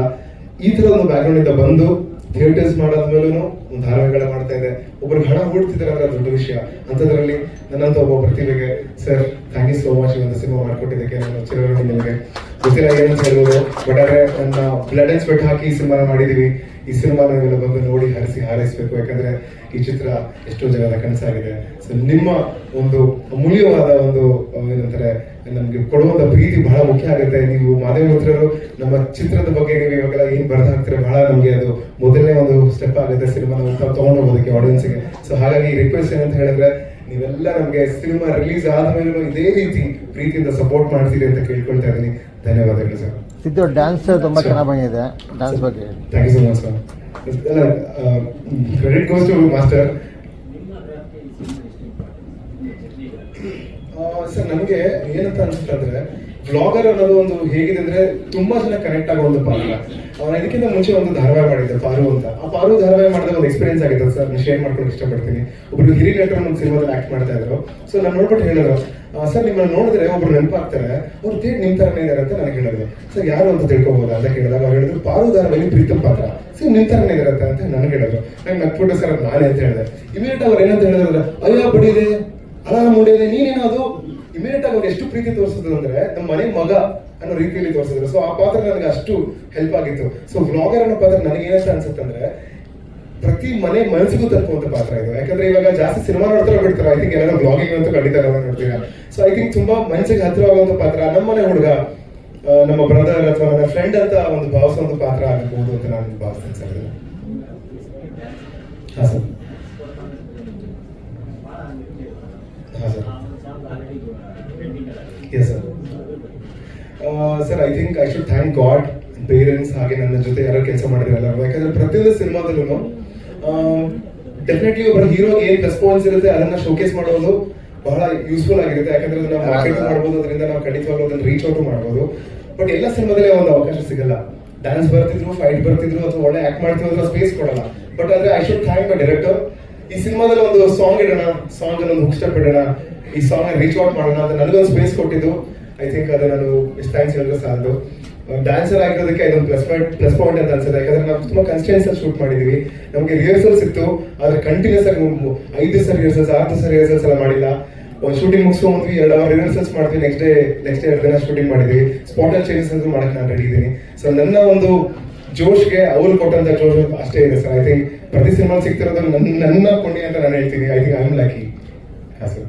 ಈ ತರ ಒಂದು ಬ್ಯಾಕ್ಗ್ರೌಂಡ್ ಇಂದ ಬಂದು ಥಿಯೇಟರ್ಸ್ ಮಾಡಾದ್ಮೇಲೂ ಒಂದು ಧಾರಾವಾಹಿಗಳ ಮಾಡ್ತಾ ಇದೆ. ಒಬ್ರು ಹಣ ಹೂಡ್ತಿದ್ದಾರೆ ಅಂದ್ರೆ ದೊಡ್ಡ ವಿಷಯ. ಅಂಥದ್ರಲ್ಲಿ ನನ್ನಂತ ಒಬ್ಬ ಪ್ರತಿಭೆಗೆ sir thank you so much ಈ ಒಂದು ಸಿನಿಮಾ ಮಾಡ್ಕೊಟ್ಟಿದ್ದಕ್ಕೆ. ನಾನು ಚಿರಋಣಿ ನಿಮಗೆ. ಗೊತ್ತಿಲ್ಲ ಏನಂತ ಹೇಳ್ಬೋದು, ಬಟ್ ಆದ್ರೆ ನನ್ನ ಬ್ಲಡ್ ಅಂಡ್ ಸ್ವೆಟ್ ಹಾಕಿ ಈ ಸಿನಿಮಾ ಮಾಡಿದೀವಿ. ಈ ಸಿನಿಮಾ ನಾವೆಲ್ಲ ಬಂದು ನೋಡಿ ಹಾರೈಸಬೇಕು. ಯಾಕಂದ್ರೆ ಈ ಚಿತ್ರ ಎಷ್ಟೋ ಜನರ ಕನಸಾಗಿದೆ. ಸೊ ನಿಮ್ಮ ಒಂದು ಅಮೂಲ್ಯವಾದ ಒಂದು ಏನಂತಾರೆ ನಮ್ಗೆ ಕೊಡುವಂತ ಪ್ರೀತಿ ಬಹಳ ಮುಖ್ಯ ಆಗುತ್ತೆ. ನೀವು ಮಾಧವಿ ಮಿತ್ರರು ನಮ್ಮ ಚಿತ್ರದ ಬಗ್ಗೆ ನೀವು ಇವಾಗೆಲ್ಲ ಏನ್ ಬರ್ತಾ ಹಾಕ್ತೀರಾ, ಬಹಳ ನಮ್ಗೆ ಅದು ಮೊದಲನೇ ಒಂದು ಸ್ಟೆಪ್ ಆಗುತ್ತೆ ಸಿನಿಮಾ ತಗೊಂಡು ಹೋಗೋದಕ್ಕೆ ಆಡಿಯನ್ಸ್ಗೆ. ಸೊ ಹಾಗಾಗಿ ರಿಕ್ವೆಸ್ಟ್ ಏನಂತ ಹೇಳಿದ್ರೆ ನೀವೆಲ್ಲ ನಮ್ಗೆ ಸಿನಿಮಾ ರಿಲೀಸ್ ಆದ್ಮೇಲೂ ಇದೇ ರೀತಿ ಪ್ರೀತಿಯಿಂದ ಸಪೋರ್ಟ್ ಮಾಡ್ತೀರಿ ಅಂತ ಕೇಳ್ಕೊಳ್ತಾ ಇದ್ದೀನಿ. ಧನ್ಯವಾದಗಳು ಸರ್. ಸಿದ್ದು ಡ್ಯಾನ್ಸ್ ತುಂಬಾ ಚೆನ್ನಾಗಿ ಬಂದಿದೆ. ಡ್ಯಾನ್ಸ್ ಬಗ್ಗೆ thank you so much sir. Credit goes to master. Sir ನಮಗೆ ಏನಂತ ಅನ್ಸುತ್ತೆ ಅಂದ್ರೆ ವ್ಲಾಗರ್ ಅನ್ನೋದು ಒಂದು ಹೇಗಿದೆ ಅಂದ್ರೆ ತುಂಬಾ ಜನ ಕನೆಕ್ಟ್ ಆಗೋ ಒಂದು ಪಾತ್ರ. ಇದಕ್ಕಿಂತ ಮುಂಚೆ ಒಂದು ಧಾರಾವಾಹಿ ಮಾಡಿದ್ದೆ ಪಾರು ಅಂತ. ಆ ಪಾರು ಧಾರಾವಾಹಿ ಮಾಡಿದಾಗ ಒಂದು ಎಕ್ಸ್ಪೀರಿಯನ್ಸ್ ಆಗಿತ್ತು ಸರ್, ನಾನು ಶೇರ್ ಮಾಡ್ಕೊಂಡು ಇಷ್ಟಪಡ್ತೀನಿ. ಒಬ್ರು ಹಿರಿಯ ನಟರು ಒಂದು ಸಿನಿಮಾದಲ್ಲಿ ಆಕ್ಟ್ ಮಾಡ್ತಾ ಇದ್ರು. ಸೊ ನಾನು ನೋಡ್ಬಿಟ್ಟು ಹೇಳಿದ್ರು, ಸರ್ ನಿಮ್ಮನ್ನ ನೋಡಿದ್ರೆ ಒಬ್ರು ನೆನಪಾಗ್ತಾರೆ, ಅವ್ರು ಥೇಟ್ ನಿಮ್ ತರನೇ ಇದಾರೆ ಅಂತ ನನಗೆ ಹೇಳಿದ್ರು. ಸರ್ ಯಾರು ಅಂತ ತಿಳ್ಕೊಬೋದಾ ಅಂತ ಕೇಳಿದಾಗ ಅವ್ರು ಹೇಳಿದ್ರು ಪಾರು ಧಾರಾವಾಹಿ ಪ್ರೀತಮ್ ಪಾತ್ರ, ಸರ್ ನಿಮ್ ತರನೇ ಇದಾರೆ ಅಂತ ನನಗೆ ಹೇಳಿದ್ರು. ನಂಗೆ ನಕ್ಬಿಟ್ಟು ಸರ್ ನಾನೇ ಅಂತ ಹೇಳಿದೆ. ಇಮಿಡಿಯೇಟ್ ಅವ್ರು ಏನಂತ ಹೇಳಿದ್ರೆ, ಅಯ್ಯ ಬಡಿದೆ ಅಲ್ಲ ಮುಂಡಿದೆ ನೀನೇನೋ ಅದು. ಇಮಿಡಿಯೇಟ್ ಆಗಿ ಅವ್ರು ಎಷ್ಟು ಪ್ರೀತಿ ತೋರಿಸಿದ್ರು ಅಂದ್ರೆ ನಮ್ಮ ಮನೆ ಮಗ ಅನ್ನೋ ರೀತಿಯಲ್ಲಿ ತೋರಿಸಿದ್ರು. ಸೊ ಆ ಪಾತ್ರ ನನಗೆ ಅಷ್ಟು ಹೆಲ್ಪ್ ಆಗಿತ್ತು. ಸೊ ವ್ಲಾಗರ್ ಅನ್ನೋ ಪಾತ್ರ ನನಗೆ ಏನಂತ ಅನ್ಸುತ್ತೆ ಅಂದ್ರೆ ಪ್ರತಿ ಮನೆ ಮನಸ್ಸಿಗೂ ತಲುಪುವಂತ ಪಾತ್ರ ಇದು. ಯಾಕಂದ್ರೆ ಇವಾಗ ಜಾಸ್ತಿ ಸಿನಿಮಾ ನೋಡ್ತಾರ ಬಿಡ್ತಾರೆ, ಐ ಥಿಂಕ್ ಎಲ್ಲರೂ ಬ್ಲಾಗಿಂಗ್ ಅಂತೂ ಖಂಡಿತ ನೋಡ್ತೀರಾ. ಸೊ ಐ ಥಿಂಕ್ ತುಂಬಾ ಮನಸ್ಸಿಗೆ ಹತ್ತಿರವಾಗುವಂತ ಪಾತ್ರ, ನಮ್ಮನೆ ಹುಡುಗ, ನಮ್ಮ ಬ್ರದರ್ ಅಥವಾ ನನ್ನ ಫ್ರೆಂಡ್ ಅಂತ ಒಂದು ಭಾವಿಸುವಂತ ಪಾತ್ರ ಆಗಬಹುದು ಅಂತ ನಾನು ಭಾವಿಸ್ತೇನೆ ಸರ್. ಹಾ ಸರ್. ಹಾ sir. Yes sir. Sir I think I should thank god, parents, ಹಾಗೆ ನನ್ನ ಜೊತೆ ಯಾರು ಕೆಲಸ ಮಾಡಿದ್ರಲ್ಲ. ಯಾಕಂದ್ರೆ ಪ್ರತಿಯೊಂದು ಸಿನಿಮಾದಲ್ಲೂ ಡೆಫಿನೆಟ್ಲಿ ಒಬ್ಬರ ಹೀರೋಗೆ ಏನ್ ರೆಸ್ಪಾನ್ಸ್ ಇರುತ್ತೆ ಅದನ್ನ ಶೋಕೇಸ್ ಮಾಡೋದು ಬಹಳ ಯೂಸ್ಫುಲ್ ಆಗಿರುತ್ತೆ. ಯಾಕಂದ್ರೆ ಅದನ್ನ ಮಾರ್ಕೆಟ್ ಮಾಡ್ಬೋದು, ಅದರಿಂದ ನಾವು ಖಂಡಿತವಾಗ್ಲೂ ಅದನ್ನ ರೀಚ್ ಔಟ್ ಮಾಡ್ಬೋದು. ಬಟ್ ಎಲ್ಲ ಸಿನಿಮಾದಲ್ಲಿ ಒಂದು ಅವಕಾಶ ಸಿಗಲ್ಲ. ಡ್ಯಾನ್ಸ್ ಬರ್ತಿದ್ರು, ಫೈಟ್ ಬರ್ತಿದ್ರು, ಅಥವಾ ಒಳ್ಳೆ ಆಕ್ಟ್ ಮಾಡ್ತಿದ್ರು, ಸ್ಪೇಸ್ ಕೊಡಲ್ಲ. ಬಟ್ ಆದ್ರೆ I should thank my director. ಈ ಸಿನಿಮಾದಲ್ಲಿ ಒಂದು ಸಾಂಗ್ ಇಡೋಣ, ಸಾಂಗ್ ಒಂದು ಹುಕ್ ಸ್ಟೆಪ್ ಇಡೋಣ, ಈ ಸಾಂಗ್ ರೀಚ್ ಔಟ್ ಮಾಡೋಣ ಅಂತ ನನಗೊಂದು ಸ್ಪೇಸ್ ಕೊಟ್ಟಿದ್ದು. ಐ ಥಿಂಕ್ ಅದು ನಾನು ಎಷ್ಟು ಥ್ಯಾಂಕ್ಸ್ ಹೇಳಿದ್ರೆ ಸಾಲದು. ಡ್ಯಾನ್ಸರ್ ಆಗಿರೋದಕ್ಕೆ ಇದೊಂದು ಪ್ಲಸ್ ಪಾಯಿಂಟ್ ಅಂತ ಅನ್ಸುತ್ತೆ. ಯಾಕಂದ್ರೆ ನಾವು ತುಂಬಾ ಕನ್ಸ್ಟೆನ್ಸ್ ಅಲ್ಲಿ ಶೂಟ್ ಮಾಡಿದೀವಿ. ನಮಗೆ ರಿಹರ್ಸಲ್ಸ್ ಇತ್ತು, ಆದ್ರೆ ಕಂಟಿನ್ಯೂಸ್ ಆಗಿ 5 ದಿವಸ ರಿಹರ್ಸಲ್ಸ್, 6 ದಿವಸ ರಿಹರ್ಸಲ್ಸ್ ಎಲ್ಲ ಮಾಡಿಲ್ಲ. ಒಂದು ಶೂಟಿಂಗ್ ಮುಗಿಸ್ಕೊಂಡ್ವಿ, 2 ಅವರ್ ರಿಹರ್ಸಲ್ಸ್ ಮಾಡ್ತೀವಿ, ನೆಕ್ಸ್ಟ್ ಡೇ 2 ದಿನ ಶೂಟಿಂಗ್ ಮಾಡಿದ್ವಿ. ಸ್ಪಾಟ್ ಅಲ್ಲಿ ಚೇಂಜಸ್ ಅಂತ ಮಾಡಕ್ಕೆ ನಾನು ರೆಡಿ ಇದ್ದೀನಿ. ಸೊ ನನ್ನ ಒಂದು ಜೋಶ್ಗೆ ಅವ್ರು ಕೊಟ್ಟಂತ ಜೋಶ್ ಅಷ್ಟೇ ಇದೆ ಸರ್. ಐ ಥಿಂಕ್ ಪ್ರತಿ ಸಿನಿಮಾ ಸಿಗ್ತಿರೋದು ನನ್ನ ಕೊಂಡಿ ಅಂತ ನಾನು ಹೇಳ್ತೀನಿ. I think I am lucky. ಹಾ ಸರ್.